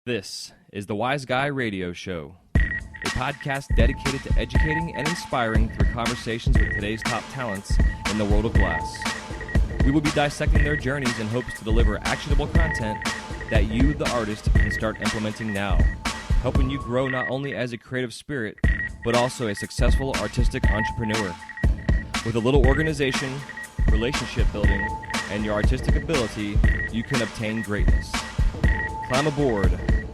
This is the Wise Guy Radio Show, a podcast dedicated to educating and inspiring through conversations with today's top talents in the world of glass. We will be dissecting their journeys in hopes to deliver actionable content that you, the artist, can start implementing now, helping you grow not only as a creative spirit, but also a successful artistic entrepreneur. With a little organization, relationship building, and your artistic ability, you can obtain greatness. Climb aboard,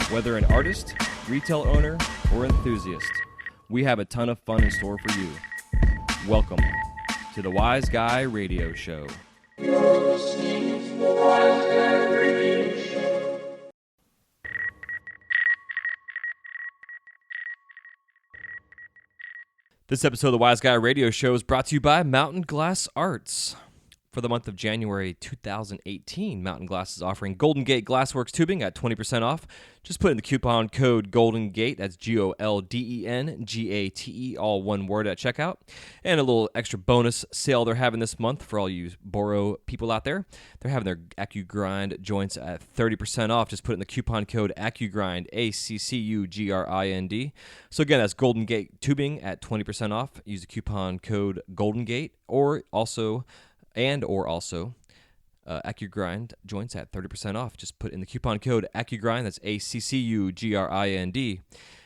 whether an artist, retail owner, or enthusiast. We have a ton of fun in store for you. Welcome to the Wise Guy Radio Show. You're listening to the Wise Guy Radio Show. This episode of the Wise Guy Radio Show is brought to you by Mountain Glass Arts. For the month of January 2018, Mountain Glass is offering Golden Gate Glassworks tubing at 20% off. Just put in the coupon code GOLDENGATE, that's GOLDENGATE, all one word at checkout. And a little extra bonus sale they're having this month for all you Boro people out there. They're having their AccuGrind joints at 30% off. Just put in the coupon code AccuGrind, ACCUGRIND. So again, that's Golden Gate tubing at 20% off. Use the coupon code GOLDENGATE or also AccuGrind joints at 30% off. Just put in the coupon code AccuGrind, that's ACCUGRIND.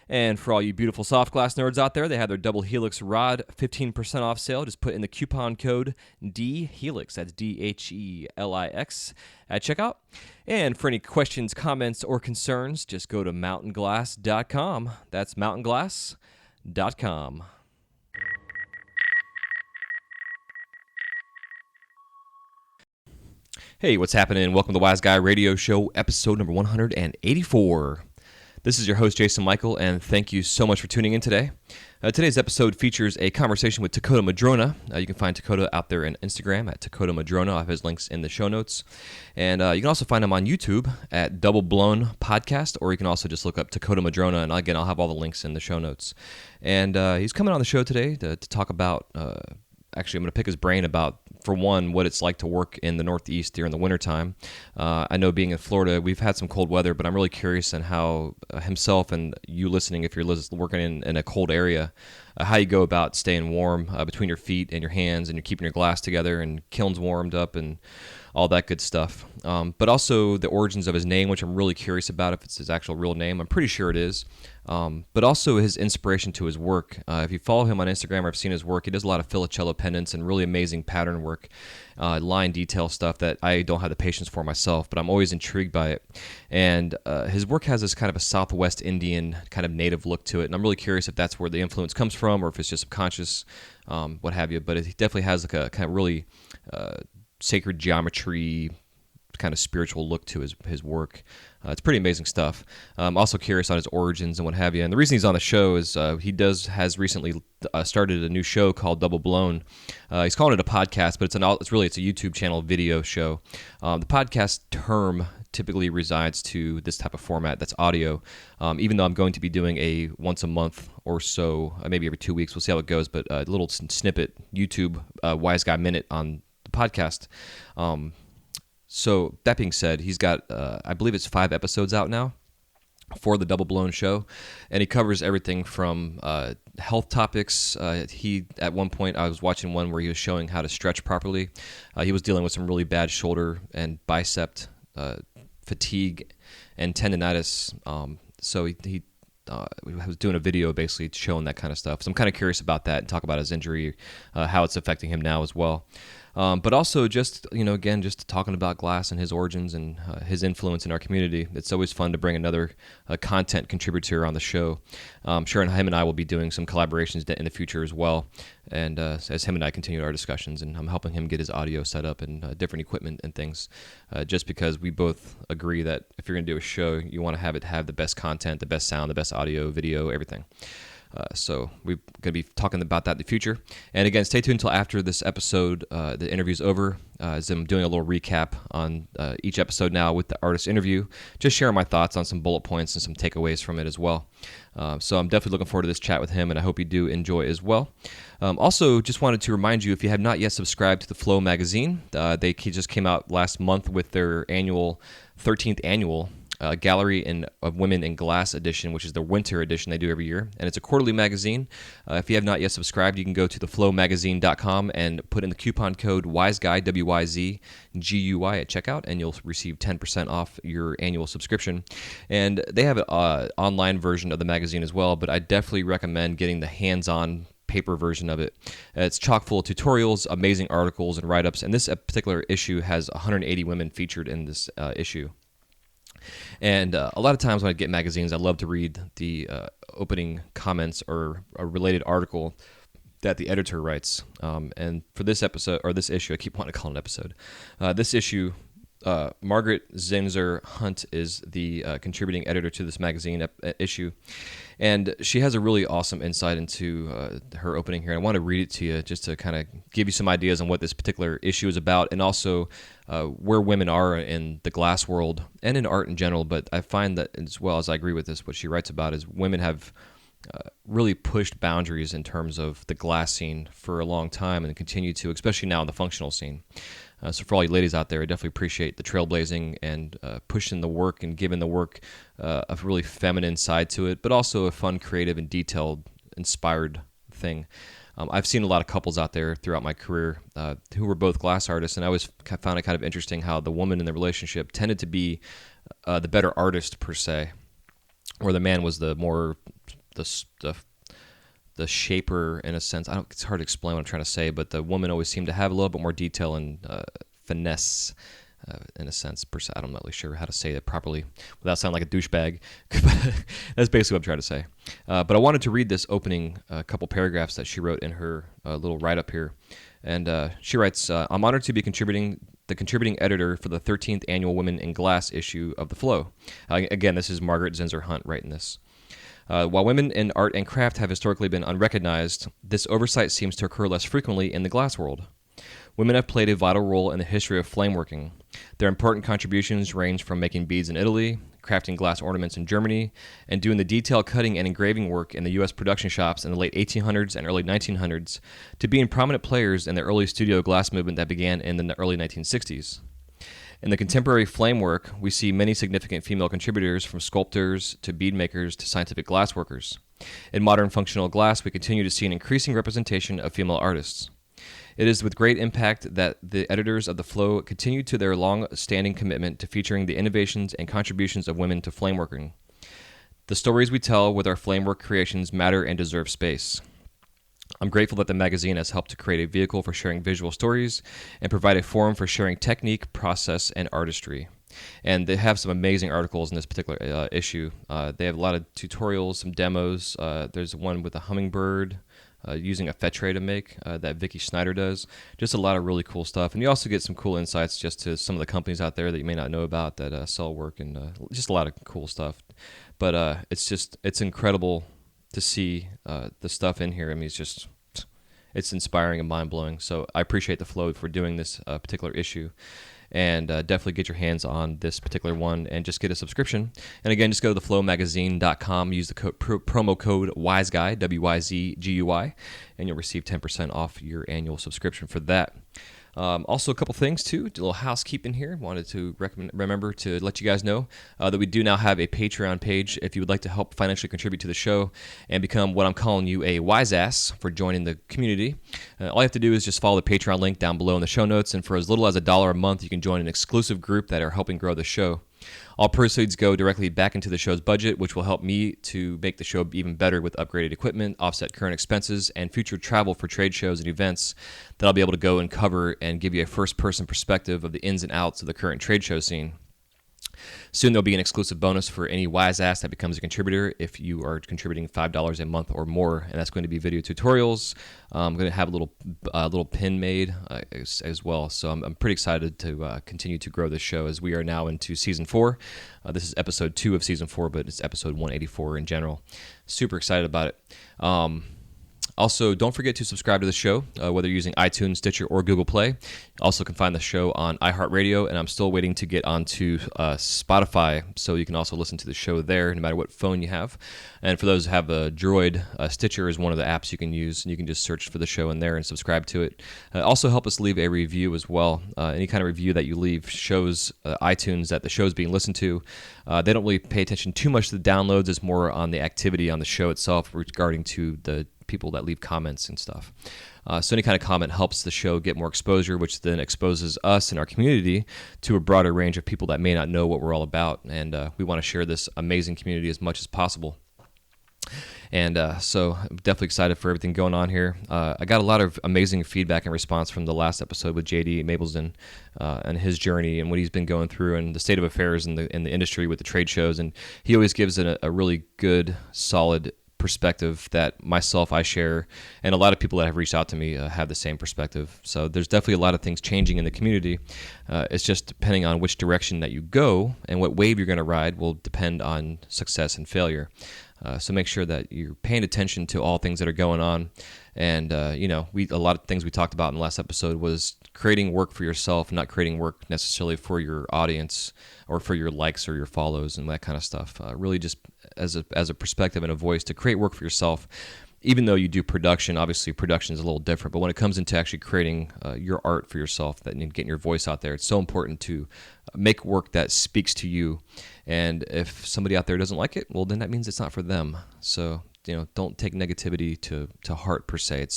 And for all you beautiful soft glass nerds out there, they have their double helix rod 15% off sale. Just put in the coupon code DHELIX, that's DHELIX at checkout. And for any questions, comments, or concerns, just go to mountainglass.com. That's mountainglass.com. Hey, what's happening? Welcome to the Wise Guy Radio Show, episode number 184. This is your host, Jason Michael, and thank you so much for tuning in today. Today's episode features a conversation with Takoda Madrona. You can find Takoda out there on Instagram at Takoda Madrona. I have his links in the show notes. And you can also find him on YouTube at Double Blown Podcast, or you can also just look up Takoda Madrona, and again, I'll have all the links in the show notes. And he's coming on the show today to talk about... Actually, I'm going to pick his brain about, for one, what it's like to work in the Northeast during the wintertime. I know being in Florida, we've had some cold weather, but I'm really curious on how himself and you listening, if you're working in a cold area, how you go about staying warm between your feet and your hands, and you're keeping your glass together and kilns warmed up and all that good stuff. But also the origins of his name, which I'm really curious about, if it's his actual real name. I'm pretty sure it is. But also his inspiration to his work. If you follow him on Instagram or have seen his work, he does a lot of filicello pendants and really amazing pattern work, line detail stuff that I don't have the patience for myself, but I'm always intrigued by it. And his work has this kind of a Southwest Indian kind of native look to it, and I'm really curious if that's where the influence comes from or if it's just subconscious, what have you. But it definitely has like a kind of really sacred geometry, kind of spiritual look to his work. It's pretty amazing stuff. I'm also curious on his origins and what have you. And the reason he's on the show is he has recently started a new show called Double Blown. He's calling it a podcast, but it's a YouTube channel video show. The podcast term typically resides to this type of format that's audio. Even though I'm going to be doing a once a month or so, maybe every 2 weeks, we'll see how it goes, but a little snippet, YouTube Wise Guy Minute on the podcast. So that being said, he's got, I believe it's 5 episodes out now for the Double Blown show, and he covers everything from health topics. At one point, I was watching one where he was showing how to stretch properly. He was dealing with some really bad shoulder and bicep fatigue and tendonitis. So he was doing a video basically showing that kind of stuff. So I'm kind of curious about that and talk about his injury, how it's affecting him now as well. But also just, again, just talking about glass and his origins and his influence in our community. It's always fun to bring another content contributor on the show. I'm sure him and I will be doing some collaborations in the future as well. And as him and I continue our discussions, and I'm helping him get his audio set up and different equipment and things, just because we both agree that if you're going to do a show, you want to have the best content, the best sound, the best audio, video, everything. So we're going to be talking about that in the future. And again, stay tuned until after this episode, the interview's over, as I'm doing a little recap on each episode now with the artist interview, just sharing my thoughts on some bullet points and some takeaways from it as well. So I'm definitely looking forward to this chat with him, and I hope you do enjoy as well. Also, just wanted to remind you, if you have not yet subscribed to the Flow magazine, they just came out last month with their 13th annual Gallery of Women in Glass edition, which is the winter edition they do every year. And it's a quarterly magazine. If you have not yet subscribed, you can go to theflowmagazine.com and put in the coupon code WISEGUY, WYZGUY at checkout, and you'll receive 10% off your annual subscription. And they have an online version of the magazine as well, but I definitely recommend getting the hands-on paper version of it. It's chock full of tutorials, amazing articles, and write-ups. And this particular issue has 180 women featured in this issue. And a lot of times when I get magazines, I love to read the opening comments or a related article that the editor writes. And for this episode, or this issue, I keep wanting to call it an episode. This issue, Margaret Zinser Hunt is the contributing editor to this magazine issue. And she has a really awesome insight into her opening here. I want to read it to you just to kind of give you some ideas on what this particular issue is about, and also where women are in the glass world and in art in general. But I find that, as well as I agree with this, what she writes about is women have really pushed boundaries in terms of the glass scene for a long time and continue to, especially now in the functional scene. So for all you ladies out there, I definitely appreciate the trailblazing and pushing the work and giving the work a really feminine side to it, but also a fun, creative, and detailed, inspired thing. I've seen a lot of couples out there throughout my career who were both glass artists, and I always found it kind of interesting how the woman in the relationship tended to be the better artist per se, where the man was the more the shaper in a sense. It's hard to explain what I'm trying to say, but the woman always seemed to have a little bit more detail and finesse in a sense. I'm not really sure how to say it properly without sounding like a douchebag. That's basically what I'm trying to say. But I wanted to read this opening couple paragraphs that she wrote in her little write-up here. And she writes, I'm honored to be the contributing editor for the 13th annual Women in Glass issue of The Flow. Again, this is Margaret Zinser Hunt writing this. While women in art and craft have historically been unrecognized, this oversight seems to occur less frequently in the glass world. Women have played a vital role in the history of flameworking. Their important contributions range from making beads in Italy, crafting glass ornaments in Germany, and doing the detailed cutting and engraving work in the U.S. production shops in the late 1800s and early 1900s, to being prominent players in the early studio glass movement that began in the early 1960s. In the contemporary flame work, we see many significant female contributors, from sculptors to bead makers to scientific glassworkers. In modern functional glass, we continue to see an increasing representation of female artists. It is with great impact that the editors of The Flow continue to their long-standing commitment to featuring the innovations and contributions of women to flameworking. The stories we tell with our flamework creations matter and deserve space. I'm grateful that the magazine has helped to create a vehicle for sharing visual stories and provide a forum for sharing technique, process, and artistry. And they have some amazing articles in this particular issue. They have a lot of tutorials, some demos. There's one with a hummingbird using a fetch ray to make that Vicky Snyder does. Just a lot of really cool stuff. And you also get some cool insights just to some of the companies out there that you may not know about that sell work, and just a lot of cool stuff. But it's incredible to see the stuff in here. I mean, it's inspiring and mind-blowing. So I appreciate The Flow for doing this particular issue. And definitely get your hands on this particular one and just get a subscription. And again, just go to theflowmagazine.com, use the promo code WISEGUY, WYZGUY, and you'll receive 10% off your annual subscription for that. Also, a couple things, too. A little housekeeping here. Wanted to remember to let you guys know that we do now have a Patreon page if you would like to help financially contribute to the show and become what I'm calling you a wise ass for joining the community. All you have to do is just follow the Patreon link down below in the show notes, and for as little as $1 a month, you can join an exclusive group that are helping grow the show. All proceeds go directly back into the show's budget, which will help me to make the show even better with upgraded equipment, offset current expenses, and future travel for trade shows and events that I'll be able to go and cover and give you a first-person perspective of the ins and outs of the current trade show scene. Soon there'll be an exclusive bonus for any wise ass that becomes a contributor if you are contributing $5 a month or more, and that's going to be video tutorials. I'm going to have a little pin made as well, so I'm pretty excited to continue to grow this show as we are now into Season 4. This is Episode 2 of Season 4, but it's Episode 184 in general. Super excited about it. Also, don't forget to subscribe to the show, whether you're using iTunes, Stitcher, or Google Play. Also can find the show on iHeartRadio, and I'm still waiting to get onto Spotify, so you can also listen to the show there, no matter what phone you have. And for those who have a Droid, Stitcher is one of the apps you can use, and you can just search for the show in there and subscribe to it. Also, help us leave a review as well. Any kind of review that you leave shows iTunes that the show's being listened to. They don't really pay attention too much to the downloads. It's more on the activity on the show itself regarding to the people that leave comments and stuff. So any kind of comment helps the show get more exposure, which then exposes us and our community to a broader range of people that may not know what we're all about. And we want to share this amazing community as much as possible. And so I'm definitely excited for everything going on here. I got a lot of amazing feedback and response from the last episode with JD Mablesden and his journey and what he's been going through and the state of affairs in the industry with the trade shows. And he always gives it a really good, solid perspective that I share, and a lot of people that have reached out to me have the same perspective. So there's definitely a lot of things changing in the community. It's just depending on which direction that you go and what wave you're going to ride will depend on success and failure. So make sure that you're paying attention to all things that are going on. And, a lot of things we talked about in the last episode was creating work for yourself, not creating work necessarily for your audience or for your likes or your follows and that kind of stuff. Really just as a perspective and a voice to create work for yourself. Even though you do production, obviously production is a little different, but when it comes into actually creating your art for yourself and getting your voice out there, it's so important to make work that speaks to you. And if somebody out there doesn't like it, well, then that means it's not for them. So, don't take negativity to heart per se.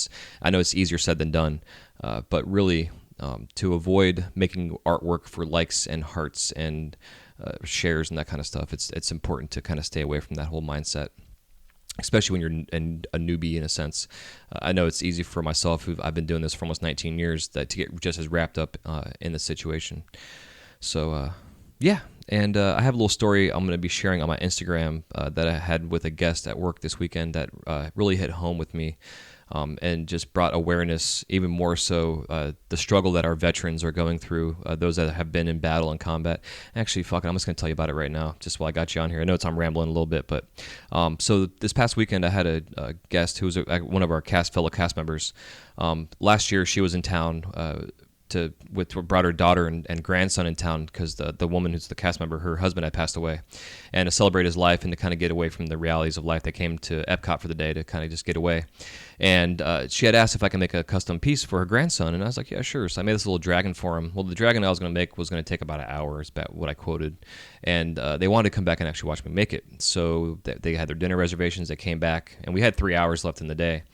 I know it's easier said than done, but really to avoid making artwork for likes and hearts and shares and that kind of stuff, it's important to kind of stay away from that whole mindset. Especially when you're a newbie in a sense. I know it's easy for myself, I've been doing this for almost 19 years, to get just as wrapped up in the situation. So, yeah. And I have a little story I'm going to be sharing on my Instagram that I had with a guest at work this weekend that really hit home with me. And just brought awareness, even more so, the struggle that our veterans are going through, those that have been in battle and combat. Actually, I'm just going to tell you about it right now, just while I got you on here. I know I'm rambling a little bit, but so this past weekend I had a guest who was one of our fellow cast members. Last year she was in town brought her daughter and grandson in town because the woman who's the cast member, her husband had passed away, and to celebrate his life and to kind of get away from the realities of life. They came to Epcot for the day to kind of just get away. And she had asked if I could make a custom piece for her grandson, and I was like, yeah, sure. So I made this little dragon for him. Well, the dragon I was going to make was going to take about an hour, is about what I quoted. And they wanted to come back and actually watch me make it. So they had their dinner reservations. They came back, and we had 3 hours left in the day.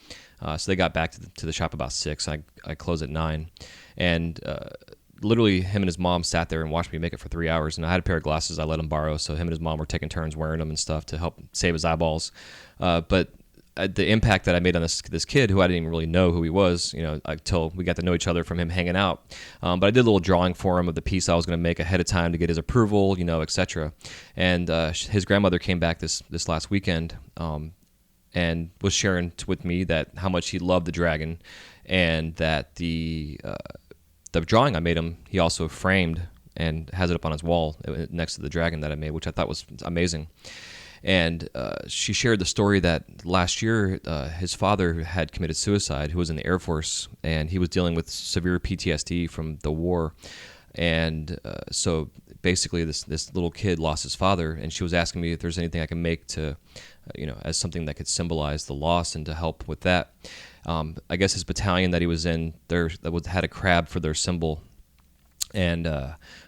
So they got back to the shop about 6. I closed at 9. And literally him and his mom sat there and watched me make it for 3 hours. And I had a pair of glasses I let him borrow, so him and his mom were taking turns wearing them and stuff to help save his eyeballs. But the impact that I made on this kid, who I didn't even really know who he was, until we got to know each other from him hanging out. But I did a little drawing for him of the piece I was going to make ahead of time to get his approval, etc. And his grandmother came back this last weekend and was sharing with me that how much he loved the dragon, and that the drawing I made him, he also framed and has it up on his wall next to the dragon that I made, which I thought was amazing. And she shared the story that last year his father had committed suicide, who was in the Air Force, and he was dealing with severe PTSD from the war. And so basically this little kid lost his father, and she was asking me if there's anything I can make to, as something that could symbolize the loss and to help with that. I guess his battalion that he was in, had a crab for their symbol. And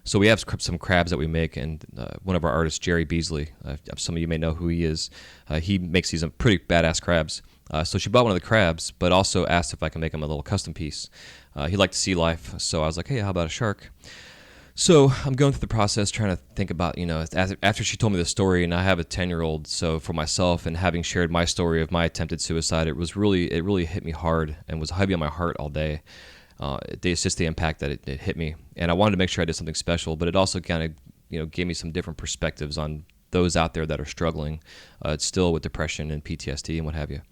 so we have some crabs that we make, and one of our artists, Jerry Beasley, some of you may know who he is, he makes these pretty badass crabs. So she bought one of the crabs, but also asked if I can make him a little custom piece. He liked sea life, so I was like, hey, how about a shark? So I'm going through the process trying to think about, after she told me the story, and I have a 10-year-old, so for myself, and having shared my story of my attempted suicide, it really hit me hard and was heavy on my heart all day. It's just the impact that it hit me, and I wanted to make sure I did something special, but it also kind of gave me some different perspectives on those out there that are struggling still with depression and PTSD and what have you.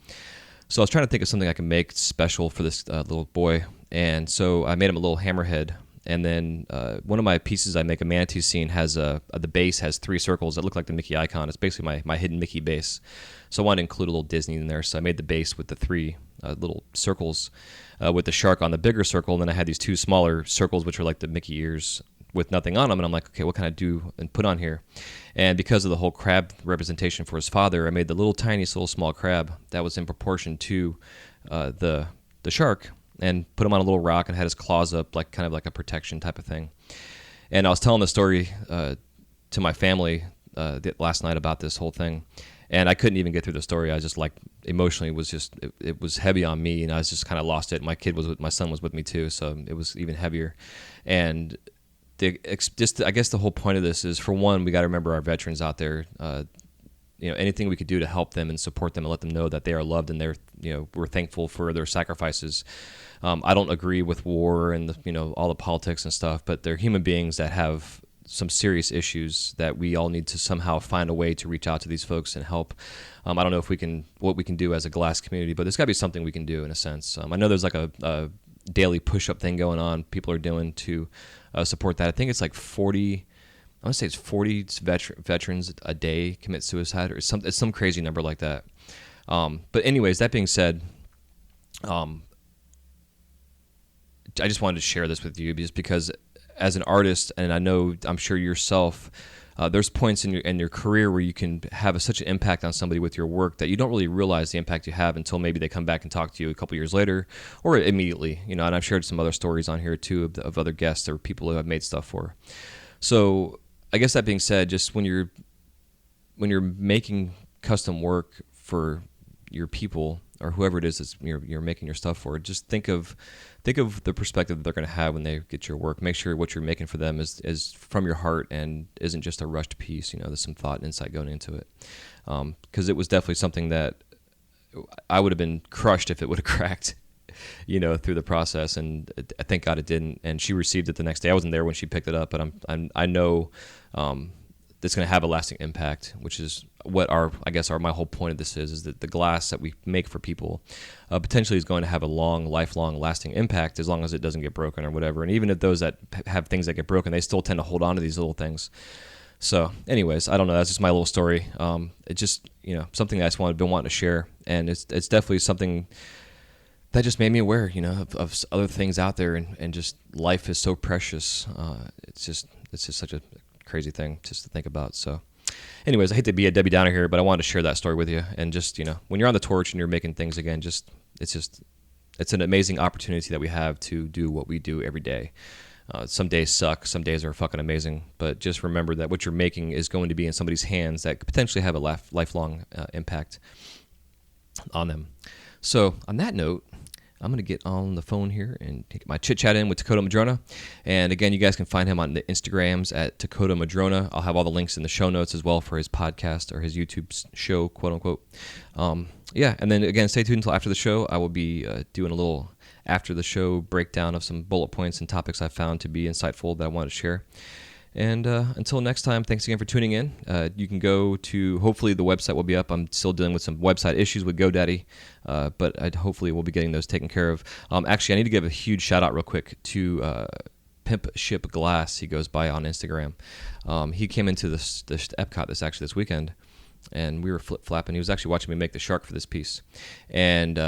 So I was trying to think of something I can make special for this little boy, and so I made him a little hammerhead And then one of my pieces I make, a manatee scene, has the base has 3 circles that look like the Mickey icon. It's basically my hidden Mickey base. So I wanted to include a little Disney in there. So I made the base with the 3 little circles with the shark on the bigger circle. And then I had these 2 smaller circles, which are like the Mickey ears with nothing on them. And I'm like, okay, what can I do and put on here? And because of the whole crab representation for his father, I made the tiniest little small crab that was in proportion to the shark, and put him on a little rock and had his claws up, like kind of like a protection type of thing. And I was telling the story to my family last night about this whole thing, and I couldn't even get through the story. I was just like, emotionally, it was heavy on me, and I was just kind of lost it. My son was with me too, so it was even heavier. And I guess the whole point of this is, for one, we got to remember our veterans out there. Anything we could do to help them and support them and let them know that they are loved, and we're thankful for their sacrifices. I don't agree with war and all the politics and stuff, but they're human beings that have some serious issues that we all need to somehow find a way to reach out to these folks and help. I don't know what we can do as a glass community, but there's got to be something we can do in a sense. I know there's like a daily push-up thing going on. People are doing to support that. I think it's like 40. I want to say it's 40 veterans a day commit suicide, or it's some crazy number like that. But anyways, that being said, I just wanted to share this with you just because, as an artist, and I'm sure yourself, there's points in your career where you can have such an impact on somebody with your work that you don't really realize the impact you have until maybe they come back and talk to you a couple years later, or immediately. And I've shared some other stories on here too of other guests or people who I've made stuff for. So I guess that being said, just when you're making custom work for your people or whoever it is that you're making your stuff for, just think of the perspective that they're going to have when they get your work. Make sure what you're making for them is from your heart and isn't just a rushed piece. There's some thought and insight going into it, because it was definitely something that I would have been crushed if it would have cracked. Through the process, and thank God it didn't. And she received it the next day. I wasn't there when she picked it up, but I know that's going to have a lasting impact, which is what my whole point of this is that the glass that we make for people potentially is going to have a lifelong lasting impact, as long as it doesn't get broken or whatever. And even if those that have things that get broken, they still tend to hold on to these little things. So anyways, I don't know. That's just my little story. It just, something I just been wanting to share. And it's definitely something that just made me aware, of other things out there, and just life is so precious. It's just such a crazy thing just to think about. So anyways, I hate to be a Debbie Downer here, but I wanted to share that story with you. And just, when you're on the torch and you're making things again, it's an amazing opportunity that we have to do what we do every day. Some days suck, some days are fucking amazing, but just remember that what you're making is going to be in somebody's hands that could potentially have a lifelong impact on them. So on that note, I'm going to get on the phone here and take my chit-chat in with Takoda Madrona. And again, you guys can find him on the Instagrams at Takoda Madrona. I'll have all the links in the show notes as well for his podcast or his YouTube show, quote-unquote. And then again, stay tuned until after the show. I will be doing a little after-the-show breakdown of some bullet points and topics I found to be insightful that I want to share. And until next time, thanks again for tuning in. You can go to, hopefully the website will be up. I'm still dealing with some website issues with GoDaddy, but hopefully we'll be getting those taken care of. Actually, I need to give a huge shout out real quick to Pimp Ship Glass. He goes by on Instagram. He came into this Epcot this weekend, and we were flip-flapping. He was actually watching me make the shark for this piece. And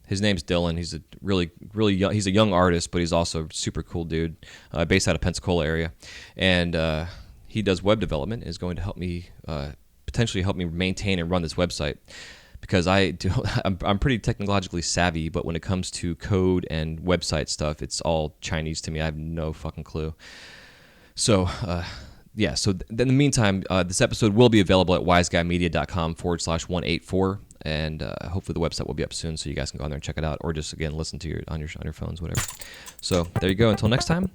his name's Dylan. He's a really young. He's a young artist, but he's also a super cool dude, based out of Pensacola area, and he does web development. Is going to help me potentially help me maintain and run this website, because I'm pretty technologically savvy, but when it comes to code and website stuff, it's all Chinese to me. I have no fucking clue. So. So in the meantime, this episode will be available at wiseguymedia.com/184, and hopefully the website will be up soon, so you guys can go on there and check it out, or just again listen to on your phones, whatever. So there you go. Until next time,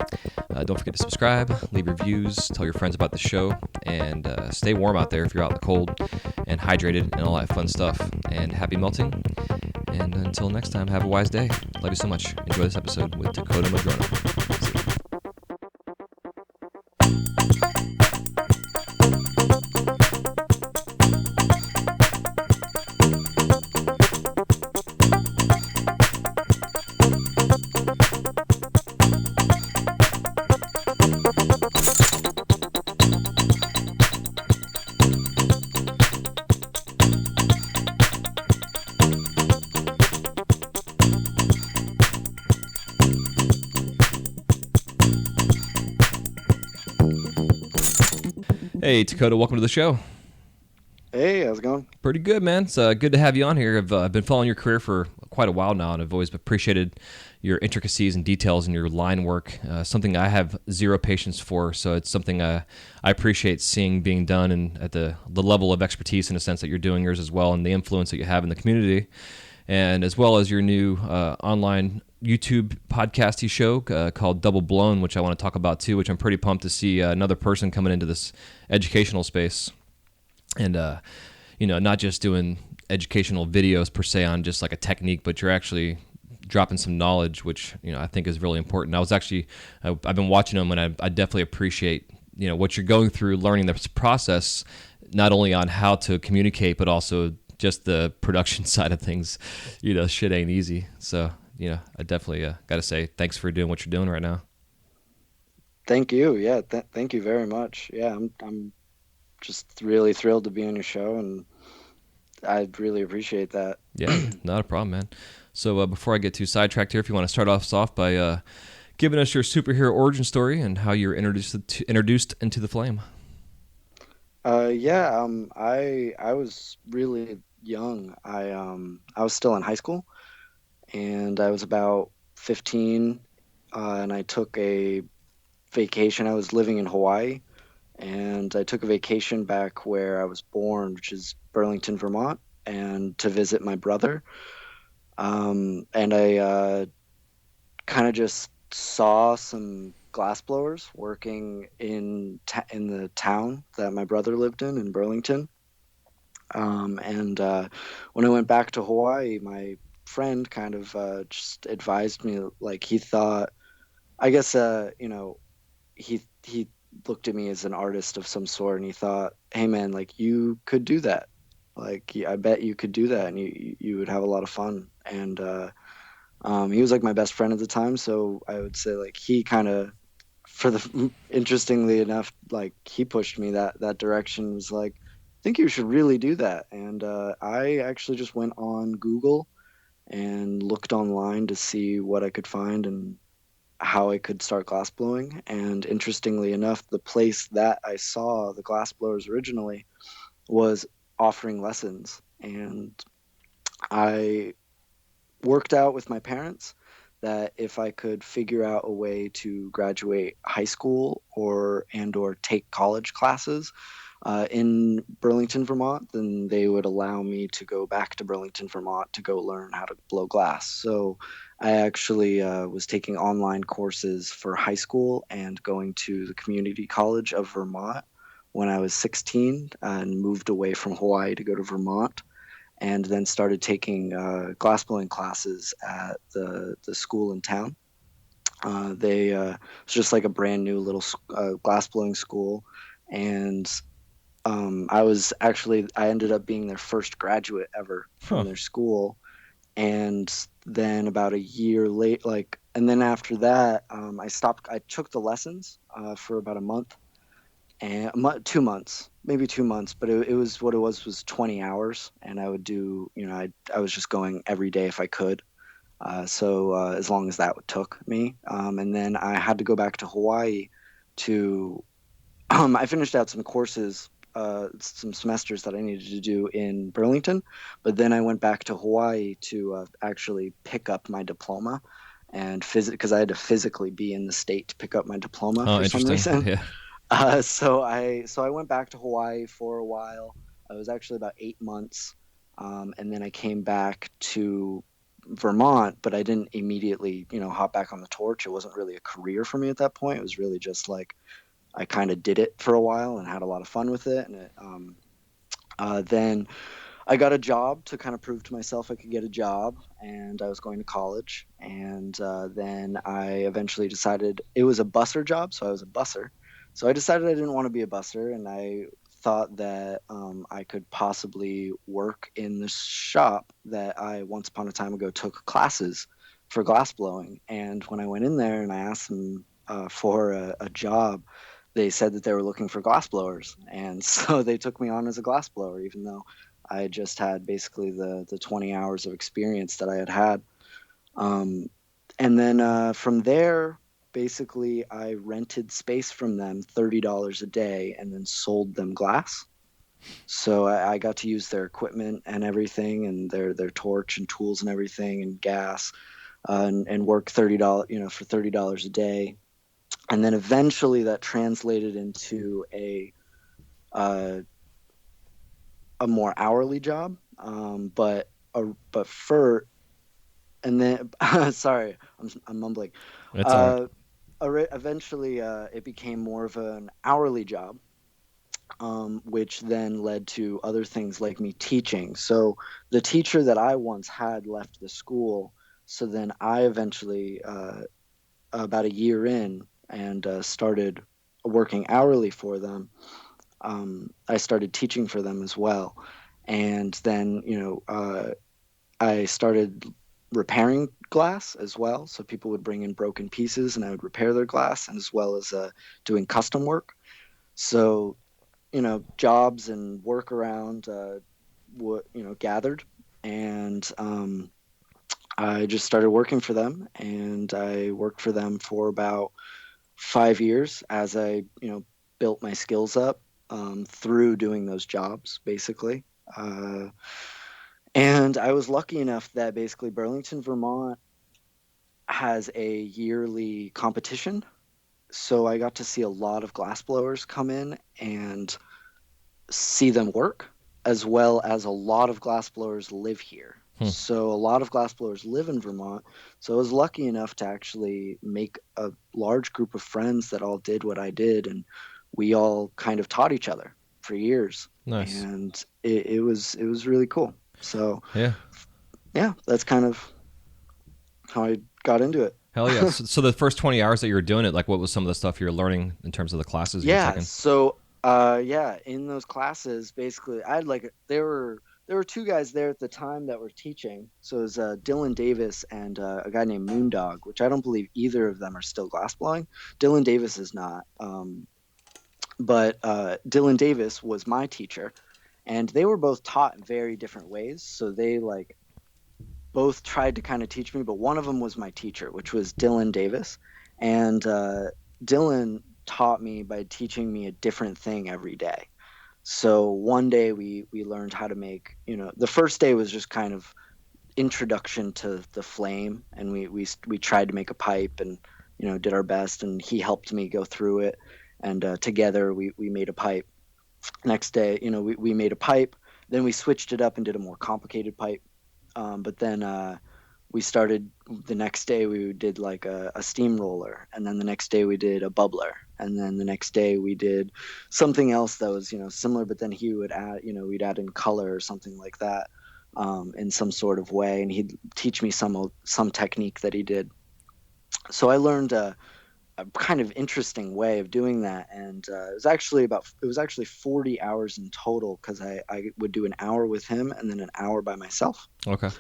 don't forget to subscribe, leave reviews, tell your friends about the show, and stay warm out there if you're out in the cold, and hydrated, and all that fun stuff. And happy melting. And until next time, have a wise day. Love you so much. Enjoy this episode with Takoda Madrona. See you. Hey, Takoda, welcome to the show. Hey, how's it going? Pretty good, man. It's good to have you on here. I've been following your career for quite a while now, and I've always appreciated your intricacies and details in your line work. Something I have zero patience for, so it's something I appreciate seeing being done, and at the level of expertise in a sense that you're doing yours as well, and the influence that you have in the community, and as well as your new online YouTube podcasty show called Double Blown, which I want to talk about too, which I'm pretty pumped to see another person coming into this educational space. And not just doing educational videos per se on just like a technique, but you're actually dropping some knowledge, which I think is really important. I've been watching them, and I definitely appreciate what you're going through, learning this process, not only on how to communicate, but also just the production side of things. Shit ain't easy. So I definitely got to say thanks for doing what you're doing right now. Thank you. Yeah, thank you very much. Yeah, I'm just really thrilled to be on your show, and I really appreciate that. Yeah, not a problem, man. So before I get too sidetracked here, if you want to start us off by giving us your superhero origin story and how you're introduced into the flame. Yeah, I was really young. I was still in high school, and I was about 15, and I took a vacation. I was living in Hawaii, and I took a vacation back where I was born, which is Burlington, Vermont, and to visit my brother. And I kind of just saw some glassblowers working in the town that my brother lived in Burlington. And when I went back to Hawaii, my friend kind of just advised me, like he thought, I guess, he looked at me as an artist of some sort, and he thought, "Hey, man, like you could do that. Like I bet you could do that, and you would have a lot of fun." And he was like my best friend at the time, so I would say like he kind of, interestingly enough, like he pushed me that direction. Was like, I think you should really do that. And I actually just went on Google and looked online to see what I could find and how I could start glassblowing. And interestingly enough, the place that I saw the glassblowers originally was offering lessons, and I worked out with my parents that if I could figure out a way to graduate high school or take college classes in Burlington, Vermont, then they would allow me to go back to Burlington, Vermont to go learn how to blow glass. So I actually was taking online courses for high school and going to the Community College of Vermont when I was 16 and moved away from Hawaii to go to Vermont, and then started taking glassblowing classes at the school in town. They It's just like a brand new little glassblowing school, and I ended up being their first graduate ever from Huh. their school. And then about a year late, and then after that, I stopped. I took the lessons for about a month and 2 months, maybe 2 months, but it was what it was 20 hours. And I would do, I was just going every day if I could. As long as that took me. And then I had to go back to Hawaii to I finished out some courses, some semesters that I needed to do in Burlington, but then I went back to Hawaii to actually pick up my diploma and because I had to physically be in the state to pick up my diploma Oh, for some interesting. reason. Yeah. So I went back to Hawaii for a while. I was actually about 8 months, and then I came back to Vermont, but I didn't immediately, hop back on the torch. It wasn't really a career for me at that point. It was really just like I kind of did it for a while and had a lot of fun with it. Then I got a job to kind of prove to myself I could get a job, and I was going to college. And then I eventually decided it was a busser job, so I was a busser. So I decided I didn't want to be a busser, and I thought that I could possibly work in the shop that I once upon a time ago took classes for glass blowing. And when I went in there and I asked them for a job, they said that they were looking for glass blowers, and so they took me on as a glass blower, even though I just had basically the 20 hours of experience that I had had. And then from there, basically I rented space from them $30 a day and then sold them glass. So I got to use their equipment and everything, and their torch and tools and everything, and gas, and work $30, for $30 a day. And then eventually that translated into uh, a more hourly job. But for and then sorry, I'm mumbling. That's all right. Uh, Eventually, it became more of an hourly job, which then led to other things like me teaching. So the teacher that I once had left the school. So then I eventually, about a year in, and started working hourly for them. I started teaching for them as well. And then, I started repairing glass as well. So people would bring in broken pieces and I would repair their glass, and as well as doing custom work. So, jobs and work around gathered. And I just started working for them. And I worked for them for about 5 years as I, built my skills up through doing those jobs, basically. Uh, and I was lucky enough that basically Burlington, Vermont has a yearly competition. So I got to see a lot of glassblowers come in and see them work, as well as a lot of glassblowers live here. Hmm. So a lot of glassblowers live in Vermont. So I was lucky enough to actually make a large group of friends that all did what I did, and we all kind of taught each other for years, Nice. and it was really cool. So Yeah. yeah, that's kind of how I got into it. Hell yeah. So the first 20 hours that you were doing it, like what was some of the stuff you were learning in terms of the classes you were Yeah, taking? so yeah, in those classes, basically, I had like there were two guys there at the time that were teaching. So it was Dylan Davis and a guy named Moondog, which I don't believe either of them are still glassblowing. Dylan Davis is not, but Dylan Davis was my teacher, and they were both taught in very different ways. So they like both tried to kind of teach me, but one of them was my teacher, which was Dylan Davis. And Dylan taught me by teaching me a different thing every day. So one day we learned how to make, the first day was just kind of introduction to the flame, and we tried to make a pipe, and did our best, and he helped me go through it, and together we made a pipe. Next day, we made a pipe, then we switched it up and did a more complicated pipe. But then we started the next day we did like a steamroller, and then the next day we did a bubbler, and then the next day we did something else that was similar, but then he would add, we'd add in color or something like that, in some sort of way, and he'd teach me some technique that he did. So I learned a kind of interesting way of doing that, and it was actually 40 hours in total, because I would do an hour with him and then an hour by myself. Okay.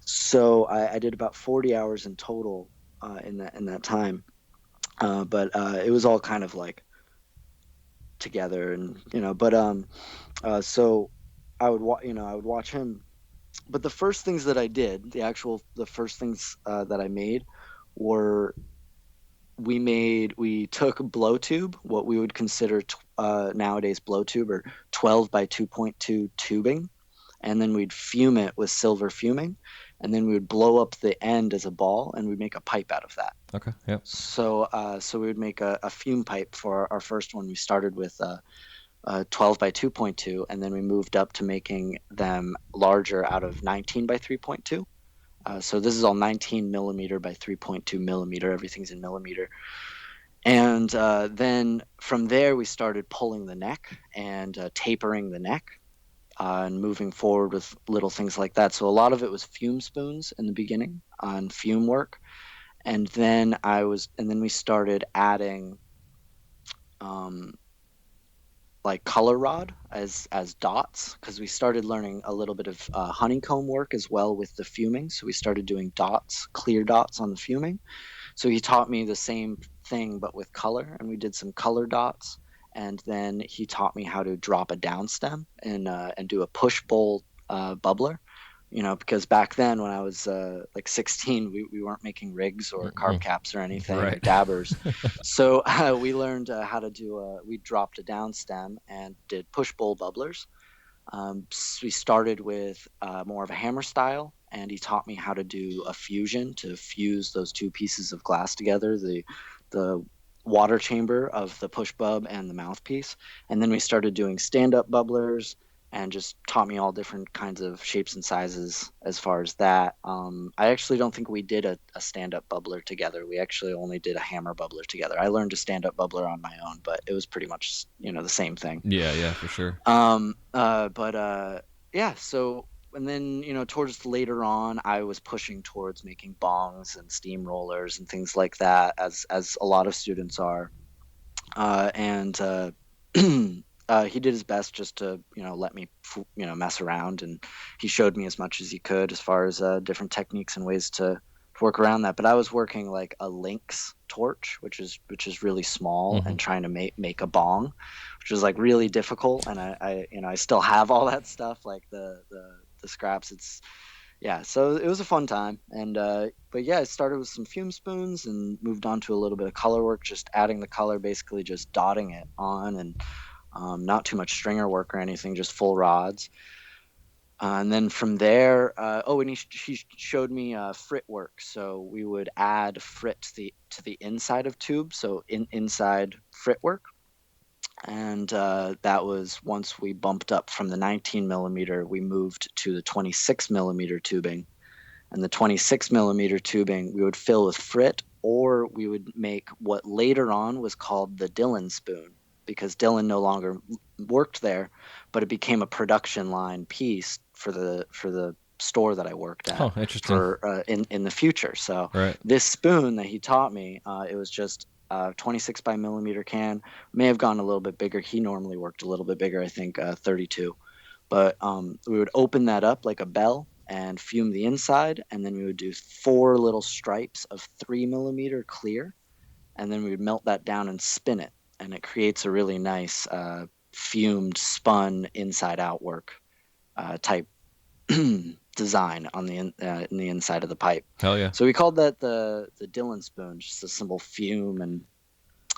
So I did about 40 hours in total in that time. But it was all kind of like together, and so I would watch him. But the first things that I did, the first things that I made were we took blow tube, what we would consider nowadays blow tube, or 12 by 2.2 tubing, and then we'd fume it with silver fuming, and then we would blow up the end as a ball, and we'd make a pipe out of that. Okay. Yep. So we would make a fume pipe for our first one. We started with 12 by 2.2, and then we moved up to making them larger out of 19 by 3.2. So this is all 19 millimeter by 3.2 millimeter. Everything's in millimeter. And then from there, we started pulling the neck and tapering the neck, and moving forward with little things like that. So a lot of it was fume spoons in the beginning on fume work. And then we started adding um, like color rod as dots, because we started learning a little bit of honeycomb work as well with the fuming. So we started doing dots, clear dots on the fuming. So he taught me the same thing but with color, and we did some color dots. And then he taught me how to drop a down stem and do a push bowl bubbler, because back then when I was like 16, we weren't making rigs or carb caps or anything or Right. dabbers. So we learned how to we dropped a down stem and did push bowl bubblers. We started with more of a hammer style, and he taught me how to do a fusion to fuse those two pieces of glass together, the water chamber of the push bub and the mouthpiece. And then we started doing stand-up bubblers and just taught me all different kinds of shapes and sizes as far as that. I actually don't think we did a stand-up bubbler together. We actually only did a hammer bubbler together. I learned a stand-up bubbler on my own, but it was pretty much, the same thing. Yeah, for sure. But yeah, so and then towards later on, I was pushing towards making bongs and steamrollers and things like that, as a lot of students are. And he did his best just to let me mess around, and he showed me as much as he could as far as different techniques and ways to work around that. But I was working like a Lynx torch, which is really small, and trying to make a bong, which was like really difficult. And I still have all that stuff, like the scraps. So it was a fun time. And but yeah, I started with some fume spoons and moved on to a little bit of color work, just adding the color, basically just dotting it on, and not too much stringer work or anything, just full rods. And then from there, and he showed me frit work. So we would add frit to the inside of tubes, so inside frit work. And that was once we bumped up from the 19 millimeter, we moved to the 26 millimeter tubing. And the 26 millimeter tubing we would fill with frit, or we would make what later on was called the Dylan spoon, because Dylan no longer worked there, but it became a production line piece for the store that I worked at. Oh, interesting. For in the future. So Right. this spoon that he taught me, it was just 26 by millimeter can. May have gone a little bit bigger. He normally worked a little bit bigger, I think 32. But we would open that up like a bell and fume the inside, and then we would do 4 little stripes of 3 millimeter clear, and then we would melt that down and spin it, and it creates a really nice fumed spun inside out work type design on in the inside of the pipe. Hell yeah. So we called that the Dylan spoon, just a simple fume and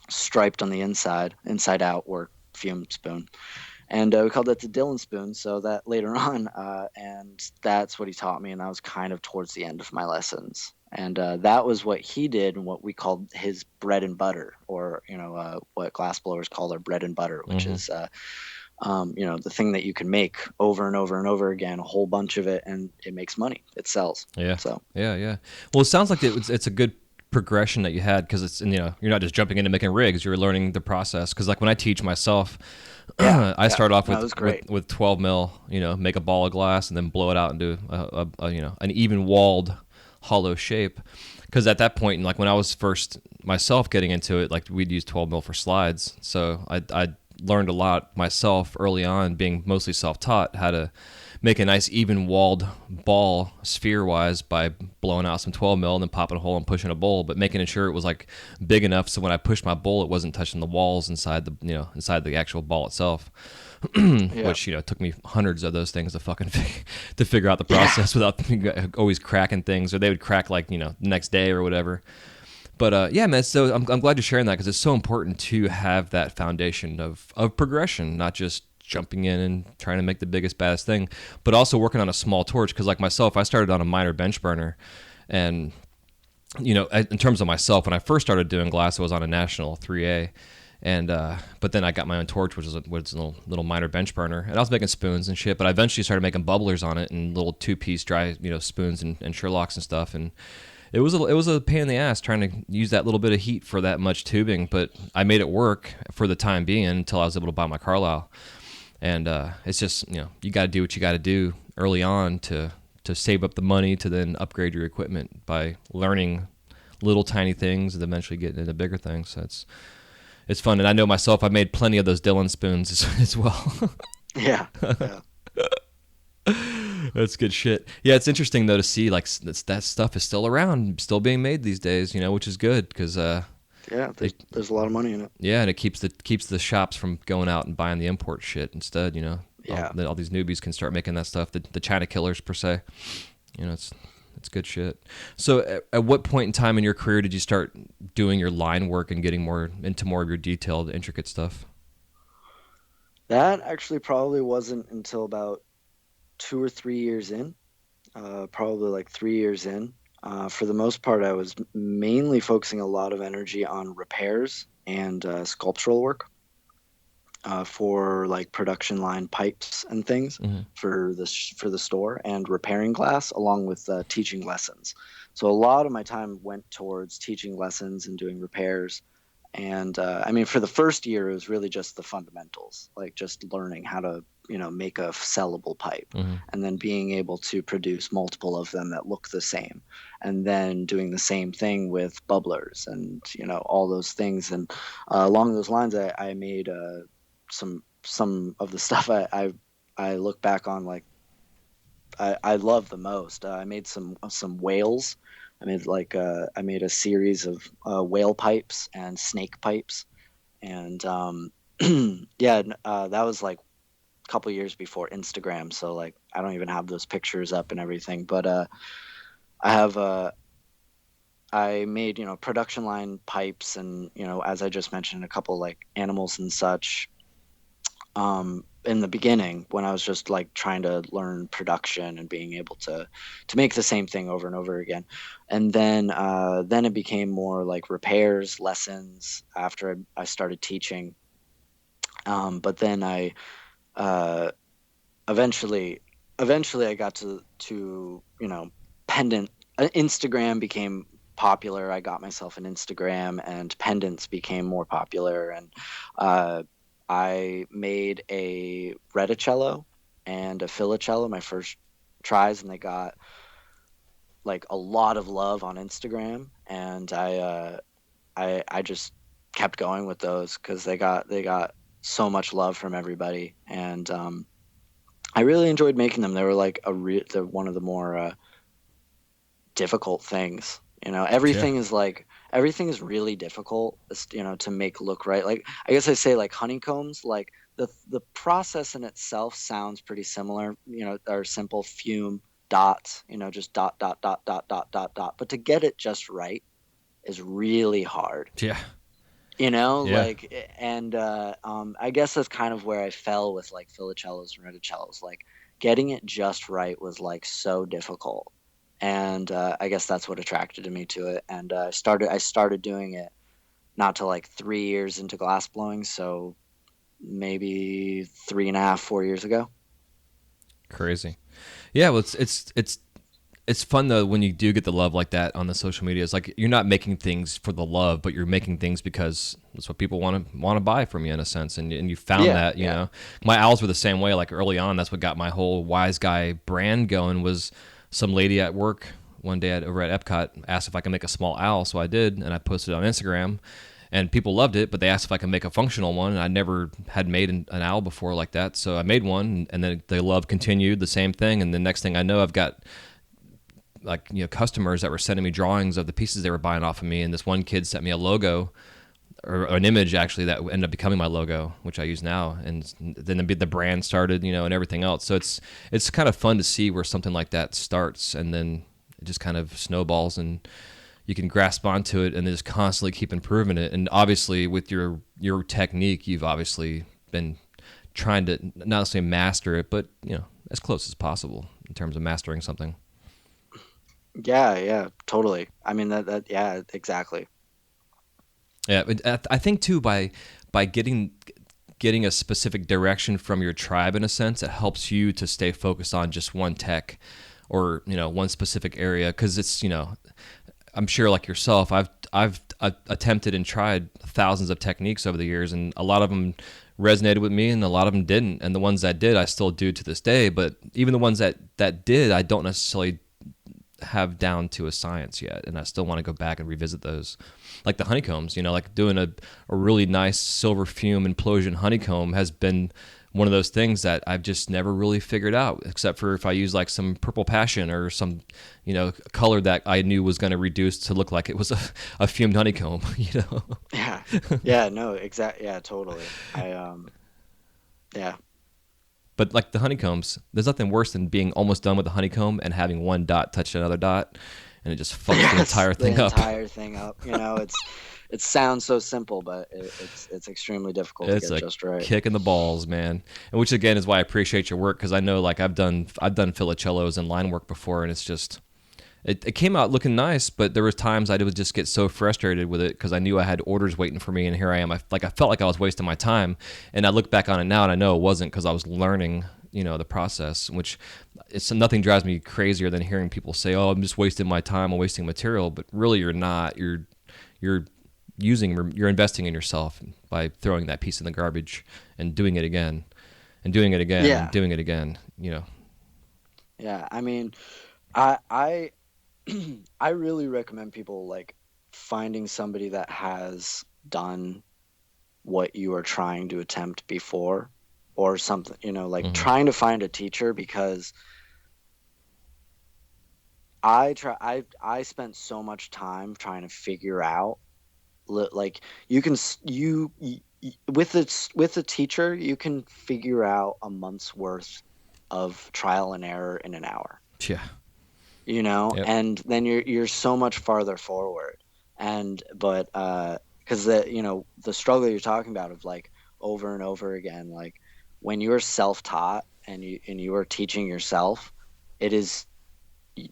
striped on the inside out work fume spoon. And we called that the Dylan spoon. So that later on, and that's what he taught me, and that was kind of towards the end of my lessons. And that was what he did, and what we called his bread and butter, or what glassblowers call their bread and butter, which is the thing that you can make over and over and over again, a whole bunch of it, and it makes money. It sells. Yeah. So Yeah. Well, it sounds like it's a good progression that you had, because it's you're not just jumping into making rigs. You're learning the process. Because like when I teach myself, I start off with 12 mil. Make a ball of glass and then blow it out into an even walled hollow shape. Because at that point, like when I was first myself getting into it, like we'd use 12 mil for slides. So I learned a lot myself early on, being mostly self-taught, how to make a nice even walled ball sphere-wise by blowing out some 12 mil and then popping a hole and pushing a bowl, but making sure it was like big enough so when I pushed my bowl, it wasn't touching the walls inside the actual ball itself. Which took me hundreds of those things to fucking to figure out the process without always cracking things, or they would crack like the next day or whatever. But yeah, man. So I'm glad you're sharing that, because it's so important to have that foundation of progression, not just jumping in and trying to make the biggest, baddest thing, but also working on a small torch. Because like myself, I started on a minor bench burner, and in terms of myself, when I first started doing glass, I was on a National 3A. And but then I got my own torch, which is a little minor bench burner, and I was making spoons and shit. But I eventually started making bubblers on it, and little 2-piece dry spoons and Sherlocks and stuff. And it was a pain in the ass trying to use that little bit of heat for that much tubing, but I made it work for the time being until I was able to buy my Carlisle. And it's just you got to do what you got to do early on to save up the money to then upgrade your equipment by learning little tiny things and eventually getting into bigger things. So it's fun, and I know myself, I made plenty of those Dylan spoons as well. Yeah. That's good shit. Yeah, it's interesting though to see like that stuff is still around, still being made these days, which is good, because there's a lot of money in it. Yeah, and it keeps the shops from going out and buying the import shit instead. Yeah. all these newbies can start making that stuff. The China killers per se. It's good shit. So at what point in time in your career did you start doing your line work and getting more into more of your detailed, intricate stuff? That actually probably wasn't until about 2 or 3 years in, probably like 3 years in. For the most part, I was mainly focusing a lot of energy on repairs and sculptural work for like production line pipes and things Hmm. for the store, and repairing glass along with teaching lessons. So a lot of my time went towards teaching lessons and doing repairs. And I mean, for the first year, it was really just the fundamentals, like just learning how to, make a sellable pipe, Hmm. and then being able to produce multiple of them that look the same, and then doing the same thing with bubblers and, all those things. And along those lines, I made some of the stuff I look back on, like I love the most. I made some whales. I made a series of whale pipes and snake pipes, and yeah, that was like a couple years before Instagram. So like I don't even have those pictures up and everything, but I have I made production line pipes, and as I just mentioned, a couple like animals and such, in the beginning when I was just like trying to learn production and being able to make the same thing over and over again. And then it became more like repairs lessons after I started teaching. But then I uh, eventually eventually I got to pendant. Instagram became popular. I got myself an Instagram, and pendants became more popular. And uh, I made a reticello and a filicello my first tries, and they got like a lot of love on Instagram. And I just kept going with those because they got so much love from everybody. And I really enjoyed making them. They were like one of the more difficult things. Yeah. Everything is really difficult, to make look right. Like I guess I say like honeycombs, like the process in itself sounds pretty similar, or simple fume dots, just dot dot dot dot dot dot dot. But to get it just right is really hard. Yeah. Yeah. Like, and I guess that's kind of where I fell with like filicellos and reticellos. Like getting it just right was like so difficult, and I guess that's what attracted me to it. And I started doing it not till like 3 years into glass blowing, so maybe 3.5, 4 years ago. Crazy. Yeah. Well, it's fun though when you do get the love like that on the social media. It's like you're not making things for the love, but you're making things because that's what people want to buy from you in a sense. And you found Yeah, that, yeah. my owls were the same way. Like early on, that's what got my whole Wise Guy brand going. Was some lady at work one day over at Epcot asked if I could make a small owl, so I did, and I posted it on Instagram. And people loved it, but they asked if I could make a functional one. And I never had made an owl before like that, so I made one, and then the love continued, the same thing. And the next thing I know, I've got like customers that were sending me drawings of the pieces they were buying off of me, and this one kid sent me a logo or an image actually that ended up becoming my logo, which I use now. And then the brand started, and everything else. So it's kind of fun to see where something like that starts, and then it just kind of snowballs, and you can grasp onto it and then just constantly keep improving it. And obviously with your technique, you've obviously been trying to not necessarily master it, but as close as possible in terms of mastering something. Yeah, yeah, totally. I mean yeah, exactly. Yeah, I think too, by getting a specific direction from your tribe, in a sense, it helps you to stay focused on just one tech or one specific area. Because it's I'm sure like yourself, I've attempted and tried thousands of techniques over the years, and a lot of them resonated with me and a lot of them didn't. And the ones that did, I still do to this day. But even the ones that did, I don't necessarily have down to a science yet, and I still want to go back and revisit those. Like the honeycombs, like doing a really nice silver fume implosion honeycomb has been one of those things that I've just never really figured out, except for if I use like some purple passion or some color that I knew was going to reduce to look like it was a fumed honeycomb. Yeah. Yeah, no, exactly. Yeah, totally. I yeah. But like the honeycombs, there's nothing worse than being almost done with the honeycomb and having one dot touch another dot, and it just fucks the Yes, entire the thing up. entire thing up. It sounds so simple, but it's extremely difficult to It's get a just right. kick in the balls, man. And which again is why I appreciate your work, because I know like I've done filicellos and line work before, and it's just it came out looking nice, but there was times I would just get so frustrated with it because I knew I had orders waiting for me, and here I am. I felt like I was wasting my time, and I look back on it now, and I know it wasn't because I was learning, the process. Which it's nothing drives me crazier than hearing people say, "Oh, I'm just wasting my time, I'm wasting material," but really you're not. You're you're investing in yourself by throwing that piece in the garbage and doing it again, and doing it again, and Yeah, doing it again. yeah. I mean, I I really recommend people like finding somebody that has done what you are trying to attempt before, or something, like Hmm. trying to find a teacher, because I spent so much time trying to figure out, like, you can with a teacher you can figure out a month's worth of trial and error in an hour, Yeah. Yep. and then you're so much farther forward. And but because the struggle you're talking about of like over and over again, like when you're self-taught and you are teaching yourself, it is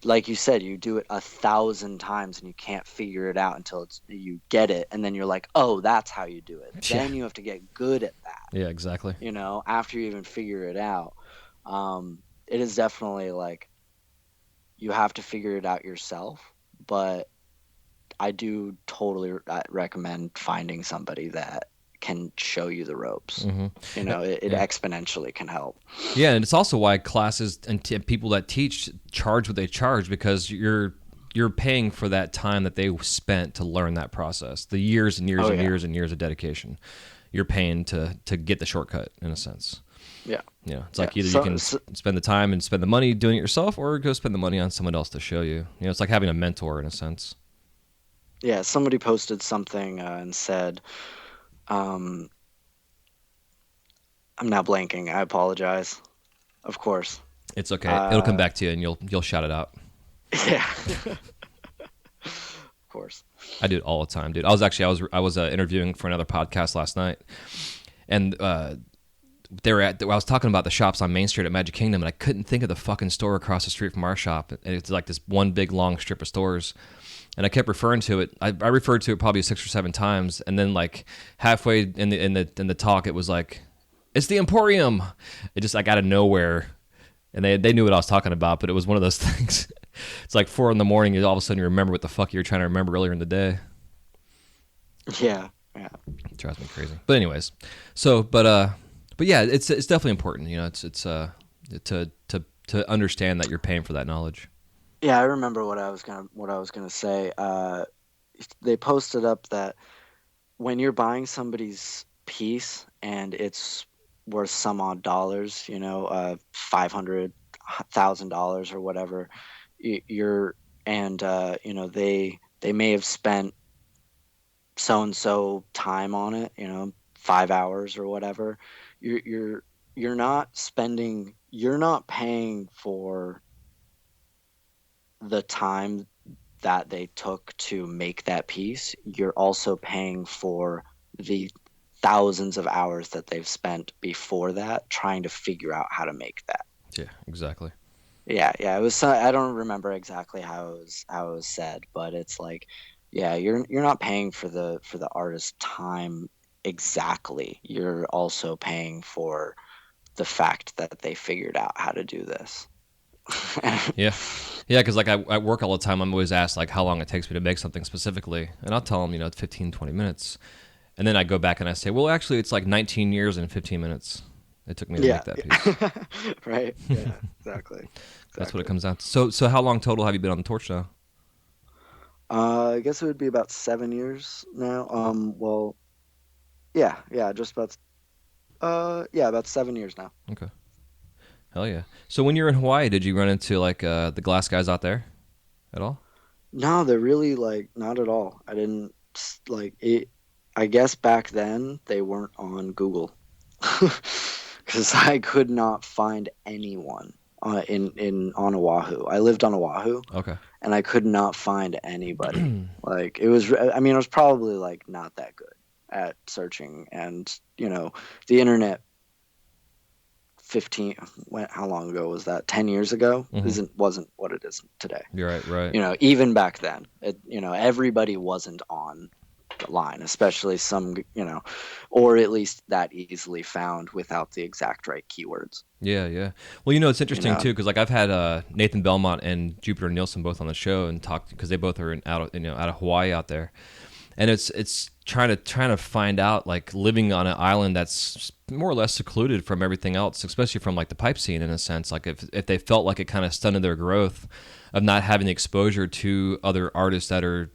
like you said, you do it 1,000 times and you can't figure it out until you get it, and then you're like, oh, that's how you do it. Yeah. Then you have to get good at that, Yeah. Exactly. after you even figure it out. It is definitely like you have to figure it out yourself, but I do totally recommend finding somebody that can show you the ropes. Hmm. It Yeah. exponentially can help. Yeah, and it's also why classes and people that teach charge what they charge, because you're paying for that time that they spent to learn that process, the years and years Oh and yeah, years and years of dedication. You're paying to get the shortcut in a sense. yeah, It's yeah. like either you So, can so spend the time and spend the money doing it yourself, or go spend the money on someone else to show you. It's like having a mentor in a sense. yeah, somebody posted something and said, um, I'm now blanking. I apologize. Of course. It's okay. It'll come Uh, back to you, and you'll shout it out. yeah, of course. I do it all the time, dude. I was interviewing for another podcast last night, and I was talking about the shops on Main Street at Magic Kingdom, and I couldn't think of the fucking store across the street from our shop. And it's like this one big long strip of stores, and I kept referring to it. I referred to it probably 6 or 7 times, and then like halfway in the talk, it was like, it's the Emporium. It just like out of nowhere, and they knew what I was talking about, but it was one of those things. It's like 4 in the morning, and all of a sudden you remember what the fuck you were trying to remember earlier in the day. Yeah, yeah, It drives me crazy. But anyways, but yeah, it's definitely important. It's to understand that you're paying for that knowledge. yeah. I remember what I was gonna say. They posted up that when you're buying somebody's piece and it's worth some odd dollars, 500,000 dollars or whatever, you're and they may have spent so and so time on it, 5 hours or whatever. You're you're not paying for the time that they took to make that piece. You're also paying for the thousands of hours that they've spent before that trying to figure out how to make that. Yeah, exactly. Yeah, yeah. It was. I don't remember exactly how it was said, but it's like, yeah, you're not paying for the artist's time exactly. You're also paying for the fact that they figured out how to do this. Yeah, yeah. Because like I work all the time, I'm always asked like how long it takes me to make something specifically, and I'll tell them it's 15, 20 minutes, and then I go back and I say, well, actually, it's like 19 years and 15 minutes it took me to Yeah, make that piece. yeah. Right. Yeah, exactly. That's what it Exactly. comes down to. So how long total have you been on the torch now? I guess it would be about 7 years now. Well, yeah, yeah, just about. Yeah, about 7 years now. Okay. Hell yeah. So when you were in Hawaii, did you run into like the glass guys out there at all? No, they're really like not at all. I didn't like it. I guess back then they weren't on Google. because I could not find anyone in on Oahu. I lived on Oahu, Okay. and I could not find anybody. Like it was, I mean, it was probably like not that good at searching, and the internet 15 how long ago was that? 10 years ago Hmm. wasn't what it is today. You're right. Right. Even back then, everybody wasn't on the line, especially some, or at least that easily found without the exact right keywords. Yeah, yeah. Well, it's You interesting know, too because like I've had Nathan Belmont and Jupiter Nielsen both on the show and talked because they both are out of Hawaii out there, and it's trying to find out like living on an island that's more or less secluded from everything else, especially from like the pipe scene in a sense. Like if they felt like it kind of stunted their growth of not having the exposure to other artists that are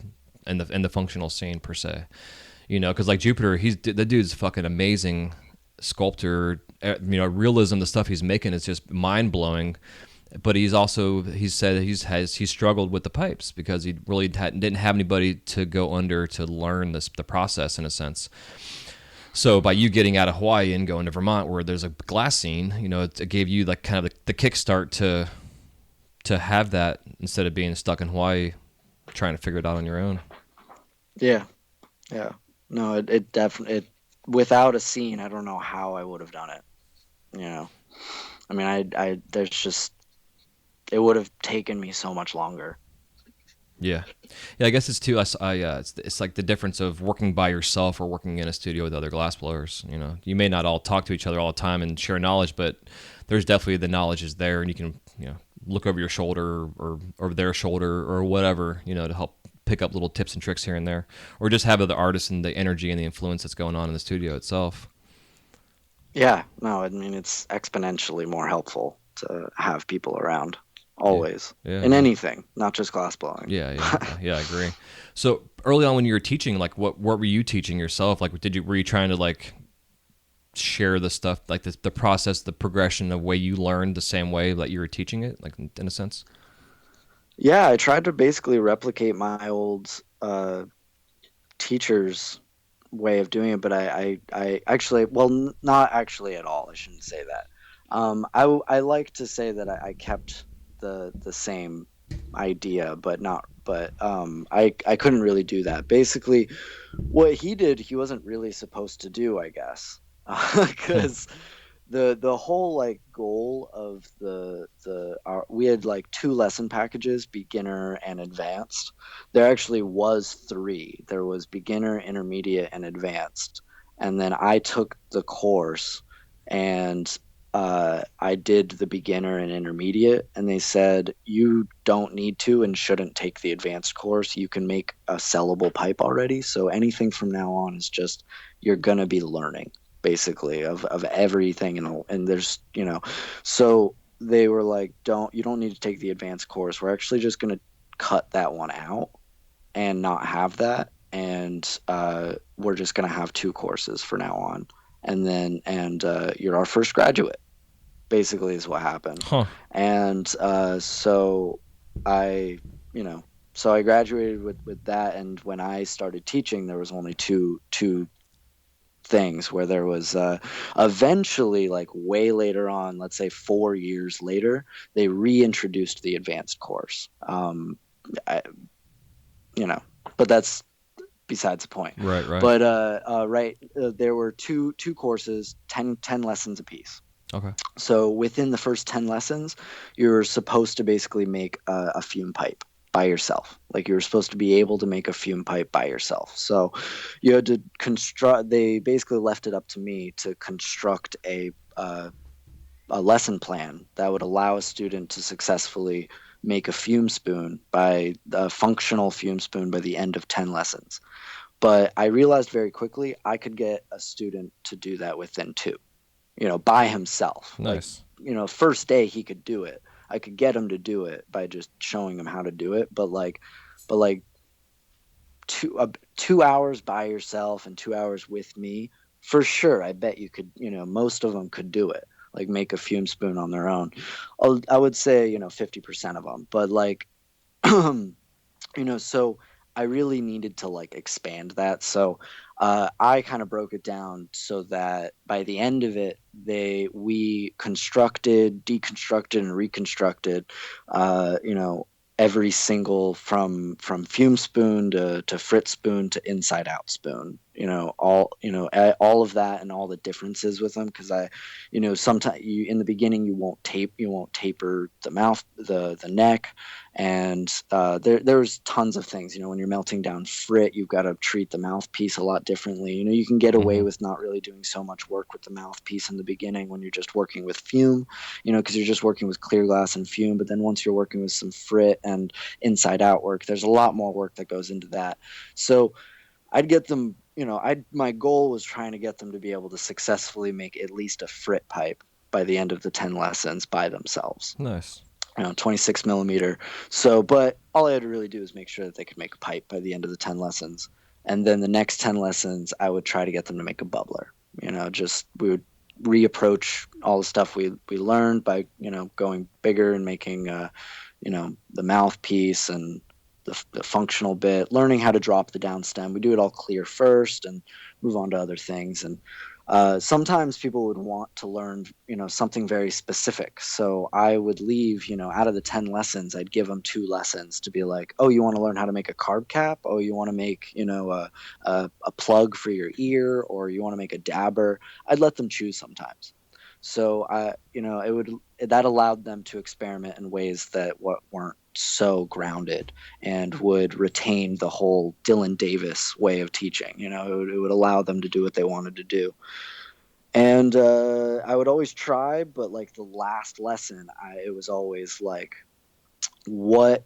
in the functional scene per se. Because like Jupiter, the dude's fucking amazing sculptor. Realism, the stuff he's making is just mind blowing. But he's said he's struggled with the pipes because he really didn't have anybody to go under to learn the process in a sense. So by you getting out of Hawaii and going to Vermont where there's a glass scene, it gave you like kind of the kickstart to have that instead of being stuck in Hawaii trying to figure it out on your own. yeah, yeah. No, it definitely, without a scene, I don't know how I would have done it. You know, I mean, there's just, it would have taken me so much longer. Yeah, yeah. I guess it's too. It's like the difference of working by yourself or working in a studio with other glassblowers. You may not all talk to each other all the time and share knowledge, but there's definitely the knowledge is there, and you can look over your shoulder or over their shoulder or whatever to help pick up little tips and tricks here and there, or just have the artist and the energy and the influence that's going on in the studio itself. Yeah, no, I mean, it's exponentially more helpful to have people around, Yeah, always, yeah, in yeah. anything, not just glass blowing. Yeah, yeah, yeah. I agree. So early on when you were teaching, like what were you teaching yourself? Like, were you trying to like share the stuff, like the process, the progression, the way you learned the same way that you were teaching it, like in a sense? Yeah, I tried to basically replicate my old teacher's way of doing it, but I actually, well, not actually at all. I shouldn't say that. I like to say that I kept the same idea, but not, but I couldn't really do that. Basically, what he did, he wasn't really supposed to do, I guess, Hmm. because the whole like goal of we had like two lesson packages, beginner and advanced. There actually was three. There was beginner, intermediate, and advanced. And then I took the course, and I did the beginner and intermediate, and they said you don't need to and shouldn't take the advanced course. You can make a sellable pipe already, so anything from now on is just you're gonna be learning basically of everything, and there's so they were like, you don't need to take the advanced course. We're actually just going to cut that one out and not have that, and we're just going to have two courses for now on, and you're our first graduate, basically, is what happened. Huh. And so I you know so I graduated with that, and when I started teaching, there was only two things, where there was eventually, like way later on, let's say 4 years later, they reintroduced the advanced course. I, you know, but that's besides the point. Right. Right. But there were two courses, 10 lessons apiece. Okay. So within the first 10 lessons, you're supposed to basically make a fume pipe by yourself. Like you were supposed to be able to make a fume pipe by yourself. So you had to construct, they basically left it up to me to construct a lesson plan that would allow a student to successfully make a fume spoon by a functional fume spoon by the end of 10 lessons. But I realized very quickly I could get a student to do that within two, by himself. Like, Nice. first day he could do it. I could get him to do it by just showing him how to do it. But like 2 hours by yourself and 2 hours with me, for sure. I bet you could, most of them could do it. Like make a fume spoon on their own. I would say, 50% of them. But like, so I really needed to like expand that. So I kind of broke it down so that by the end of it, we constructed, deconstructed, and reconstructed, you know, every single from fume spoon to Fritz spoon to inside out spoon. All of that and all the differences with them because sometimes you in the beginning you won't taper the mouth the neck and there's tons of things. When you're melting down frit, you've got to treat the mouthpiece a lot differently. You can get away Mm-hmm. with not really doing so much work with the mouthpiece in the beginning when you're just working with fume, because you're just working with clear glass and fume. But then once you're working with some frit and inside out work, there's a lot more work that goes into that. So I'd get them, my goal was trying to get them to be able to successfully make at least a frit pipe by the end of the 10 lessons by themselves. Nice. 26 millimeter. So, but all I had to really do is make sure that they could make a pipe by the end of the 10 lessons. And then the next 10 lessons, I would try to get them to make a bubbler. We would reapproach all the stuff we learned by, going bigger and making, the mouthpiece and the functional bit, learning how to drop the down stem. We do it all clear first and move on to other things. And sometimes people would want to learn, something very specific. So I would leave, out of the 10 lessons, I'd give them 2 lessons to be like, oh, you want to learn how to make a carb cap? Oh, you want to make, a plug for your ear, or you want to make a dabber? I'd let them choose sometimes. So that allowed them to experiment in ways that weren't so grounded and would retain the whole Dylan Davis way of teaching. It would allow them to do what they wanted to do. And I would always try, but like the last lesson, it was always like, what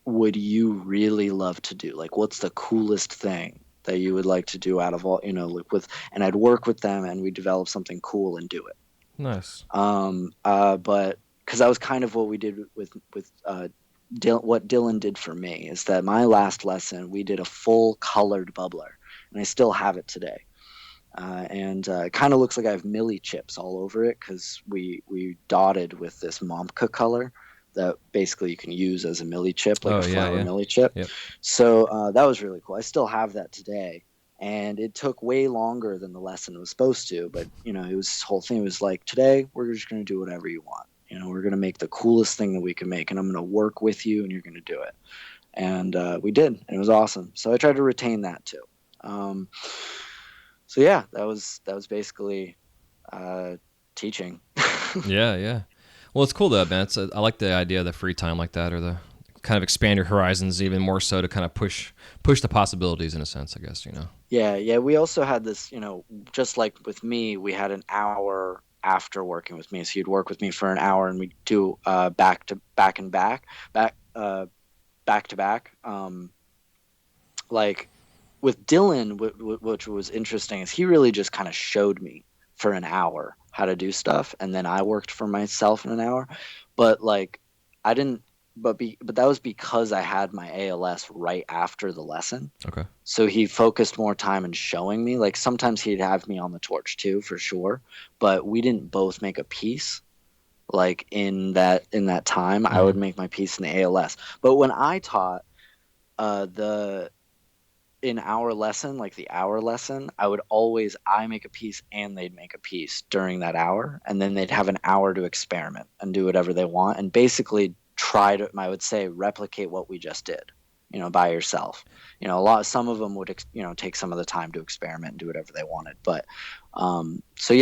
would you really love to do? Like, what's the coolest thing that you would like to do out of all, and I'd work with them and we develop something cool and do it. Nice. But because that was kind of what we did with what Dylan did for me, is that my last lesson, we did a full colored bubbler, and I still have it today. And it kind of looks like I have Millie chips all over it because we dotted with this Momka color that basically you can use as a Millie chip, like a flour Millie chip. Yep. So that was really cool. I still have that today. And it took way longer than the lesson was supposed to, but it was this whole thing. It was like, today we're just going to do whatever you want. We're going to make the coolest thing that we can make, and I'm going to work with you, and you're going to do it. And we did, and it was awesome. So I tried to retain that too. So yeah, that was basically teaching. Yeah. Well, it's cool though, man. I like the idea of the free time like that, or the kind of expand your horizons even more so to kind of push the possibilities in a sense, I guess. Yeah. We also had this, just like with me, we had an hour after working with me. So you'd work with me for an hour, and we'd do back to back. Like with Dylan, which was interesting, is he really just kind of showed me for an hour how to do stuff, and then I worked for myself in an hour. But like, I didn't. But that was because I had my ALS right after the lesson. Okay. So he focused more time in showing me. Like sometimes he'd have me on the torch too, for sure. But we didn't both make a piece. Like in that time, I would make my piece in the ALS. But when I taught in our lesson, like the hour lesson, I make a piece and they'd make a piece during that hour, and then they'd have an hour to experiment and do whatever they want, and basically try to, I would say, replicate what we just did, by yourself. Some of them would, take some of the time to experiment and do whatever they wanted. But, so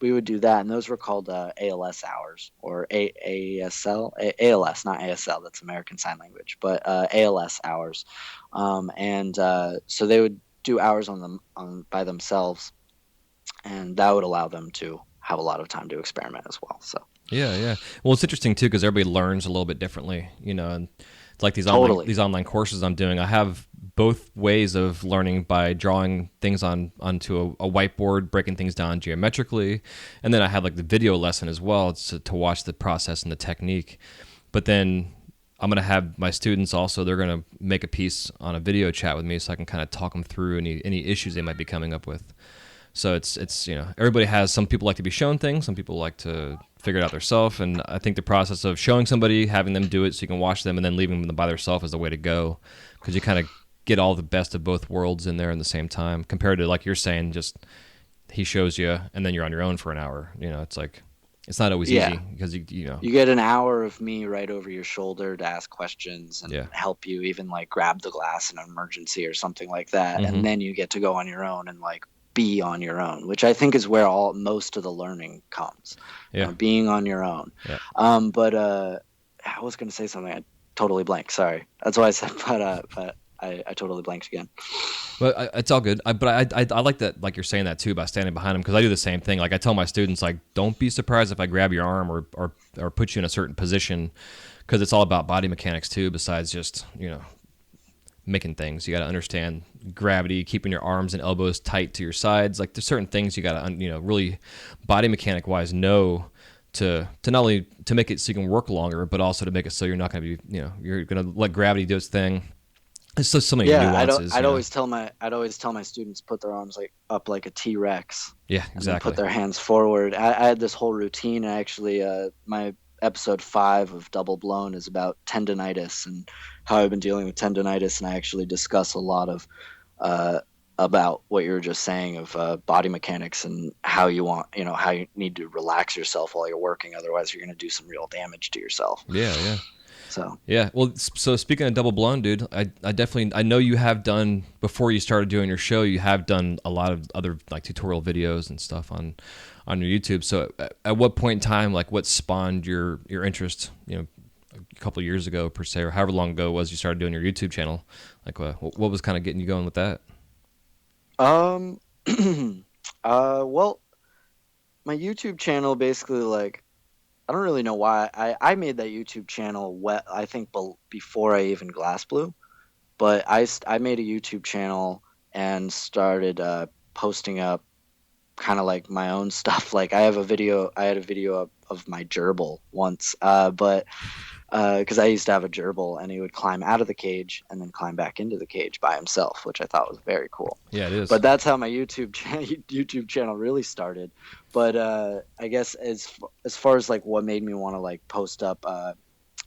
we would do that. And those were called ALS hours, or ASL, ALS, not ASL, that's American Sign Language, but ALS hours. So they would do hours by themselves, and that would allow them to have a lot of time to experiment as well. So. Yeah. Well, it's interesting too because everybody learns a little bit differently, and it's like these online courses I'm doing. I have both ways of learning by drawing things onto a whiteboard, breaking things down geometrically, and then I have like the video lesson as well. It's to watch the process and the technique. But then I'm going to have my students also, they're going to make a piece on a video chat with me so I can kind of talk them through any issues they might be coming up with. So it's everybody has, some people like to be shown things, some people like to figure it out themselves, and I think the process of showing somebody, having them do it so you can watch them, and then leaving them by themselves is the way to go, because you kind of get all the best of both worlds in there in the same time, compared to, like you're saying, just he shows you and then you're on your own for an hour. It's like it's not always Yeah. easy because You get an hour of me right over your shoulder to ask questions and yeah. help you, even like grab the glass in an emergency or something like that. Mm-hmm. And then you get to go on your own and like be on your own, which I think is where most of the learning comes. Yeah. Being on your own. Yeah. But I was going to say something. I totally blanked. Sorry. That's why I said, but I totally blanked again. But it's all good. I like that, like you're saying that too, by standing behind them, because I do the same thing. Like I tell my students, like, don't be surprised if I grab your arm or put you in a certain position, because it's all about body mechanics too. Besides just making things, you got to understand gravity, keeping your arms and elbows tight to your sides. Like there's certain things you got to really body mechanic wise know to not only to make it so you can work longer, but also to make it so you're not going to be you're going to let gravity do its thing. It's just so many nuances. I'd always tell my students put their arms like up like a T-Rex. Yeah, And then exactly. put their hands forward. I had this whole routine. Actually, my episode 5 of Double Blown is about tendonitis and how I've been dealing with tendonitis, and I actually discuss a lot of about what you were just saying of body mechanics and how how you need to relax yourself while you're working. Otherwise, you're going to do some real damage to yourself. Yeah. So yeah, well, so speaking of Double Blown, dude, I definitely, I know you have done, before you started doing your show, you have done a lot of other like tutorial videos and stuff on your YouTube. So at what point in time, like what spawned your interest, a couple of years ago per se, or however long ago it was you started doing your YouTube channel? Like what was kind of getting you going with that? Well, my YouTube channel basically, like, I don't really know why I made that YouTube channel I think before I even glass blew, but I made a YouTube channel and started posting up kind of like my own stuff. Like I had a video of my gerbil once, but because I used to have a gerbil and he would climb out of the cage and then climb back into the cage by himself, which I thought was very cool. Yeah, it is. But that's how my YouTube channel really started. But I guess as far as like what made me want to like post up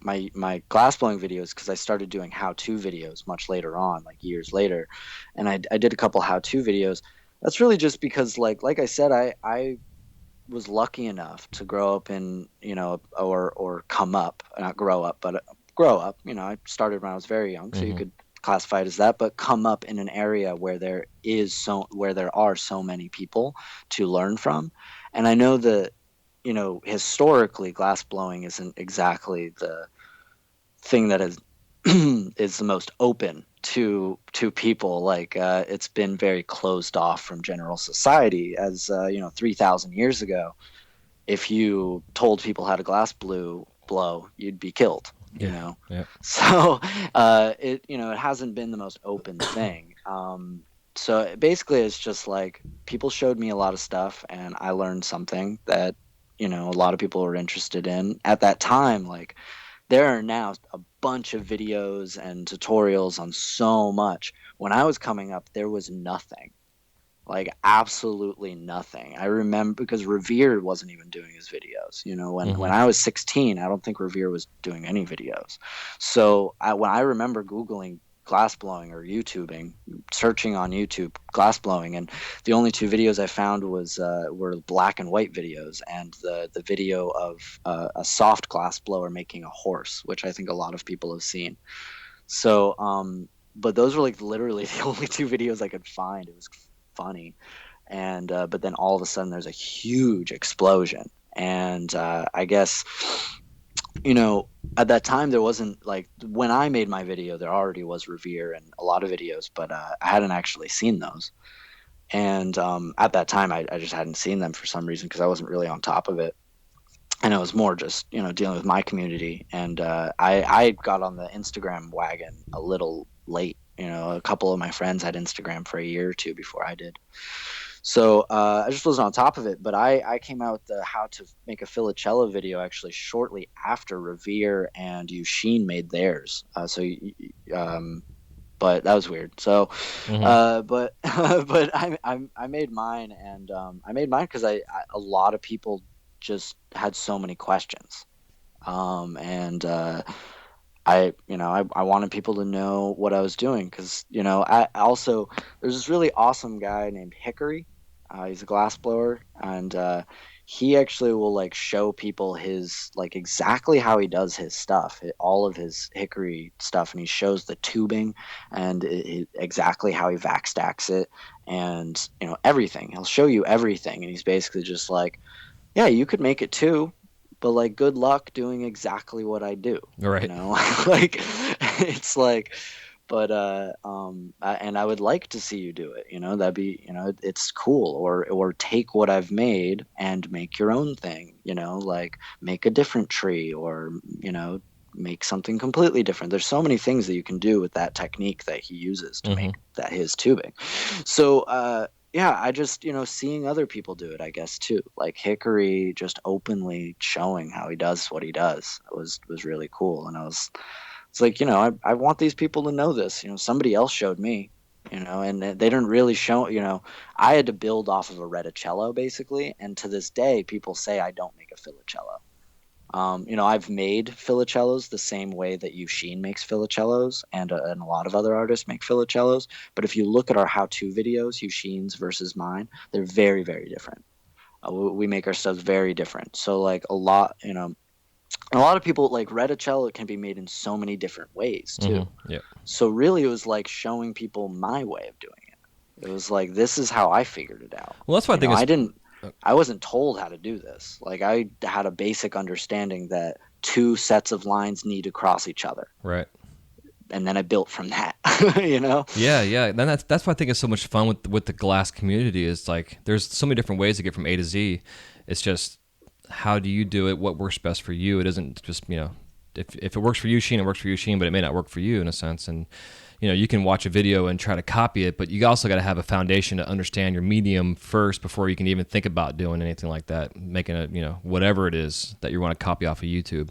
my glass blowing videos, because I started doing how-to videos much later on, like years later, and I did a couple how-to videos. That's really just because like I said, I was lucky enough to grow up in, or come up, not grow up, but grow up. I started when I was very young, so you could classify it as that, but come up in an area where there are so many people to learn from. And I know that, historically glass blowing isn't exactly the thing that is the most open to people. Like it's been very closed off from general society, as 3,000 years ago, if you told people how to blow, you'd be killed. Yeah. So it hasn't been the most open thing. So basically it's just like people showed me a lot of stuff and I learned something that a lot of people were interested in at that time. Like there are now a bunch of videos and tutorials on so much. When I was coming up, there was nothing, like absolutely nothing. I remember because Revere wasn't even doing his videos. When I was 16, I don't think Revere was doing any videos. So when I remember Googling glass blowing or YouTubing, searching on YouTube glass blowing, and the only two videos I found were black and white videos, and the video of a soft glass blower making a horse, which I think a lot of people have seen. So but those were like literally the only two videos I could find. It was funny, and but then all of a sudden there's a huge explosion, and I guess at that time there wasn't, like, when I made my video there already was Revere and a lot of videos, but I hadn't actually seen those. And at that time I just hadn't seen them for some reason, because I wasn't really on top of it, and it was more just dealing with my community. And I got on the Instagram wagon a little late. A couple of my friends had Instagram for a year or two before I did. So I just wasn't on top of it. But I came out with the how to make a Filicello video actually shortly after Revere and Eugene made theirs. but that was weird. So, Hmm. but but I made mine, and I made mine because a lot of people just had so many questions, and I wanted people to know what I was doing because I also there's this really awesome guy named Hickory. He's a glass blower, and he actually will like show people his like exactly how he does his stuff, all of his Hickory stuff, and he shows the tubing and exactly how he vac stacks it, and everything. He'll show you everything, and he's basically just like, yeah, you could make it too, but like good luck doing exactly what I do, All you right. know? Like it's like but and I would like to see you do it, that'd be, it's cool. Or take what I've made and make your own thing, like make a different tree, or make something completely different. There's so many things that you can do with that technique that he uses to Hmm. make that his tubing. So yeah, I just, seeing other people do it, I guess too. Like Hickory just openly showing how he does what he does was really cool. And it's like, I want these people to know this. Somebody else showed me, and they didn't really show, I had to build off of a reticello basically. And to this day, people say I don't make a filicello. I've made filicellos the same way that Yushin makes filicellos, and a lot of other artists make filicellos. But if you look at our how-to videos, Yushin's versus mine, they're very, very different. We make our stuff very different. So like a lot of people like reticello can be made in so many different ways Hmm. too. Yeah. So really, it was like showing people my way of doing it. It was like this is how I figured it out. Well, that's why I think it's I wasn't told how to do this. Like I had a basic understanding that two sets of lines need to cross each other, right. and then I built from that. you know? Yeah, yeah. Then that's why I think it's so much fun with the glass community. Is like there's so many different ways to get from A to Z. It's just how do you do it? What works best for you? It isn't just if it works for you, Sheen, it works for you, Sheen, but it may not work for you in a sense. And you can watch a video and try to copy it, but you also got to have a foundation to understand your medium first before you can even think about doing anything like that, making a whatever it is that you want to copy off of YouTube.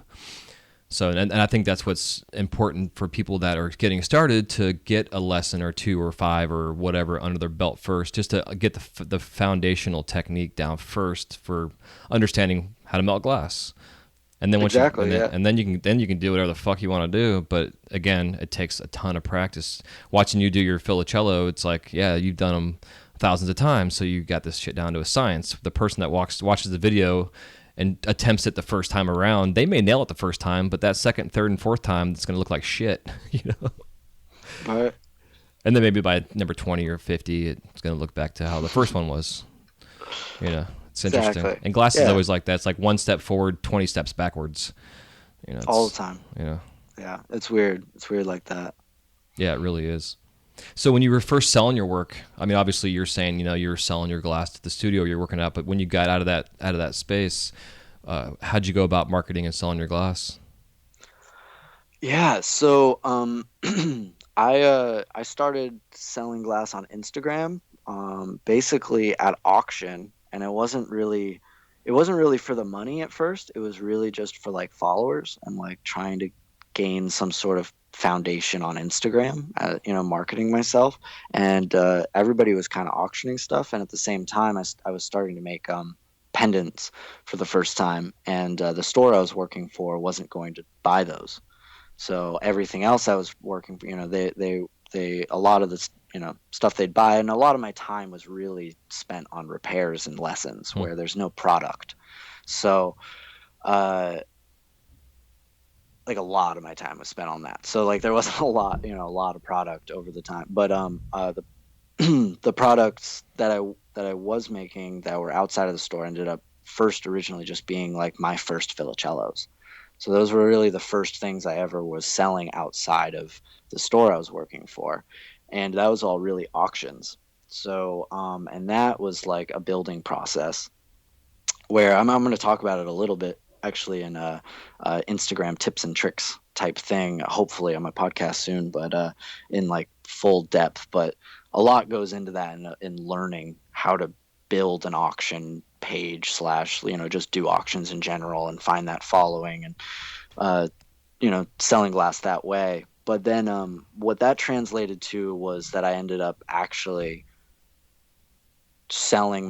So, and I think that's what's important for people that are getting started, to get a lesson or two or five or whatever under their belt first, just to get the foundational technique down first for understanding how to melt glass. And then once you Exactly. Yeah. and then you can do whatever the fuck you want to do. But again, it takes a ton of practice. Watching you do your filicello, it's like, yeah, you've done them thousands of times, so you got this shit down to a science. The person that watches the video and attempts it the first time around, they may nail it the first time, but that second, third, and fourth time, it's going to look like shit, But And then maybe by number 20 or 50, it's going to look back to how the first one was. It's interesting. exactly. And glass is Yeah. always like that. It's like one step forward, 20 steps backwards. All It's, the time. you know, Yeah. It's weird. It's weird like that. yeah, it really is. So when you were first selling your work, I mean, obviously you're saying, you were selling your glass to the studio you're working at, but when you got out of that space, how'd you go about marketing and selling your glass? Yeah, so I started selling glass on Instagram, basically at auction, and it wasn't really for the money at first. It was really just for like followers and like trying to gain some sort of foundation on Instagram, marketing myself. And everybody was kind of auctioning stuff, and at the same time, I was starting to make pendants for the first time, and the store I was working for wasn't going to buy those. So everything else I was working for, they a lot of this, stuff they'd buy, and a lot of my time was really spent on repairs and lessons Hmm. where there's no product. So, uh, like a lot of my time was spent on that. So like there wasn't a lot of product over the time. But the the products that I was making that were outside of the store ended up first originally just being like my first filicellos. So those were really the first things I ever was selling outside of the store I was working for. And that was all really auctions. So, and that was like a building process where I'm going to talk about it a little bit actually in a Instagram tips and tricks type thing, hopefully on my podcast soon, but in like full depth. But a lot goes into that in learning how to build an auction page slash, just do auctions in general and find that following and, selling glass that way. But then what that translated to was that I ended up actually selling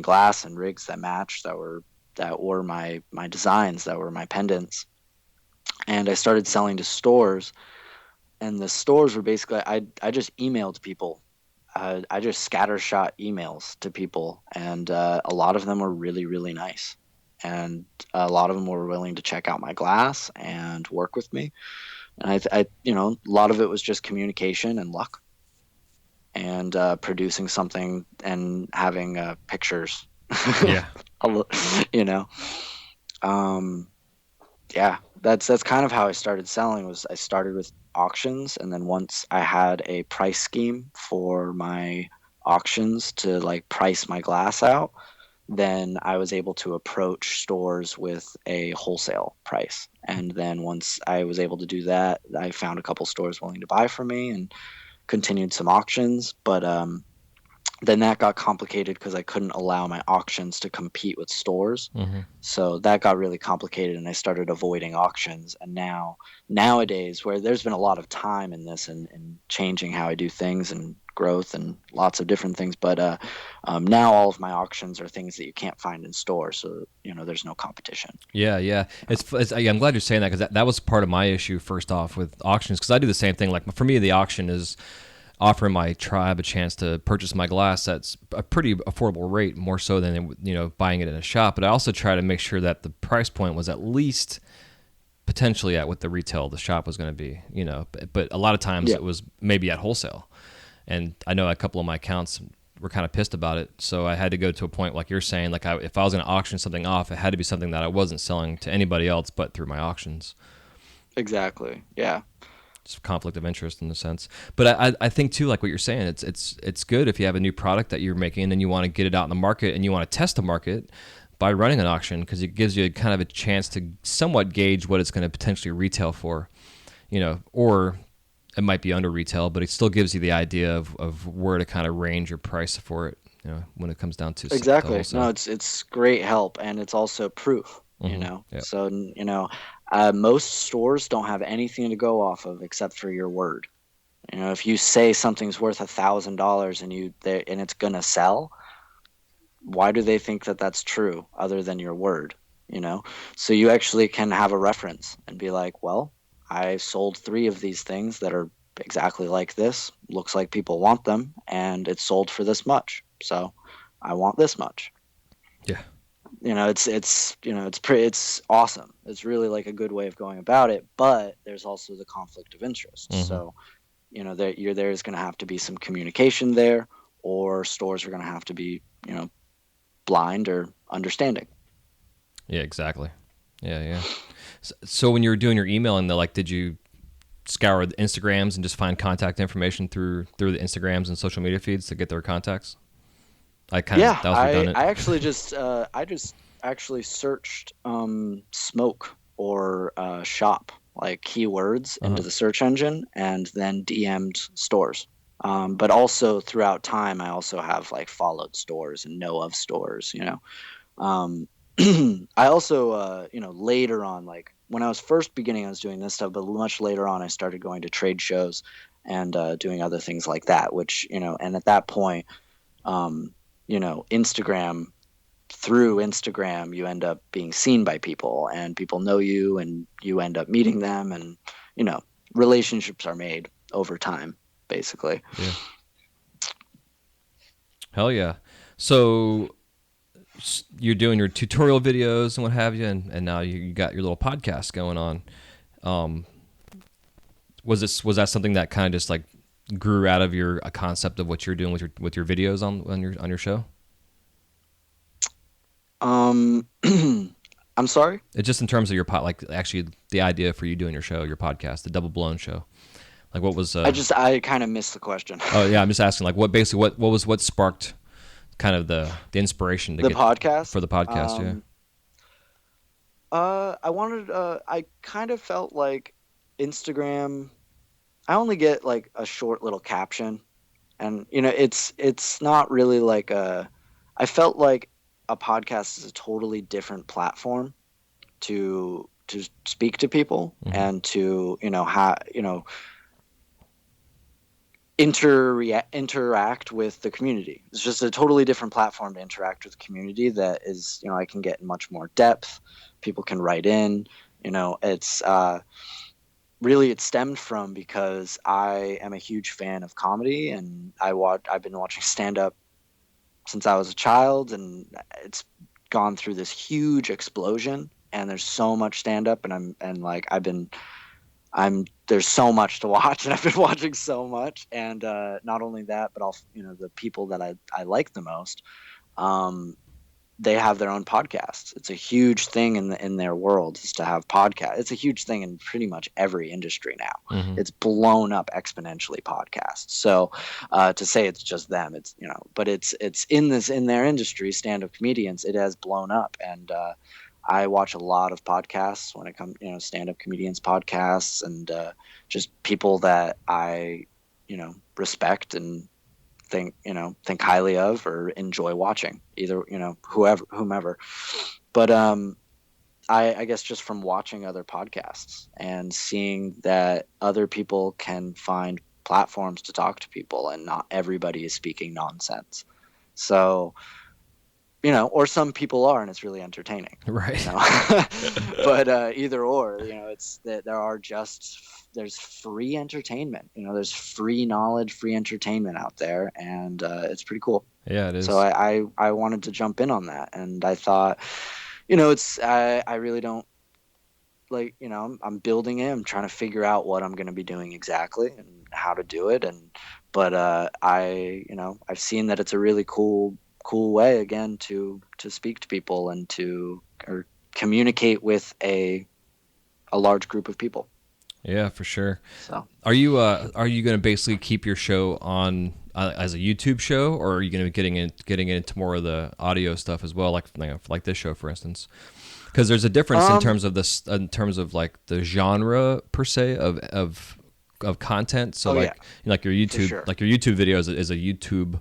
glass and rigs that matched, that were my designs, that were my pendants. And I started selling to stores, and the stores were basically, I just emailed people. I just scattershot emails to people, and a lot of them were really, really nice. And a lot of them were willing to check out my glass and work with me. And a lot of it was just communication and luck, and producing something and having pictures. Yeah. you know, um, yeah, that's kind of how I started selling. Was I started with auctions, and then once I had a price scheme for my auctions to like price my glass out, then I was able to approach stores with a wholesale price. And then once I was able to do that, I found a couple stores willing to buy from me and continued some auctions. But then that got complicated because I couldn't allow my auctions to compete with stores. Hmm. So that got really complicated, and I started avoiding auctions. And nowadays, where there's been a lot of time in this and changing how I do things and growth and lots of different things, but now all of my auctions are things that you can't find in stores. So, there's no competition. Yeah, yeah. I'm glad you're saying that, because that was part of my issue first off with auctions, because I do the same thing. Like for me, the auction is offering my tribe a chance to purchase my glass that's a pretty affordable rate, more so than buying it in a shop. But I also try to make sure that the price point was at least potentially at what the retail of the shop was going to be. But a lot of times Yeah. it was maybe at wholesale, and I know a couple of my accounts were kind of pissed about it. So I had to go to a point like you're saying, like if I was going to auction something off, it had to be something that I wasn't selling to anybody else but through my auctions. Exactly. Yeah. It's a conflict of interest in a sense. But I think too, like what you're saying, it's good if you have a new product that you're making and you want to get it out in the market and you want to test the market by running an auction, because it gives you kind of a chance to somewhat gauge what it's going to potentially retail for, or it might be under retail, but it still gives you the idea of where to kind of range your price for it, when it comes down to Exactly. wholesale. No, it's great help, and it's also proof. Yeah. So most stores don't have anything to go off of except for your word. If you say something's worth $1,000 and it's gonna sell, why do they think that that's true other than your word? So you actually can have a reference and be like, well, I sold 3 of these things that are exactly like this. Looks like people want them, and it's sold for this much. So I want this much. Yeah. It's awesome. It's really like a good way of going about it, but there's also the conflict of interest. Mm-hmm. So, there's going to have to be some communication there, or stores are going to have to be, blind or understanding. Yeah, exactly. Yeah, yeah. So when you were doing your emailing, did you scour the Instagrams and just find contact information through the Instagrams and social media feeds to get their contacts? That was redundant. I just actually searched smoke or shop, like keywords, into the search engine, and then DM'd stores. But also throughout time, I also have like followed stores and know of stores. Um, I also later on, like when I was first beginning, I was doing this stuff, but much later on, I started going to trade shows and doing other things like that. Which and at that point. Instagram, through Instagram, you end up being seen by people, and people know you, and you end up meeting them, and, relationships are made over time, basically. Yeah. Hell yeah. So you're doing your tutorial videos and what have you, and now you got your little podcast going on. Was that something that kind of just like grew out of a concept of what you're doing with your videos on your show? I'm sorry? It's just in terms of your like actually the idea for you doing your show, your podcast, the Double Blown show. Like what was I kind of missed the question. Oh yeah, I'm just asking like what sparked kind of the inspiration to The get podcast? for the podcast, yeah. I kind of felt like Instagram, I only get like a short little caption, and it's not really like I felt like a podcast is a totally different platform to to speak to people and to interact with the community. It's just a totally different platform to interact with the community that is, I can get much more depth. People can write in, it's really it stemmed from because I am a huge fan of comedy, and I've been watching stand up since I was a child, and it's gone through this huge explosion, and there's so much stand up, I'm there's so much to watch, and I've been watching so much, and not only that, but the people that I like the most, they have their own podcasts. It's a huge thing in their world is to have podcasts. It's a huge thing in pretty much every industry now. It's blown up exponentially, podcasts. So to say it's just them, it's but it's in their industry, stand-up comedians, it has blown up, and I watch a lot of podcasts when it comes, stand-up comedians podcasts, and just people that I, respect and think highly of or enjoy watching, either, whomever. But I guess just from watching other podcasts and seeing that other people can find platforms to talk to people, and not everybody is speaking nonsense. So, or some people are, and it's really entertaining. Right. But either or, it's that there's free entertainment. There's free knowledge, free entertainment out there, and it's pretty cool. Yeah, it is. So I wanted to jump in on that, and I thought, I really don't like, I'm building it. I'm trying to figure out what I'm going to be doing exactly and how to do it, but I've seen that it's a really cool way again to speak to people and or communicate with a large group of people. Yeah, for sure. So are you going to basically keep your show on as a YouTube show, or are you going to be getting into more of the audio stuff as well, like this show, for instance? Because there's a difference in terms of like the genre per se of content. So like your YouTube, sure. like your YouTube video is a YouTube,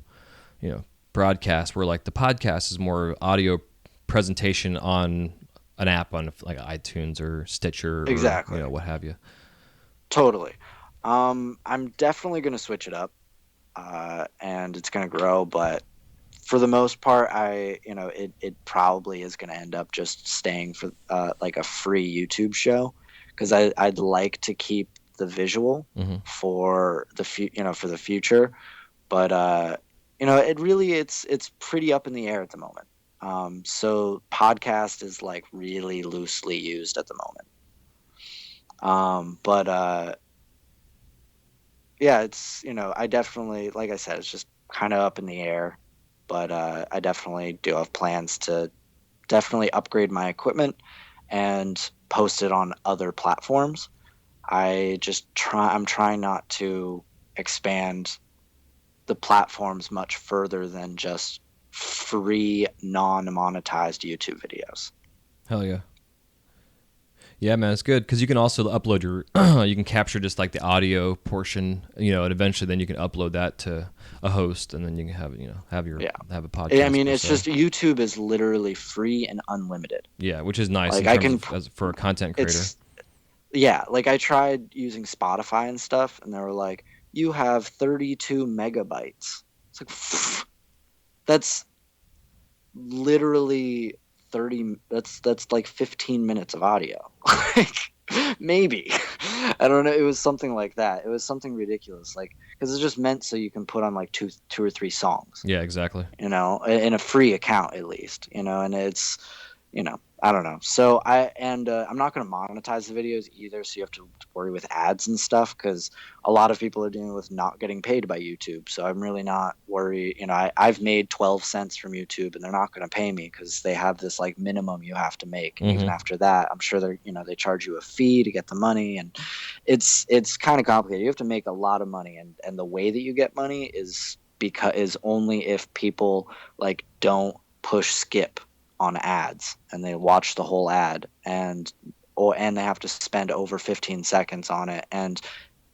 broadcast, where like the podcast is more audio presentation on an app on like iTunes or Stitcher, exactly, or what have you. Totally. I'm definitely going to switch it up, and it's going to grow, but for the most part, it probably is going to end up just staying for like a free YouTube show, because I'd like to keep the visual for the future, but it really it's pretty up in the air at the moment. So podcast is like really loosely used at the moment. But yeah, it's, I definitely, like I said, it's just kind of up in the air, but I definitely do have plans to definitely upgrade my equipment and post it on other platforms. I'm trying not to expand the platforms much further than just free, non-monetized YouTube videos. Hell yeah. Yeah, man, it's good because you can also upload you can capture just like the audio portion, and eventually then you can upload that to a host, and then you can have have a podcast. Yeah, I mean, it's just YouTube is literally free and unlimited. Yeah, which is nice. Like for a content creator. Yeah, like I tried using Spotify and stuff, and they were like, "You have 32 megabytes." It's like, that's literally 30. That's like 15 minutes of audio. Like, maybe. I don't know. It was something like that. It was something ridiculous. Like, because it's just meant so you can put on like two or three songs. Yeah, exactly. In a free account at least. And it's, I don't know. So I'm not going to monetize the videos either. So you have to worry with ads and stuff, because a lot of people are dealing with not getting paid by YouTube. So I'm really not worried. I've made 12 cents from YouTube, and they're not going to pay me because they have this like minimum you have to make. And even after that, I'm sure they charge you a fee to get the money, and it's kind of complicated. You have to make a lot of money, and the way that you get money is only if people like don't push skip on ads, and they watch the whole ad, and they have to spend over 15 seconds on it, and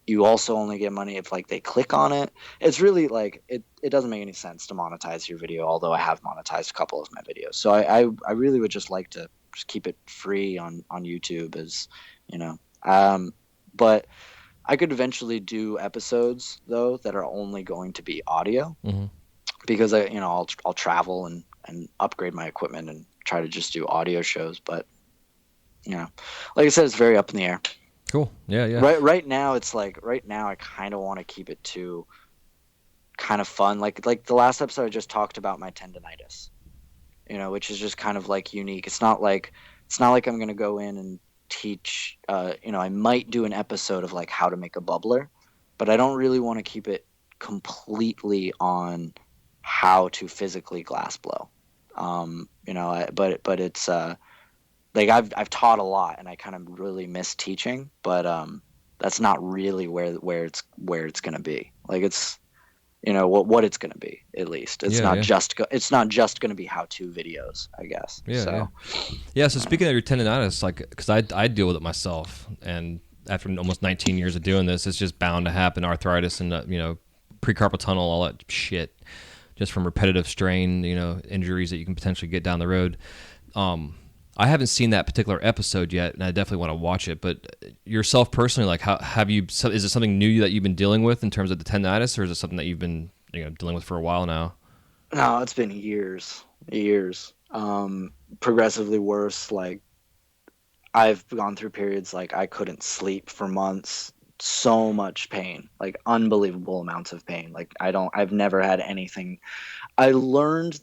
you also only get money if like they click on it. It's really like it doesn't make any sense to monetize your video, although I have monetized a couple of my videos. So I really would just like to just keep it free on YouTube as, you know. But I could eventually do episodes though that are only going to be audio, Hmm. because I'll travel and upgrade my equipment and try to just do audio shows. But like I said, it's very up in the air. Cool. Yeah, yeah. Right now, I kind of want to keep it to kind of fun. Like the last episode, I just talked about my tendonitis, which is just kind of like unique. It's not like I'm gonna go in and teach. I might do an episode of like how to make a bubbler, but I don't really want to keep it completely on how to physically glass blow. But it's like I've taught a lot, and I kind of really miss teaching, but that's not really where it's gonna be. Like it's what it's gonna be. At least it's Yeah, not yeah. just gonna be how-to videos, I guess. Yeah, yeah. So Yeah, so speaking of your tendonitis, like, because I deal with it myself, and after almost 19 years of doing this, it's just bound to happen. Arthritis and precarpal tunnel, all that shit, just from repetitive strain, injuries that you can potentially get down the road. I haven't seen that particular episode yet, and I definitely want to watch it. But yourself personally, like, how have you? Is it something new that you've been dealing with in terms of the tendonitis, or is it something that you've been dealing with for a while now? no, it's been years. Progressively worse. Like I've gone through periods like I couldn't sleep for months. So much pain, like unbelievable amounts of pain. Like I've never had anything. I learned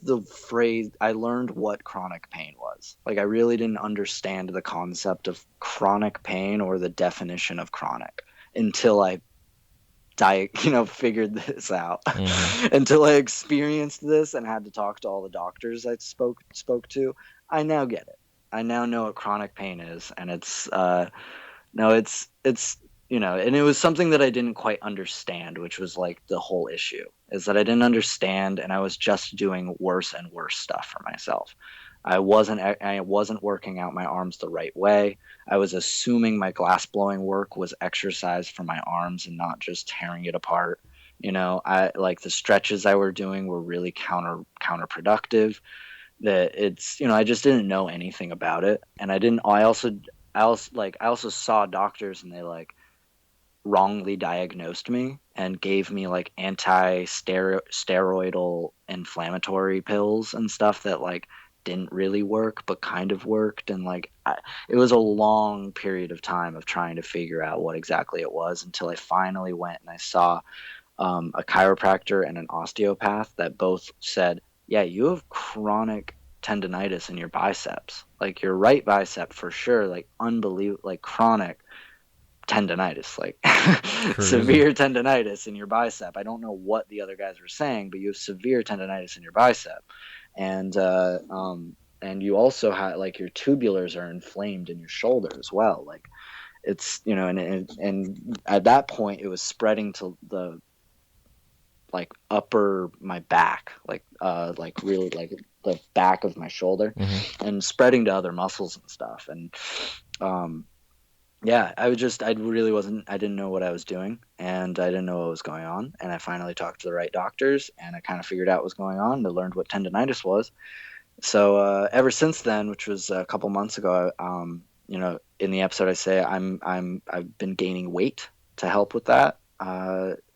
what chronic pain was. Like I really didn't understand the concept of chronic pain or the definition of chronic until I figured this out. Hmm. Until I experienced this and had to talk to all the doctors I spoke to. I now get it. I now know what chronic pain is, and it's no, it's and it was something that I didn't quite understand, which was like the whole issue is that I didn't understand, and I was just doing worse and worse stuff for myself. I wasn't working out my arms the right way. I was assuming my glass blowing work was exercise for my arms and not just tearing it apart. I like the stretches I were doing were really counterproductive. That it's I just didn't know anything about it, and I also saw doctors, and they like wrongly diagnosed me and gave me like anti-steroidal inflammatory pills and stuff that like didn't really work but kind of worked. And like it was a long period of time of trying to figure out what exactly it was until I finally went and I saw a chiropractor and an osteopath that both said, yeah, you have chronic tendonitis in your biceps, like your right bicep for sure, like unbelievable, like chronic tendonitis, like Crazy. severe tendonitis in your bicep. I don't know what the other guys were saying, but you have severe tendonitis in your bicep, and you also have like your tubulars are inflamed in your shoulder as well. Like it's and at that point it was spreading to the like upper my back, like really like the back of my shoulder, Hmm. and spreading to other muscles and stuff. And um yeah, I didn't know what I was doing, and I didn't know what was going on. And I finally talked to the right doctors, and I kind of figured out what was going on and I learned what tendonitis was. So ever since then, which was a couple months ago, in the episode I say I've been gaining weight to help with that.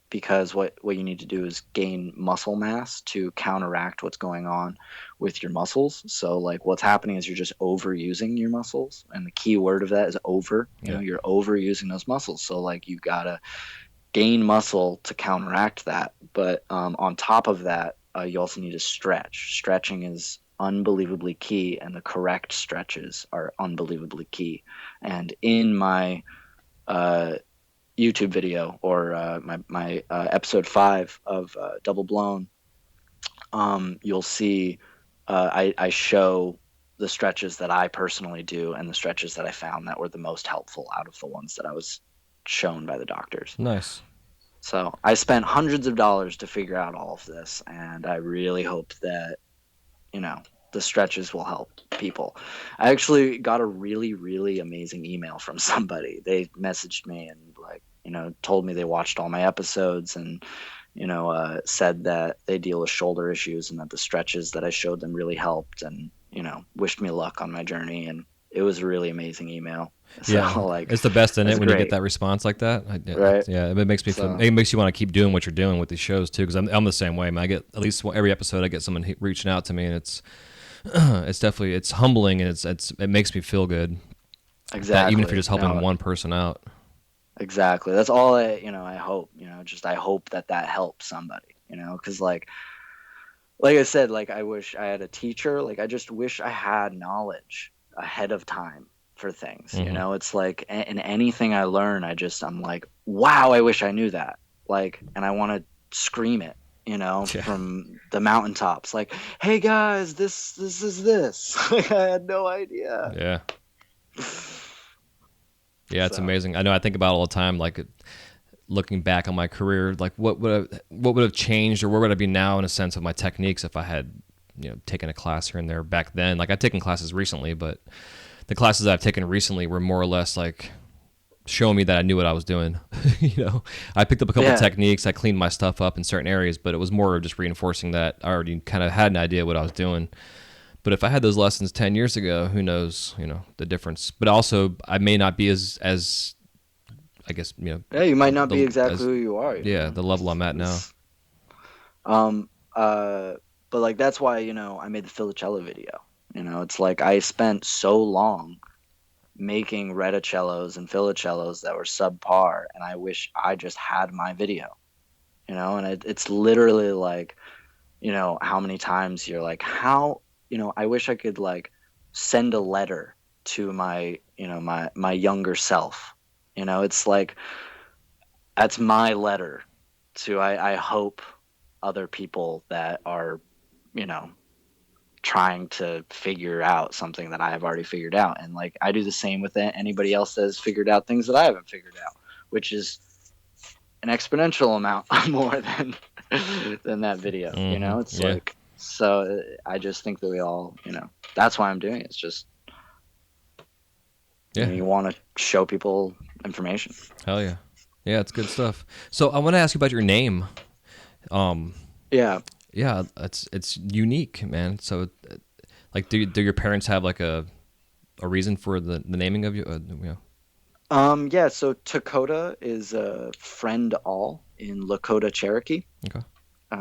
Because what you need to do is gain muscle mass to counteract what's going on with your muscles. So like what's happening is you're just overusing your muscles, and the key word of that is over. Yeah. You're overusing those muscles. So like you gotta gain muscle to counteract that. But on top of that, you also need to stretch. Stretching is unbelievably key, and the correct stretches are unbelievably key. And in my uh, YouTube video, or my episode 5 of Double Blown, you'll see I show the stretches that I personally do and the stretches that I found that were the most helpful out of the ones that I was shown by the doctors. Nice. So I spent hundreds of dollars to figure out all of this, and I really hope that the stretches will help people. I actually got a really, really amazing email from somebody. They messaged me and like, told me they watched all my episodes, and, said that they deal with shoulder issues and that the stretches that I showed them really helped. And, wished me luck on my journey, and it was a really amazing email. So Yeah, like, it's the best, isn't that's it, when you get great, that response like that? right? Yeah, it makes me feel. So It makes you want to keep doing what you're doing with these shows too. Because I'm the same way. Man. I get at least every episode, I get someone reaching out to me, and it's it's definitely it's humbling, and it makes me feel good. That even if you're exactly, just helping one person out. exactly. That's all I hope. Just I hope that helps somebody. Because like I said, like I wish I had a teacher. Like I just wish I had knowledge ahead of time for things. Hmm. It's like in anything I learn, I'm like, wow, I wish I knew that. Like, and I want to scream it, Yeah, from the mountaintops. Like, hey guys, this is this. Like, I had no idea. yeah, yeah. It's So amazing. I know. I think about it all the time. Like looking back on my career, like what would have changed, or where would I be now in a sense of my techniques if I had taken a class here and there back then. Like I've taken classes recently, but the classes that I've taken recently were more or less like showing me that I knew what I was doing. I picked up a couple of yeah, techniques. I cleaned my stuff up in certain areas, but it was more of just reinforcing that I already kind of had an idea what I was doing. But if I had those lessons 10 years ago, who knows, the difference. But also, I may not be as I guess, yeah. You might not be the exactly as who you are. yeah, the level I'm at now. It's- Um, but like that's why I made the Filicello video. It's like I spent so long making reticellos and filicellos that were subpar, and I wish I just had my video. And it's literally like, how many times you're like, how, I wish I could like send a letter to my younger self. It's like that's my letter to I hope other people that are, you know, trying to figure out something that I have already figured out. And like I do the same with anybody else that has figured out things that I haven't figured out, which is an exponential amount more than that video. It's Yeah. like so I just think that we all, that's why I'm doing it. It's just Yeah. you want to show people information. Hell yeah. Yeah, it's good stuff. So I want to ask you about your name. Um, Yeah. yeah, it's unique, man. So, like, do your parents have like a reason for the naming of you? Yeah, so Takoda is a friend all in Lakota Cherokee. Okay.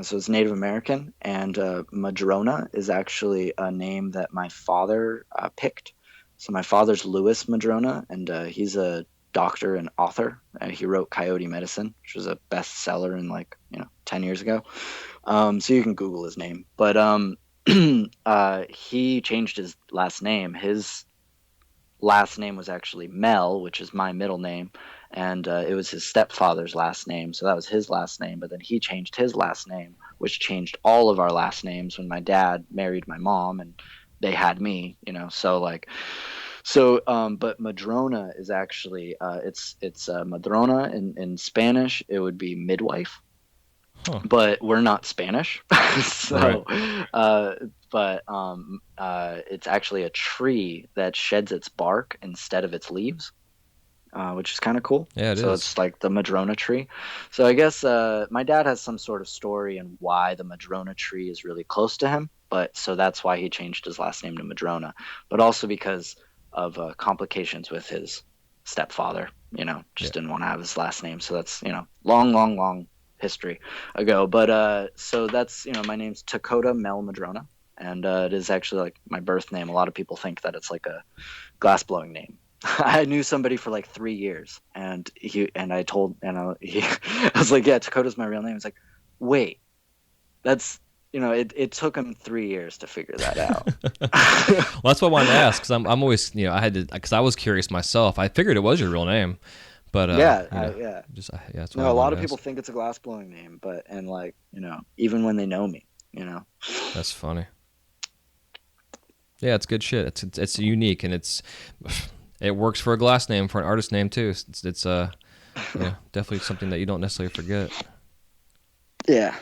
So it's Native American, and Madrona is actually a name that my father picked. So my father's Louis Madrona, and he's a doctor and author. He wrote Coyote Medicine, which was a bestseller in 10 years ago. So you can Google his name, but he changed his last name. His last name was actually Mel, which is my middle name, and it was his stepfather's last name, so that was his last name. But then he changed his last name, which changed all of our last names when my dad married my mom, and they had me. But Madrona is actually it's Madrona in Spanish. It would be midwife, Huh. but we're not Spanish, so it's actually a tree that sheds its bark instead of its leaves, which is kind of cool. Yeah, it so is. it's like the Madrona tree. So I guess my dad has some sort of story and why the Madrona tree is really close to him, but so that's why he changed his last name to Madrona, but also because of complications with his stepfather. Didn't want to have his last name, so that's long history ago. But so that's my name's Takoda Mel Madrona, and it is actually like my birth name. A lot of people think that it's like a glass blowing name. I knew somebody for like 3 years, and I was like, yeah, Takoda's my real name. It's like, wait, that's it took him 3 years to figure that out. Well, that's what I wanted to ask, because I'm always I had to, because I was curious myself. I figured it was your real name, but Yeah, yeah, that's why No, I a lot wanted of to people ask. think it's a glass blowing name, even when they know me. That's funny. Yeah, it's good shit. It's unique, and it works for a glass name, for an artist name too. It's definitely something that you don't necessarily forget. Yeah.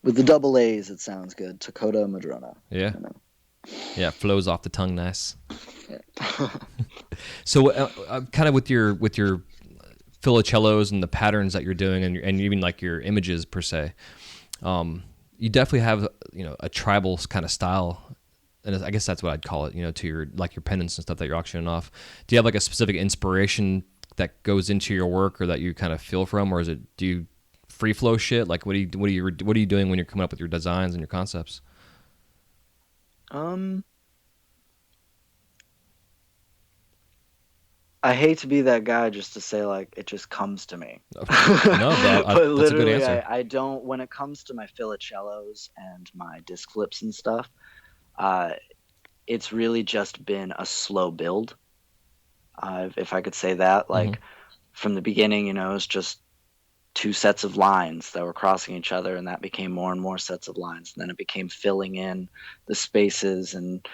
With the double A's, it sounds good. Takoda Madrona. Yeah. Yeah, it flows off the tongue nice. Yeah. So, kind of with your filicellos and the patterns that you're doing, and even like your images per se, you definitely have a tribal kind of style and I guess that's what I'd call it, to your like your pendants and stuff that you're auctioning off. Do you have like a specific inspiration that goes into your work, or that you kind of feel from, or do you free flow shit? Like what are you doing when you're coming up with your designs and your concepts? Um, I hate to be that guy just to say like it just comes to me. No, but But that's a good literally, answer. I don't. When it comes to my filicellos and my disc flips and stuff, uh, it's really just been a slow build. If I could say that, Hmm. like from the beginning, it's just two sets of lines that were crossing each other, and that became more and more sets of lines. And then it became filling in the spaces and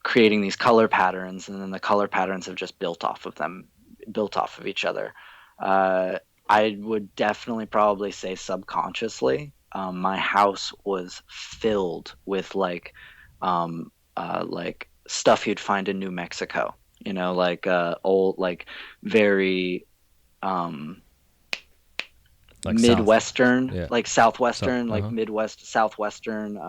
creating these color patterns, and then the color patterns have just built off of each other. Uh, I would definitely probably say subconsciously, my house was filled with like stuff you'd find in New Mexico. Like old, like very um, Like South. Midwestern, Yeah. like So. Southwestern, Uh like huh. Midwest, Southwestern,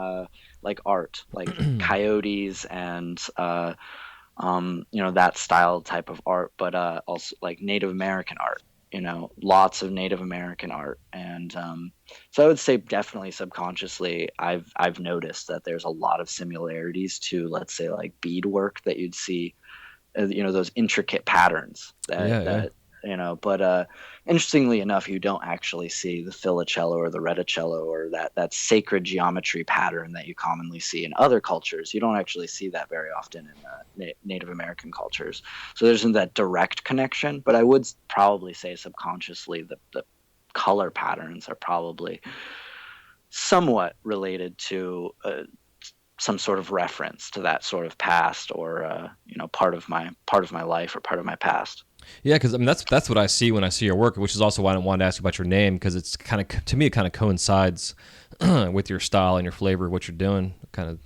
like art, like coyotes and that style type of art, but also like Native American art. Lots of Native American art, and so I would say definitely subconsciously, I've noticed that there's a lot of similarities to, let's say, like beadwork that you'd see, those intricate patterns Yeah, that yeah. but interestingly enough, you don't actually see the filicello or the reticello or that sacred geometry pattern that you commonly see in other cultures. You don't actually see that very often in Native American cultures. So there isn't that direct connection, but I would probably say subconsciously the color patterns are probably somewhat related to some sort of reference to that sort of past, or part of my life or part of my past. Yeah, because I mean that's what I see when I see your work, which is also why I wanted to ask you about your name, because it's kind of, to me, it kind of coincides with your style and your flavor, what you're doing, kind of,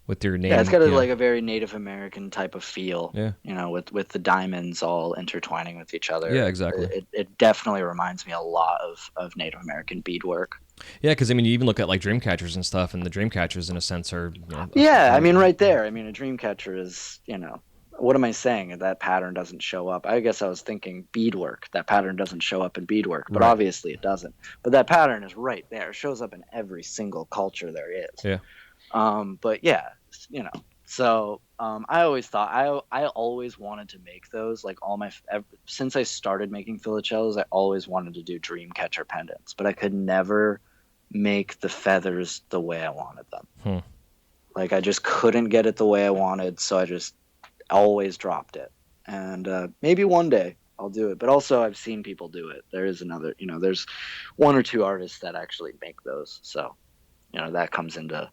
with your Yeah, it's name. got Yeah, like a very Native American type of feel, yeah, with the diamonds all intertwining with each yeah, other. exactly. It definitely reminds me a lot of Native American beadwork. Yeah, because I mean, you even look at like dream catchers and stuff, and the dream catchers, in a sense, are a Yeah, I form. mean, right there. I mean, a dream catcher is, what am I saying? That pattern doesn't show up. I guess I was thinking beadwork. That pattern doesn't show up in beadwork, but Right. obviously it doesn't. But that pattern is right there. It shows up in every single culture there is. Yeah. But yeah, you know. So I always thought I always wanted to make those, like since I started making filicellos, I always wanted to do dream catcher pendants, but I could never make the feathers the way I wanted them. Hmm. Like I just couldn't get it the way I wanted, so I just always dropped it. And maybe one day I'll do it. But also I've seen people do it. There is there's one or two artists that actually make those. So, that comes into,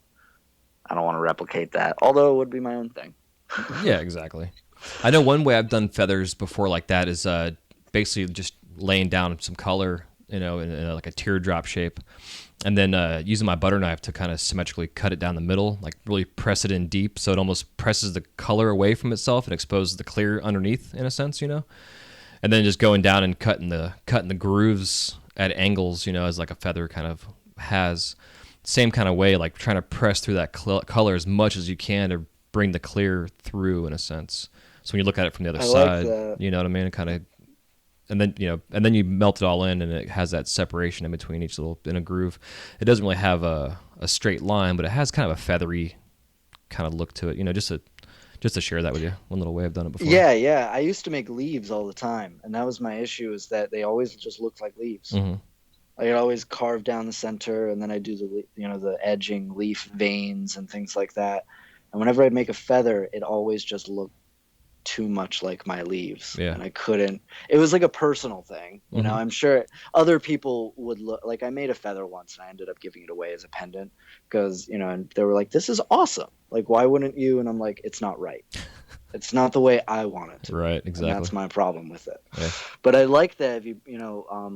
I don't want to replicate that, although it would be my own thing. Yeah, exactly. I know one way I've done feathers before like that is basically just laying down some color, in like a teardrop shape, and then using my butter knife to kind of symmetrically cut it down the middle, like really press it in deep, so it almost presses the color away from itself and exposes the clear underneath, in a sense. And then just going down and cutting the grooves at angles, as like a feather kind of has. Same kind of way, like trying to press through that color as much as you can to bring the clear through, in a sense. So when you look at it from the other I like side, that. you know what I mean? It kind of, and then you melt it all in, and it has that separation in between each little in a groove. It doesn't really have a straight line, but it has kind of a feathery kind of look to it. Just to share that with you. One little way I've done it before. Yeah, yeah. I used to make leaves all the time, and that was my issue, is that they always just looked like leaves. Hmm. I'd always carve down the center, and then I do the edging leaf veins and things like that. And whenever I'd make a feather, it always just looked too much like my leaves, Yeah. and I couldn't. It was like a personal thing, Hmm. I'm sure other people would look. Like I made a feather once, and I ended up giving it away as a pendant because and they were like, "This is awesome. Like, why wouldn't you?" And I'm like, "It's not right. It's not the way I want it to be." Right. And Exactly. that's my problem with it. Yeah. But I like that if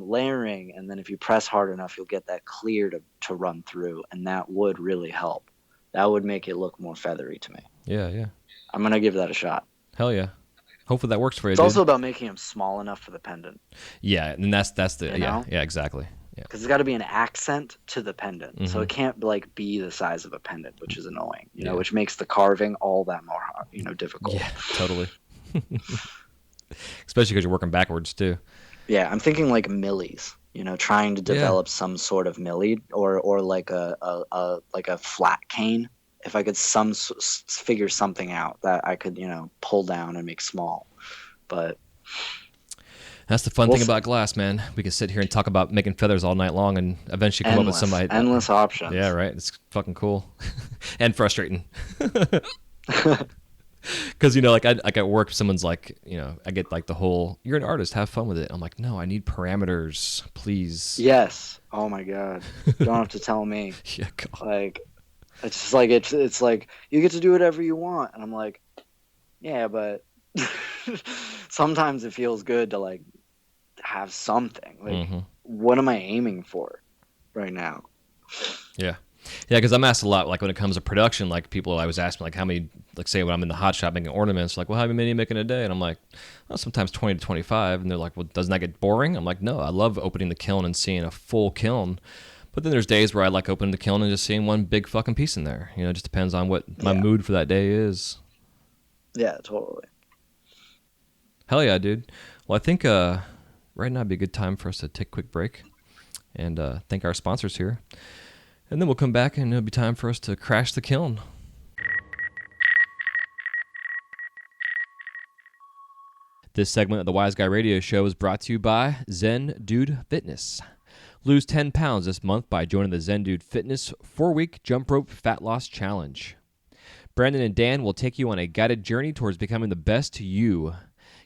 layering, and then if you press hard enough, you'll get that clear to run through, and that would really help. That would make it look more feathery to me. Yeah. Yeah. I'm gonna give that a shot. Hell yeah. Hopefully that works for you, It's dude. also about making them small enough for the pendant. Yeah, and that's the You yeah, know? yeah, exactly. Yeah. Because it's got to be an accent to the pendant, so Mhm. it can't like be the size of a pendant, which is annoying, Yeah. which makes the carving all that more, difficult. Yeah, totally. Especially because you're working backwards too. Yeah, I'm thinking like millies, trying to Yeah. develop some sort of millie or like a flat cane. If I could figure something out that I could, pull down and make small, but That's the fun we'll thing see. about glass, man. We can sit here and talk about making feathers all night long and eventually come up with Endless, somebody. endless Yeah, options. right. It's fucking cool and frustrating. Because like at work, someone's like, I get like the whole "you're an artist, have fun with it." I'm like, no, I need parameters, please. Yes. Oh my God. Don't have to tell me. Yeah, God. Like it's just like it's like you get to do whatever you want, and I'm like, yeah, but sometimes it feels good to like have something. Like, Hmm. what am I aiming for right now? Yeah. Yeah, because I'm asked a lot, like when it comes to production, like people always ask me, like how many, like say when I'm in the hot shop making ornaments, like, well, how many are you making a day? And I'm like, well, sometimes 20 to 25. And they're like, well, doesn't that get boring? I'm like, no, I love opening the kiln and seeing a full kiln. But then there's days where I like opening the kiln and just seeing one big fucking piece in there. It just depends on what my Yeah. mood for that day is. Yeah, totally. Hell yeah, dude. Well, I think right now would be a good time for us to take a quick break and thank our sponsors here. And then we'll come back and it'll be time for us to crash the kiln. This segment of the Wise Guy Radio Show is brought to you by Zen Dude Fitness. Lose 10 pounds this month by joining the Zen Dude Fitness 4-week jump rope fat loss challenge. Brandon and Dan will take you on a guided journey towards becoming the best you.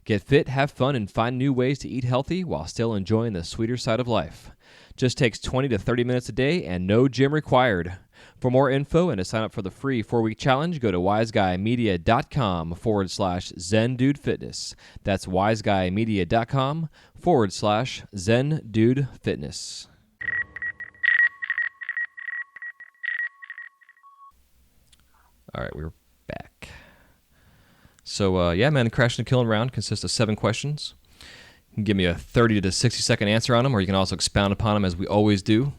Get fit, have fun, and find new ways to eat healthy while still enjoying the sweeter side of life. Just takes 20 to 30 minutes a day and no gym required. For more info and to sign up for the free 4-week challenge, go to wiseguymedia.com/ZenDudeFitness. That's wiseguymedia.com/ZenDudeFitness. All right, we're back. So, yeah, man, the Crash and Killing round consists of 7 questions. You can give me a 30 to 60 second answer on them, or you can also expound upon them as we always do.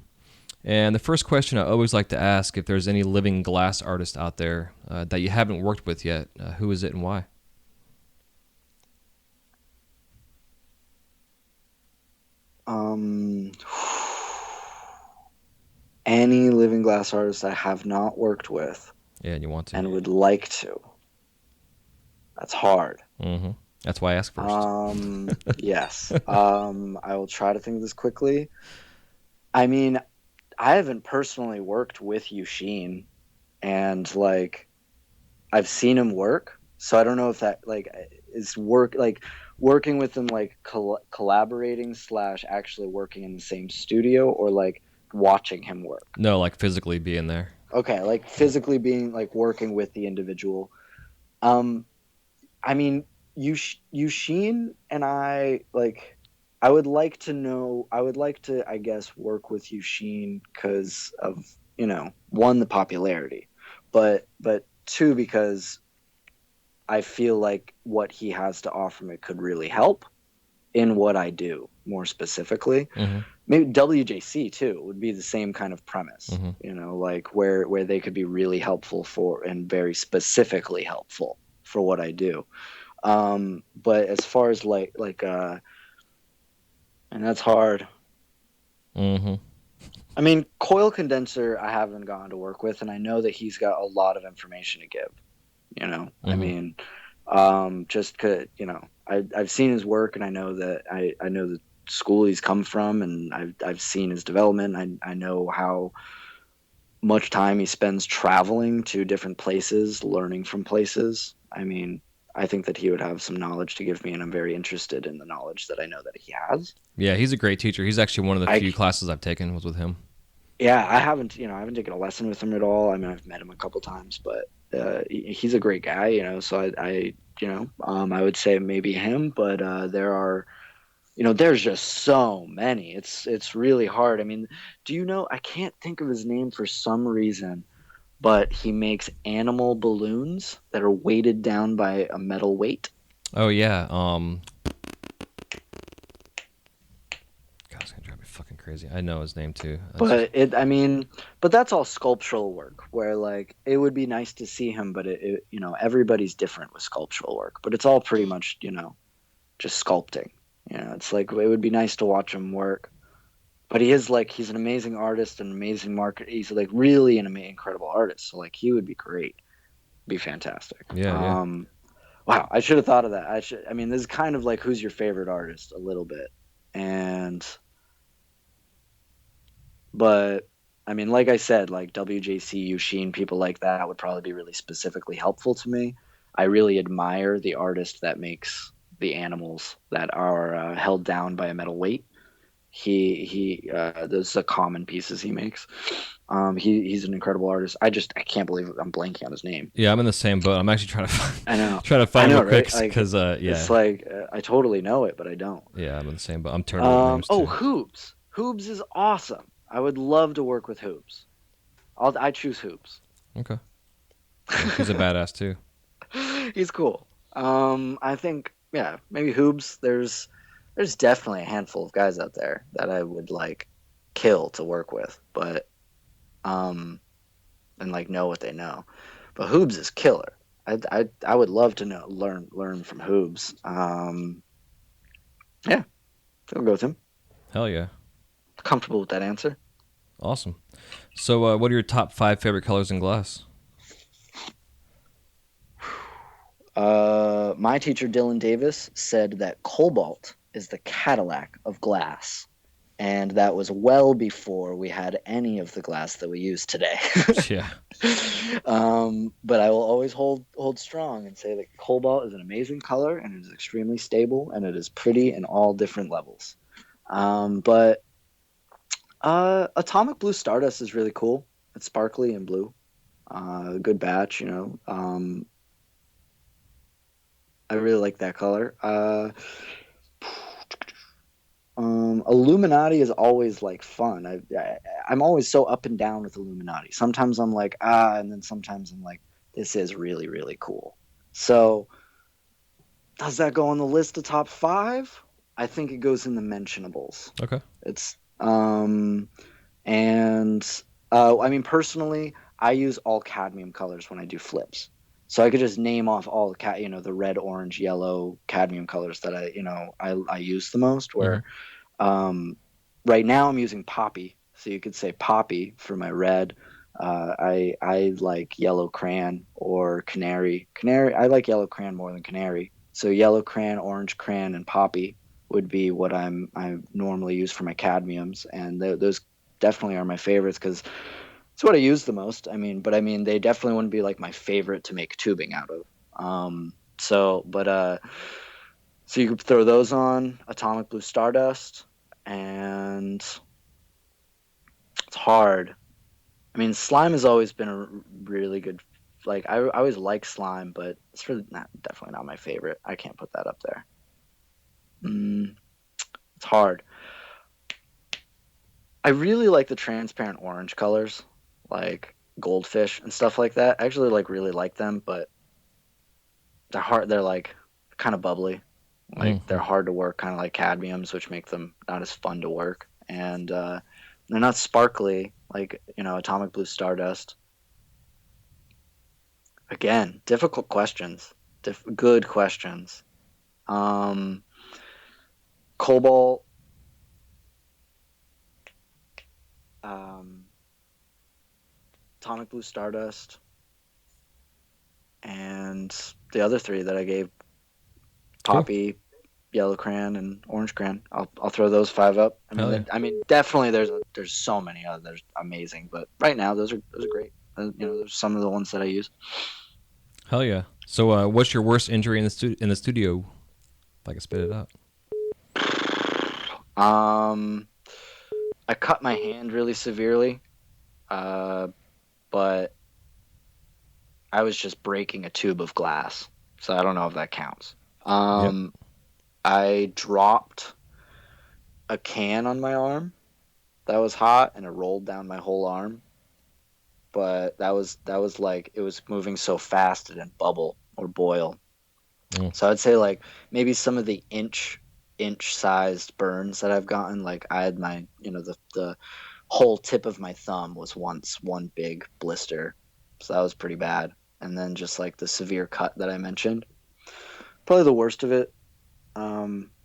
And the first question I always like to ask, if there's any living glass artist out there that you haven't worked with yet, who is it and why? Any living glass artist I have not worked with Yeah, and you want to. and would like to. That's hard. Mm-hmm. That's why I asked first. Yes. I will try to think of this quickly. I mean, I haven't personally worked with Yushin, and like I've seen him work, so I don't know if that like is working with him, like collaborating / actually working in the same studio, or like watching him work. No, like physically being there. Okay, like physically being like working with the individual. I mean, Yushin and I, like, I would like to, I guess, work with Yushin because of, one, the popularity, but two, because I feel like what he has to offer me could really help in what I do more specifically. Mm-hmm. Maybe WJC too would be the same kind of premise, Mm-hmm. like where they could be really helpful for, and very specifically helpful for what I do. But as far as and that's hard. Mm-hmm. I mean, coil condenser I haven't gotten to work with, and I know that he's got a lot of information to give. Mm-hmm. I mean, just 'cause, I've seen his work, and I know that I know the school he's come from, and I've seen his development. I know how much time he spends traveling to different places, learning from places. I mean, I think that he would have some knowledge to give me, and I'm very interested in the knowledge that I know that he has. Yeah, he's a great teacher. He's actually one of the few classes I've taken was with him. Yeah, I haven't taken a lesson with him at all. I mean, I've met him a couple times, but he's a great guy, so I would say maybe him, but there are, there's just so many. It's really hard. I mean, do you know, I can't think of his name for some reason, but he makes animal balloons that are weighted down by a metal weight. Oh yeah. God, it's gonna drive me fucking crazy. crazy. I know his name too. That's just, But that's all sculptural work where like it would be nice to see him, but everybody's different with sculptural work, but it's all pretty much, just sculpting. It's like it would be nice to watch him work. But he's an amazing artist, an amazing market. He's like really an incredible artist. So like he would be great, be fantastic. yeah, yeah. Wow, I should have thought of that. This is kind of like who's your favorite artist a little bit. And but like I said, like WJC, Yushin, people like that would probably be really specifically helpful to me. I really admire the artist that makes the animals that are held down by a metal weight. Those are common pieces he makes. He's an incredible artist. I can't believe I'm blanking on his name. Yeah, I'm in the same boat. I'm actually trying to I know. trying to I find know, real quick right? Like because yeah, it's like I totally know it, but I don't. yeah, I'm in the same boat. I'm turning with names Oh, too. Hoops. Hoops is awesome. I would love to work with Hoops. I choose Hoops. Okay, yeah, he's a badass too. He's cool. I think yeah, maybe Hoops. There's definitely a handful of guys out there that I would like kill to work with, but and like know what they know. But Hoobs is killer. I would love to learn from Hoobs. Yeah, I'll go with him. Hell yeah, Comfortable with that answer. awesome. So, what are your top 5 favorite colors in glass? My teacher Dylan Davis said that cobalt is the Cadillac of glass, and that was well before we had any of the glass that we use today. Yeah, But I will always hold strong and say that cobalt is an amazing color, and it is extremely stable, and it is pretty in all different levels. But Atomic Blue Stardust is really cool. It's sparkly and blue. Good batch, I really like that color. Illuminati is always like fun. I'm always so up and down with Illuminati. Sometimes I'm like and then sometimes I'm like, this is really really cool. So does that go on the list of top 5? I think it goes in the mentionables. okay. It's and personally, I use all cadmium colors when I do flips. So I could just name off all the red, orange, yellow cadmium colors that I use the most. Where right now I'm using poppy, so you could say poppy for my red. I like yellow crayon or canary. Canary, I like yellow crayon more than canary. So yellow crayon, orange crayon, and poppy would be what I normally use for my cadmiums, and those definitely are my favorites because it's what I use the most. They definitely wouldn't be like my favorite to make tubing out of. So you could throw those on Atomic Blue Stardust, and it's hard. Slime has always been a really good. Like I always like slime, but it's definitely not my favorite. I can't put that up there. It's hard. I really like the transparent orange colors, like goldfish and stuff like that. I actually really like them, but they're hard. They're like kind of bubbly. Like they're hard to work, kind of like cadmiums, which make them not as fun to work. And they're not sparkly like Atomic Blue Stardust. Again, difficult questions. Good questions. Cobalt. Atomic Blue Stardust, and the other 3 that I gave, Poppy, Yellow Crayon, and Orange Crayon. I'll throw those 5 up. Definitely there's so many others amazing, but right now those are great. There's some of the ones that I use. Hell yeah. So, what's your worst injury in the studio? If I can spit it out. I cut my hand really severely, but I was just breaking a tube of glass, so I don't know if that counts. Yep. I dropped a can on my arm that was hot, and it rolled down my whole arm. But that was like, it was moving so fast it didn't bubble or boil. So I'd say like maybe some of the inch-sized burns that I've gotten. Like I had my, the whole tip of my thumb was once one big blister, so that was pretty bad. And then just like the severe cut that I mentioned, probably the worst of it.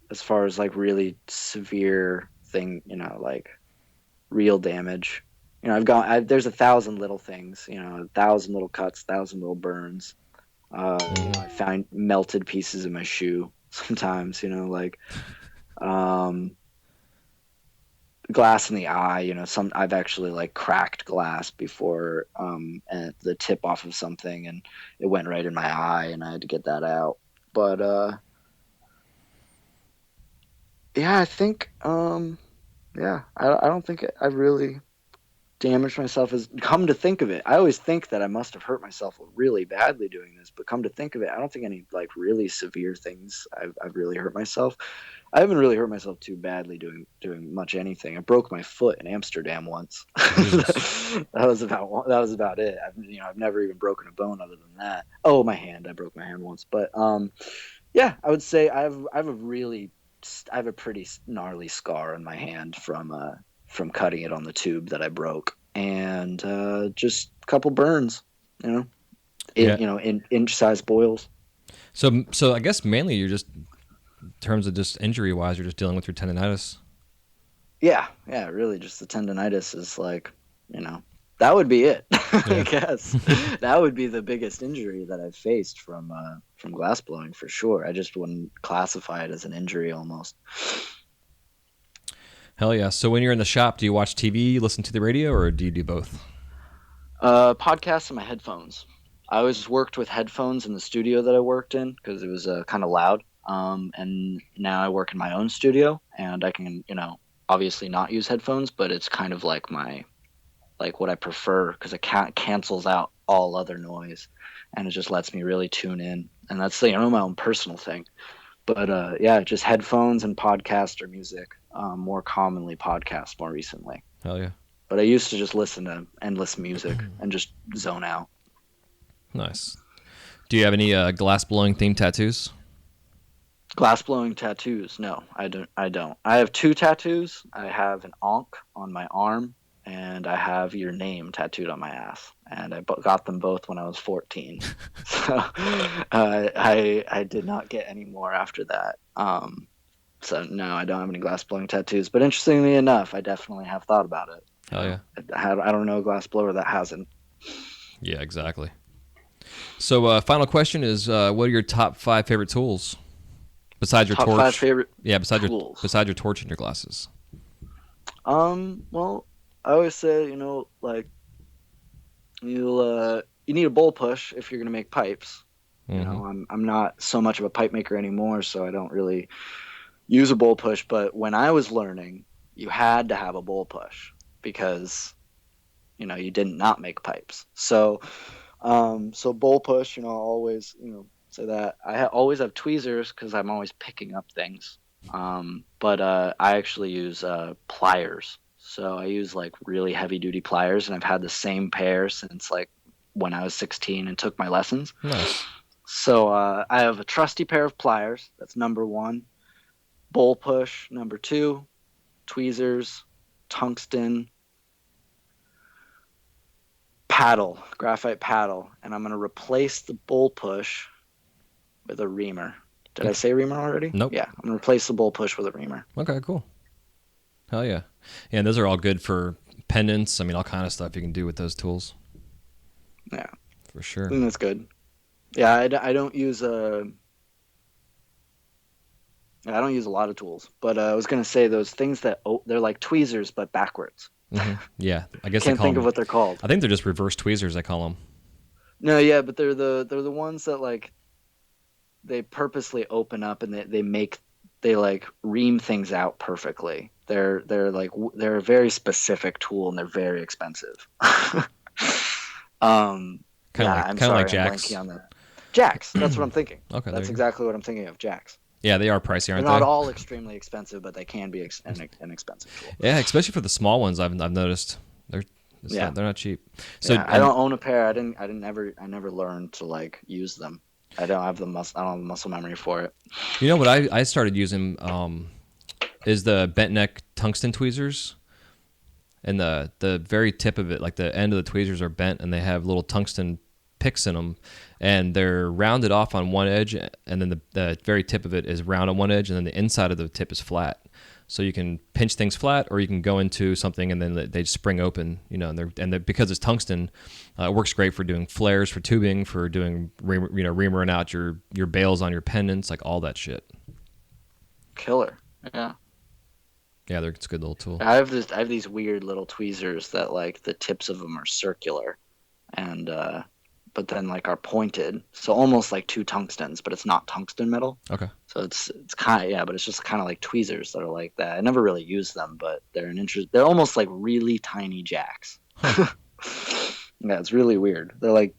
As far as like really severe thing, like real damage. There's 1,000 little things, 1,000 little cuts, 1,000 little burns. I find melted pieces of my shoe sometimes, like glass in the eye, I've actually like cracked glass before, and the tip off of something, and it went right in my eye, and I had to get that out. But yeah, I think yeah, I don't think I've really damaged myself. As come to think of it, I always think that I must have hurt myself really badly doing this, but come to think of it, I don't think any like really severe things I've really hurt myself. I haven't really hurt myself too badly doing much anything. I broke my foot in Amsterdam once. Jesus. That was about it. I've never even broken a bone other than that. Oh, my hand. I broke my hand once, but yeah, I would say I have a pretty gnarly scar on my hand from cutting it on the tube that I broke, and just a couple burns, Yeah. in inch-sized boils. So I guess mainly you're just, in terms of just injury-wise, you're just dealing with your tendonitis. Yeah, really, just the tendonitis is like, that would be it. I guess that would be the biggest injury that I've faced from glass blowing for sure. I just wouldn't classify it as an injury almost. Hell yeah. So when you're in the shop, do you watch TV, listen to the radio, or do you do both? Podcasts and my headphones. I always worked with headphones in the studio that I worked in because it was kind of loud. And now I work in my own studio, and I can, obviously not use headphones, but it's kind of like what I prefer because it cancels out all other noise, and it just lets me really tune in. And that's my own personal thing. But yeah, just headphones and podcast or music. More commonly podcasts more recently. Hell yeah. But I used to just listen to endless music and just zone out. Nice. Do you have any glass blowing themed tattoos? Glass blowing tattoos? No, I don't. I have 2 tattoos. I have an ankh on my arm, and I have your name tattooed on my ass. And I got them both when I was 14. So I did not get any more after that. So no, I don't have any glass blowing tattoos. But interestingly enough, I definitely have thought about it. Hell yeah. I don't know a glass blower that hasn't. Yeah, exactly. So final question is, what are your top 5 favorite tools? Besides your Top torch? 5 favorite besides tools. Besides your torch and your glasses. Well, I always say, like you need a bowl push if you're gonna make pipes. I'm not so much of a pipe maker anymore, so I don't really use a bowl push. But when I was learning, you had to have a bowl push because you didn't not make pipes. So bowl push, I'll always say that. I always have tweezers because I'm always picking up things. But I actually use pliers. So I use like really heavy duty pliers, and I've had the same pair since like when I was 16 and took my lessons. Nice. So I have a trusty pair of pliers. That's number 1. Bowl push, number 2. Tweezers, tungsten, paddle, graphite paddle. And I'm going to replace the bowl push with a reamer. Did I say reamer already? Nope. Yeah, I'm going to replace the bowl push with a reamer. Okay, cool. Hell yeah. Yeah, and those are all good for pendants. I mean, all kind of stuff you can do with those tools. Yeah. For sure. I think that's good. Yeah, I don't use a lot of tools, but I was going to say those things that they're like tweezers but backwards. Mm-hmm. Yeah, I guess Can't think of what they're called. I think they're just reverse tweezers. I call them. No, yeah, but they're the ones that like they purposely open up and they like ream things out perfectly. They're a very specific tool, and they're very expensive. Kind of like jacks. I'm blanking on that. Jacks. That's what I'm thinking. Okay, that's exactly what I'm thinking of. Jacks. Yeah, they are pricey, aren't they? They're not all extremely expensive, but they can be an expensive tool. Yeah, especially for the small ones. I've noticed they're not cheap. So yeah, I don't own a pair. I never learned to like use them. I don't have the muscle memory for it. You know what I started using is the bent neck tungsten tweezers, and the very tip of it, like the end of the tweezers are bent, and they have little tungsten picks in them, and they're rounded off on one edge, and then the very tip of it is round on one edge, and then the inside of the tip is flat. So you can pinch things flat, or you can go into something and then they spring open, and because it's tungsten, it works great for doing flares, for tubing, for doing reamering out your bails on your pendants, like all that shit. Killer. Yeah. Yeah, it's a good little tool. I have these weird little tweezers that like the tips of them are circular, and but then like are pointed, so almost like two tungstens, but it's not tungsten metal. Okay. So it's kind of, yeah, but it's just kind of like tweezers that are like that. I never really used them, but they're they're almost like really tiny jacks. Huh. Yeah, it's really weird. They're like,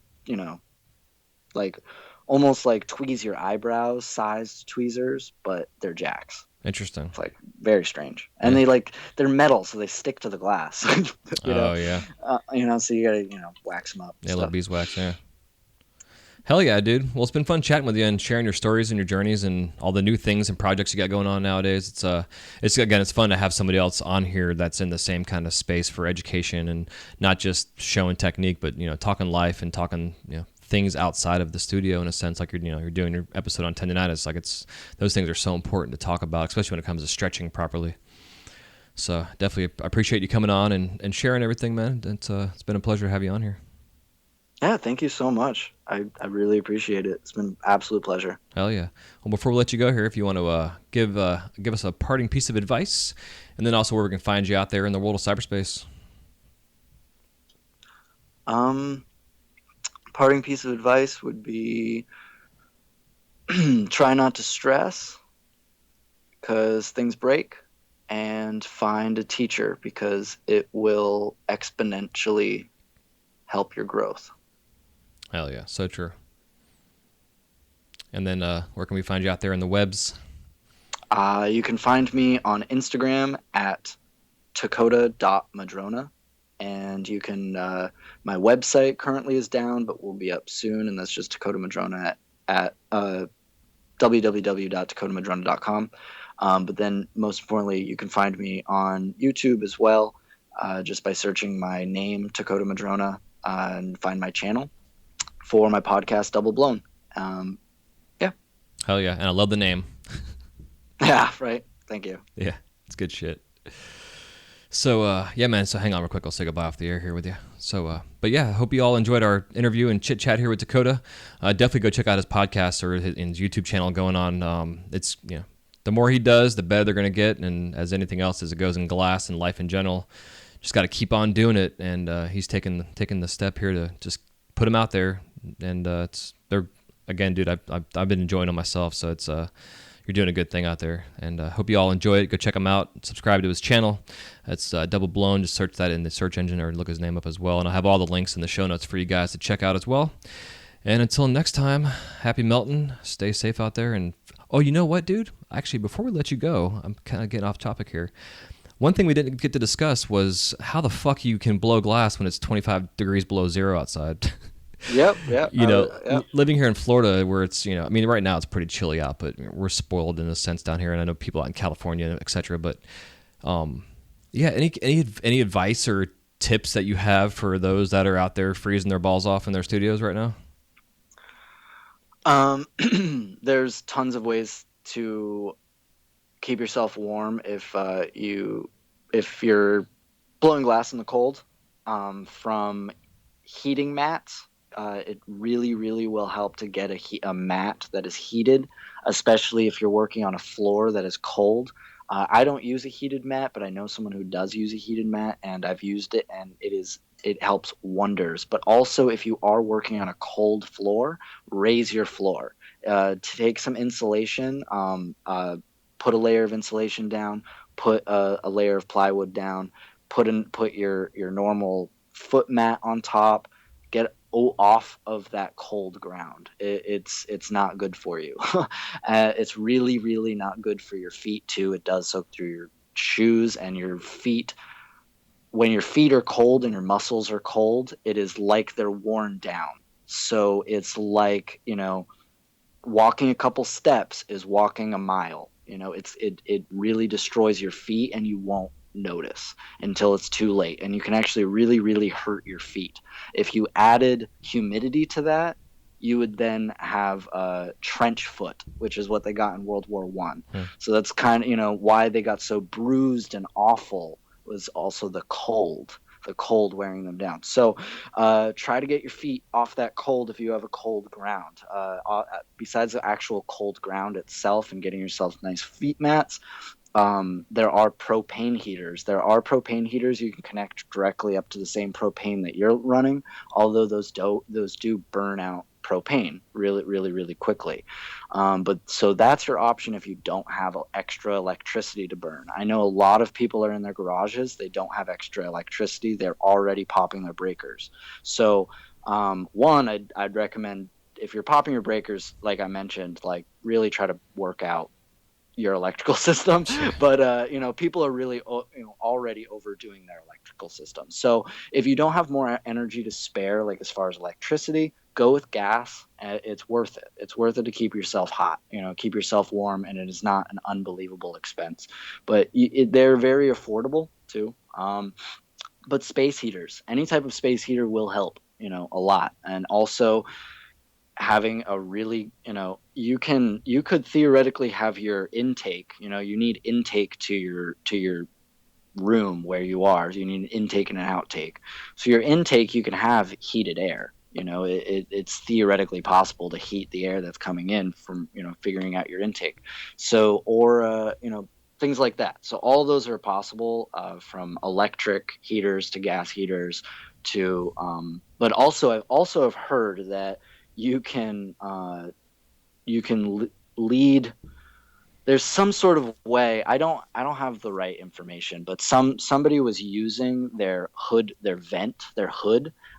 like almost like tweeze your eyebrows sized tweezers, but they're jacks. Interesting. It's like very strange, and they're metal, so they stick to the glass. Yeah. So you gotta wax them up. Yeah, little beeswax. Yeah. Hell yeah, dude. Well, it's been fun chatting with you and sharing your stories and your journeys and all the new things and projects you got going on nowadays. It's fun to have somebody else on here that's in the same kind of space for education and not just showing technique, but talking life and talking things outside of the studio in a sense, like you're doing your episode on tendonitis. Like those things are so important to talk about, especially when it comes to stretching properly. So definitely appreciate you coming on and sharing everything, man. It's been a pleasure to have you on here. Yeah, thank you so much. I really appreciate it. It's been an absolute pleasure. Hell yeah. Well, before we let you go here, if you want to give us a parting piece of advice, and then also where we can find you out there in the world of cyberspace. Parting piece of advice would be try not to stress because things break, and find a teacher because it will exponentially help your growth. Hell yeah, so true. And then where can we find you out there in the webs? You can find me on Instagram at takoda.madrona. And you can, my website currently is down, but will be up soon. And that's just Takoda Madrona at www.takodamadrona.com. But then most importantly, you can find me on YouTube as well, just by searching my name, Takoda Madrona, and find my channel for my podcast, Double Blown. Yeah. Hell yeah. And I love the name. Yeah, right. Thank you. Yeah, it's good shit. So, yeah, man. So hang on real quick. I'll say goodbye off the air here with you. So, but yeah, I hope you all enjoyed our interview and chit chat here with Takoda. Definitely go check out his podcast or his YouTube channel going on. It's, the more he does, the better they're going to get. And as anything else, as it goes in glass and life in general, just got to keep on doing it. And he's taking the step here to just put them out there. And they're again, dude. I've been enjoying them myself. So it's you're doing a good thing out there, and hope you all enjoy it. Go check him out. Subscribe to his channel. It's Double Blown. Just search that in the search engine or look his name up as well. And I'll have all the links in the show notes for you guys to check out as well. And until next time, happy melting. Stay safe out there. And oh, you know what, dude? Actually, before we let you go, I'm kind of getting off topic here. One thing we didn't get to discuss was how the fuck you can blow glass when it's 25 degrees below zero outside. Yep. Living here in Florida where it's, right now it's pretty chilly out, but we're spoiled in a sense down here. And I know people out in California, et cetera. But, yeah, any advice or tips that you have for those that are out there freezing their balls off in their studios right now? There's tons of ways to keep yourself warm if you're blowing glass in the cold, from heating mats. It really, really will help to get a mat that is heated, especially if you're working on a floor that is cold. I don't use a heated mat, but I know someone who does use a heated mat, and I've used it, and it helps wonders. But also, if you are working on a cold floor, raise your floor. Take some insulation, put a layer of insulation down, put a layer of plywood down, put your normal foot mat on top. Get off of that cold ground. It's not good for you. It's really, really not good for your feet too. It does soak through your shoes and your feet. When your feet are cold and your muscles are cold, it is like they're worn down. So it's like, walking a couple steps is walking a mile. It really destroys your feet, and you won't notice until it's too late, and you can actually really, really hurt your feet. If you added humidity to that, you would then have a trench foot, which is what they got in World War I. So that's kind of, why they got so bruised and awful, was also the cold wearing them down. So try to get your feet off that cold if you have a cold ground. Besides the actual cold ground itself and getting yourself nice feet mats, there are propane heaters. You can connect directly up to the same propane that you're running, although those do burn out propane really, really, really quickly. But so that's your option if you don't have extra electricity to burn. I know a lot of people are in their garages. They don't have extra electricity. They're already popping their breakers. So one, I'd recommend, if you're popping your breakers, like I mentioned, like really try to work out your electrical system. But people are really already overdoing their electrical system. So if you don't have more energy to spare, like as far as electricity, go with gas. It's worth it. It's worth it to keep yourself hot, keep yourself warm, and it is not an unbelievable expense. But they're very affordable too. But space heaters, any type of space heater will help, a lot. And also having a really, you could theoretically have your intake, you need intake to your room where you are. So you need an intake and an outtake. So your intake, you can have heated air. It's theoretically possible to heat the air that's coming in from, figuring out your intake. So, or, things like that. So all those are possible, from electric heaters to gas heaters to, but also I've heard that you can lead. There's some sort of way. I don't have the right information, but somebody was using their hood.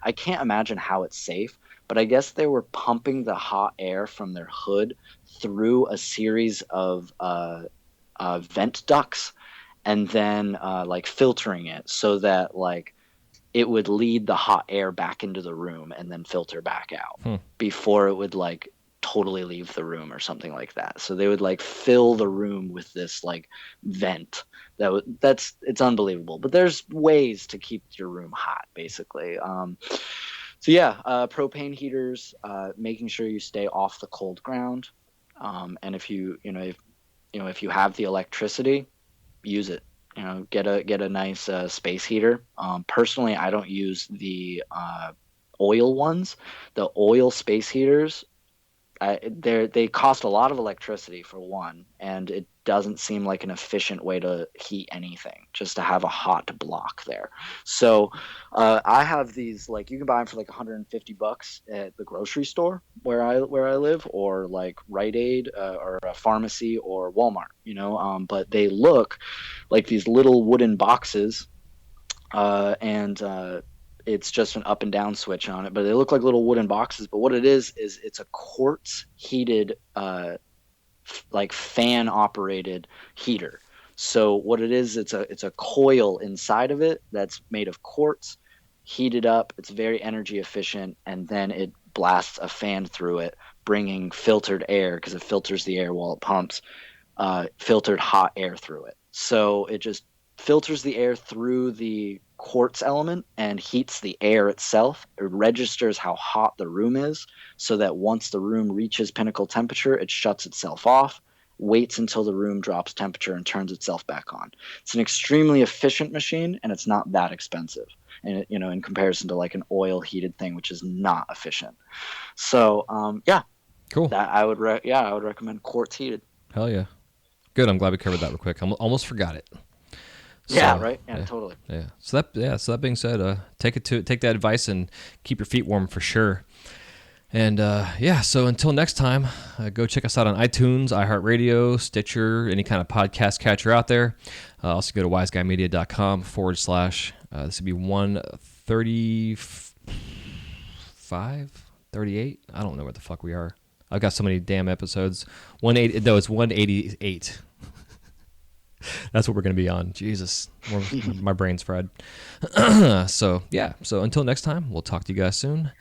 I can't imagine how it's safe, but I guess they were pumping the hot air from their hood through a series of vent ducts, and then like filtering it so that like it would lead the hot air back into the room and then filter back out before it would like totally leave the room or something like that. So they would like fill the room with this like vent it's unbelievable. But there's ways to keep your room hot, basically. So yeah, propane heaters, making sure you stay off the cold ground, and if you have the electricity, use it. Get a nice space heater. Personally, I don't use the oil ones. The oil space heaters, they cost a lot of electricity for one, and it doesn't seem like an efficient way to heat anything, just to have a hot block there. So I have these, like, you can buy them for like $150 at the grocery store where I live, or like Rite Aid, or a pharmacy, or Walmart. But they look like these little wooden boxes, and it's just an up and down switch on it, but they look like little wooden boxes. But what it is it's a quartz heated, like fan operated heater. So what it is, it's a coil inside of it that's made of quartz, heated up. It's very energy efficient, and then it blasts a fan through it, bringing filtered air, because it filters the air while it pumps, filtered hot air through it. So it just filters the air through the quartz element and heats the air itself. It registers how hot the room is, so that once the room reaches pinnacle temperature, it shuts itself off, waits until the room drops temperature, and turns itself back on. It's an extremely efficient machine, and it's not that expensive, and in comparison to like an oil heated thing, which is not efficient. So yeah, Cool. that I would recommend quartz heated. Hell yeah. Good. I'm glad we covered that real quick. I almost forgot it. Yeah, right. Yeah, totally. Yeah. So that being said, take that advice and keep your feet warm for sure. And so until next time, go check us out on iTunes, iHeartRadio, Stitcher, any kind of podcast catcher out there. Also go to wiseguymedia.com / this would be 135, 38. I don't know where the fuck we are. I've got so many damn episodes. 180. No, it's 188. That's what we're going to be on. Jesus. My brain's fried. So until next time, we'll talk to you guys soon.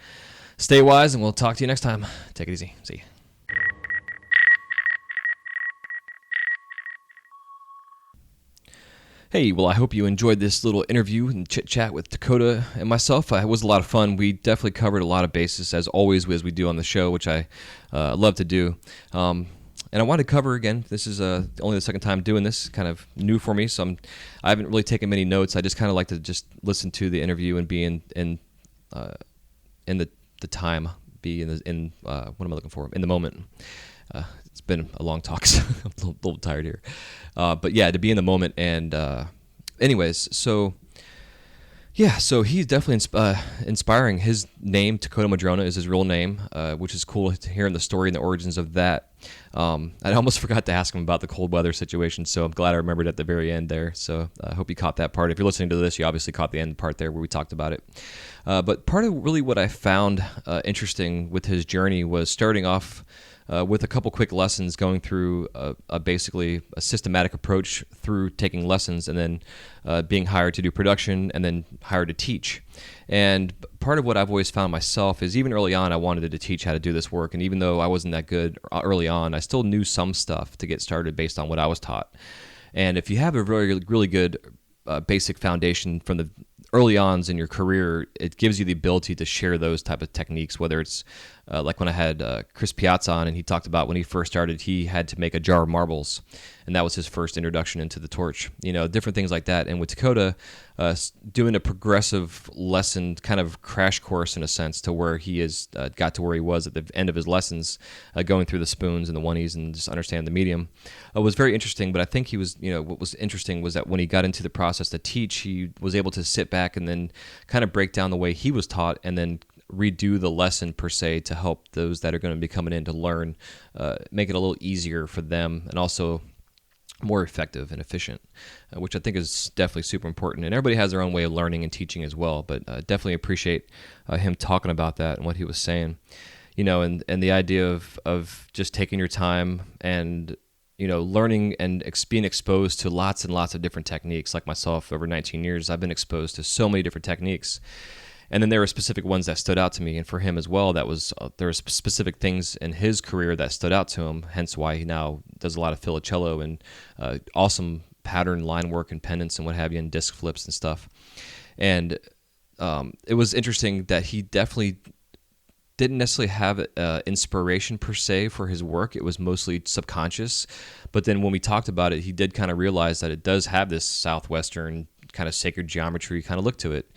Stay wise, and we'll talk to you next time. Take it easy. See you. Hey, well, I hope you enjoyed this little interview and chit chat with Takoda and myself. It was a lot of fun. We definitely covered a lot of bases, as always, as we do on the show, which I love to do. And I wanted to cover again. This is only the second time doing this, kind of new for me, so I haven't really taken many notes. I just kind of like to just listen to the interview and be in the time, be in what am I looking for? In the moment. It's been a long talk, so I'm a little tired here. But yeah, to be in the moment. And anyways, so he's definitely inspiring. His name, Takoda Madrona, is his real name, which is cool to hear in the story and the origins of that. I almost forgot to ask him about the cold weather situation, so I'm glad I remembered at the very end there. So I hope you caught that part. If you're listening to this, you obviously caught the end part there where we talked about it. But part of really what I found interesting with his journey was starting off with a couple quick lessons, going through basically a systematic approach through taking lessons, and then being hired to do production, and then hired to teach. And part of what I've always found myself is, even early on, I wanted to teach how to do this work. And even though I wasn't that good early on, I still knew some stuff to get started based on what I was taught. And if you have a really, really good basic foundation from the early ons in your career, it gives you the ability to share those type of techniques, whether it's like when I had Chris Piazza on, and he talked about when he first started, he had to make a jar of marbles, and that was his first introduction into the torch. Different things like that. And with Takoda, doing a progressive lesson, kind of crash course in a sense, to where he is got to where he was at the end of his lessons, going through the spoons and the oneies and just understand the medium, was very interesting. But I think he was, what was interesting was that when he got into the process to teach, he was able to sit back and then kind of break down the way he was taught, and then redo the lesson per se to help those that are going to be coming in to learn, make it a little easier for them, and also more effective and efficient, which I think is definitely super important. And everybody has their own way of learning and teaching as well, but definitely appreciate him talking about that and what he was saying, and the idea of just taking your time and learning and being exposed to lots and lots of different techniques. Like myself, over 19 years, I've been exposed to so many different techniques. And then there were specific ones that stood out to me, and for him as well, there were specific things in his career that stood out to him, hence why he now does a lot of filicello and awesome pattern line work and pendants and what have you, and disc flips and stuff. And it was interesting that he definitely didn't necessarily have inspiration per se for his work. It was mostly subconscious. But then when we talked about it, he did kind of realize that it does have this Southwestern kind of sacred geometry kind of look to it.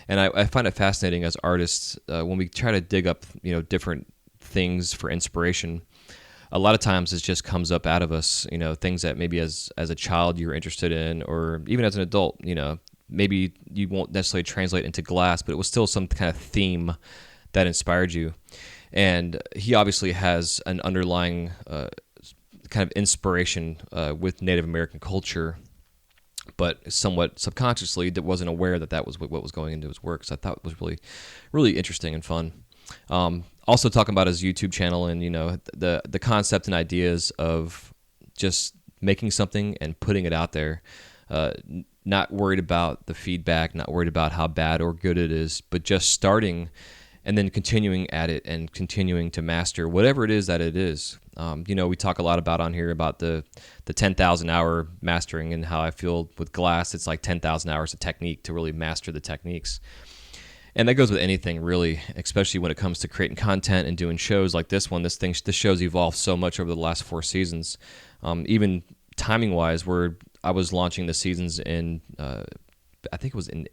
And I find it fascinating as artists, when we try to dig up, different things for inspiration, a lot of times it just comes up out of us, things that maybe as a child you were interested in, or even as an adult, maybe you won't necessarily translate into glass, but it was still some kind of theme that inspired you. And he obviously has an underlying kind of inspiration with Native American culture, but somewhat subconsciously that wasn't aware that was what was going into his work. So I thought it was really, really interesting and fun. Also talking about his YouTube channel and, the concept and ideas of just making something and putting it out there, not worried about the feedback, not worried about how bad or good it is, but just starting and then continuing at it and continuing to master whatever it is that it is. We talk a lot about on here about the 10,000 hour mastering, and how I feel with glass, it's like 10,000 hours of technique to really master the techniques. And that goes with anything really, especially when it comes to creating content and doing shows like this one. This show's evolved so much over the last 4 seasons. Even timing wise, where I was launching the seasons in, I think it was in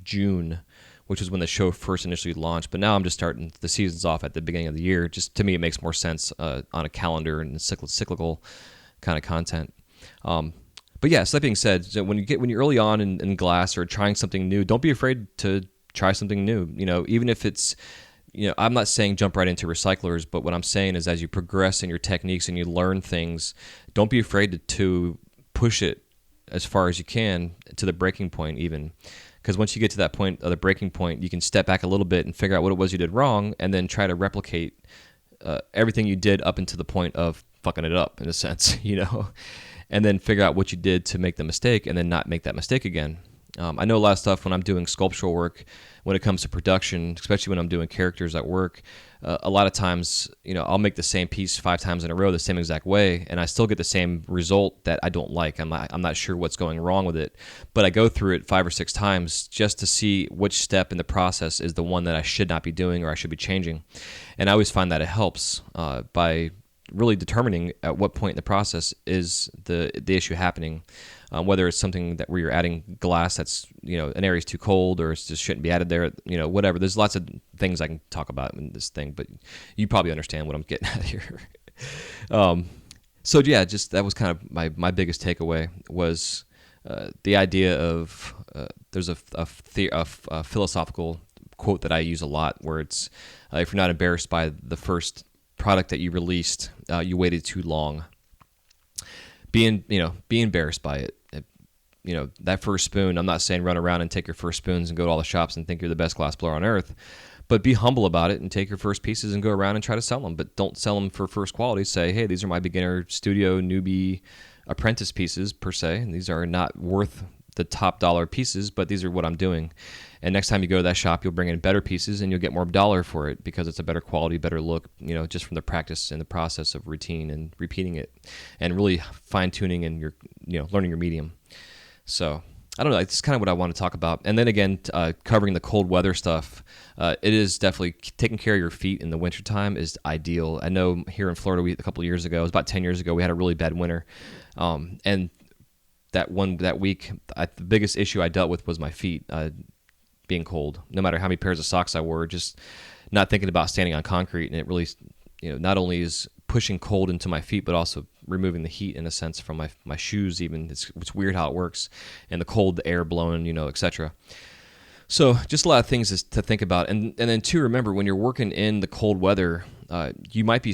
June, which was when the show first initially launched. But now I'm just starting the seasons off at the beginning of the year. Just to me, it makes more sense on a calendar and cyclical kind of content. But yeah, so that being said, so when you're early on in glass or trying something new, don't be afraid to try something new. Even if it's, I'm not saying jump right into recyclers, but what I'm saying is as you progress in your techniques and you learn things, don't be afraid to push it as far as you can to the breaking point even. Because once you get to that point of the breaking point, you can step back a little bit and figure out what it was you did wrong, and then try to replicate everything you did up until the point of fucking it up, in a sense, and then figure out what you did to make the mistake, and then not make that mistake again. I know a lot of stuff when I'm doing sculptural work, when it comes to production, especially when I'm doing characters at work. A lot of times, I'll make the same piece 5 times in a row the same exact way, and I still get the same result that I don't like. I'm not sure what's going wrong with it, but I go through it 5 or 6 times just to see which step in the process is the one that I should not be doing or I should be changing. And I always find that it helps by really determining at what point in the process is the issue happening. Whether it's something that where you're adding glass that's, an area's too cold or it just shouldn't be added there, whatever. There's lots of things I can talk about in this thing, but you probably understand what I'm getting at here. So yeah, just that was kind of my biggest takeaway was the idea of there's a philosophical quote that I use a lot where it's if you're not embarrassed by the first product that you released, you waited too long. Be embarrassed by it. That first spoon, I'm not saying run around and take your first spoons and go to all the shops and think you're the best glass blower on earth, but be humble about it and take your first pieces and go around and try to sell them. But don't sell them for first quality. Say, hey, these are my beginner, studio, newbie, apprentice pieces per se, and these are not worth the top dollar pieces, but these are what I'm doing. And next time you go to that shop, you'll bring in better pieces and you'll get more dollar for it because it's a better quality, better look, just from the practice and the process of routine and repeating it and really fine-tuning and your, learning your medium. So I don't know, it's kind of what I want to talk about. And then again, covering the cold weather stuff, it is definitely taking care of your feet in the wintertime is ideal. I know here in Florida, a couple of years ago, it was about 10 years ago, we had a really bad winter. And that week, the biggest issue I dealt with was my feet being cold. No matter how many pairs of socks I wore, just not thinking about standing on concrete. And it really, not only is pushing cold into my feet, but also removing the heat in a sense from my shoes even. It's weird how it works. And the cold, the air blowing, etc. So just a lot of things to think about. And then too, remember, when you're working in the cold weather, you might be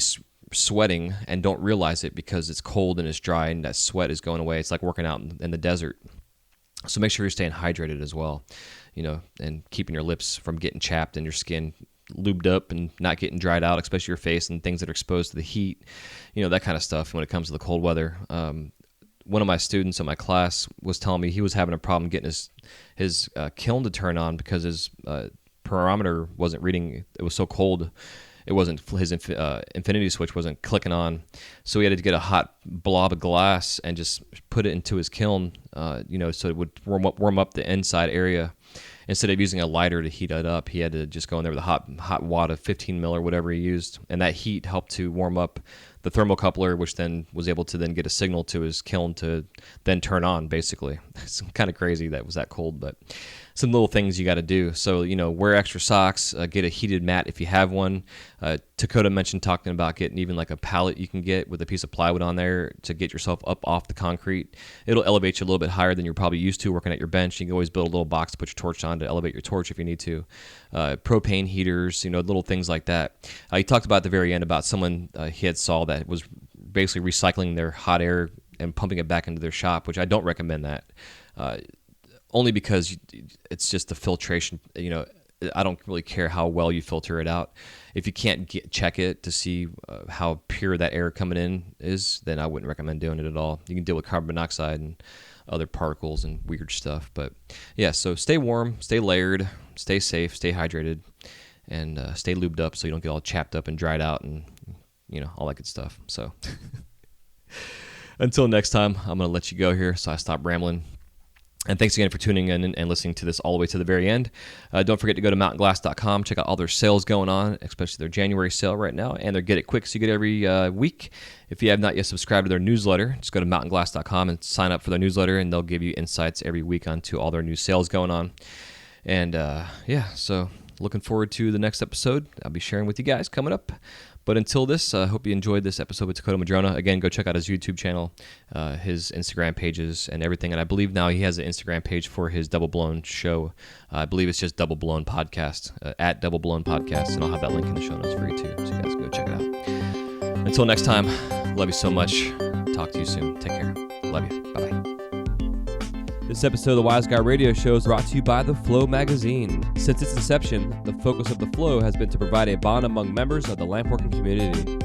sweating and don't realize it because it's cold and it's dry and that sweat is going away. It's like working out in the desert. So make sure you're staying hydrated as well, and keeping your lips from getting chapped and your skin lubed up and not getting dried out, especially your face and things that are exposed to the heat, that kind of stuff when it comes to the cold weather. One of my students in my class was telling me he was having a problem getting his kiln to turn on because his pyrometer wasn't reading. It was so cold. It wasn't his infinity switch wasn't clicking on, so he had to get a hot blob of glass and just put it into his kiln, so it would warm up the inside area. Instead of using a lighter to heat it up, he had to just go in there with a hot wad of 15 mil or whatever he used, and that heat helped to warm up the thermocoupler, which then was able to then get a signal to his kiln to then turn on. Basically, it's kind of crazy that it was that cold, but some little things you got to do. So, wear extra socks, get a heated mat if you have one. Takoda mentioned talking about getting even like a pallet you can get with a piece of plywood on there to get yourself up off the concrete. It'll elevate you a little bit higher than you're probably used to working at your bench. You can always build a little box to put your torch on to elevate your torch if you need to. Propane heaters, little things like that. He talked about at the very end about someone he had saw that was basically recycling their hot air and pumping it back into their shop, which I don't recommend that. Only because it's just the filtration, I don't really care how well you filter it out. If you can't check it to see how pure that air coming in is, then I wouldn't recommend doing it at all. You can deal with carbon monoxide and other particles and weird stuff. But yeah, so stay warm, stay layered, stay safe, stay hydrated, and stay lubed up so you don't get all chapped up and dried out and, all that good stuff. So until next time, I'm going to let you go here so I stop rambling. And thanks again for tuning in and listening to this all the way to the very end. Don't forget to go to mountainglass.com. Check out all their sales going on, especially their January sale right now. And their Get It Quick, so you get every week. If you have not yet subscribed to their newsletter, just go to mountainglass.com and sign up for their newsletter, and they'll give you insights every week onto all their new sales going on. And so looking forward to the next episode. I'll be sharing with you guys coming up. But until this, I hope you enjoyed this episode with Takoda Madrona. Again, go check out his YouTube channel, his Instagram pages, and everything. And I believe now he has an Instagram page for his Double Blown show. I believe it's just Double Blown Podcast, at Double Blown Podcast. And I'll have that link in the show notes for you too. So you guys go check it out. Until next time, love you so much. Talk to you soon. Take care. Love you. Bye-bye. This episode of the Wise Guy Radio Show is brought to you by The Flow magazine. Since its inception, the focus of The Flow has been to provide a bond among members of the lampworking community.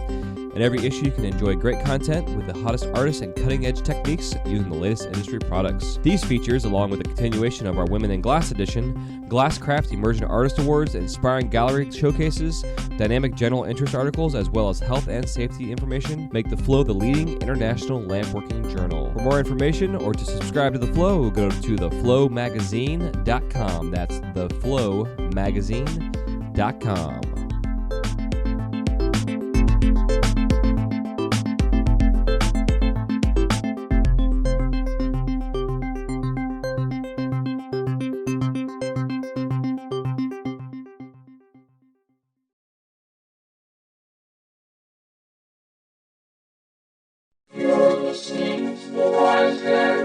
In every issue, you can enjoy great content with the hottest artists and cutting-edge techniques using the latest industry products. These features, along with the continuation of our Women in Glass edition, Glasscraft Emerging Artist Awards, inspiring gallery showcases, dynamic general interest articles, as well as health and safety information, make The Flow the leading international lampworking journal. For more information or to subscribe to The Flow, go to theflowmagazine.com. That's theflowmagazine.com. You're listening to the Wise Guy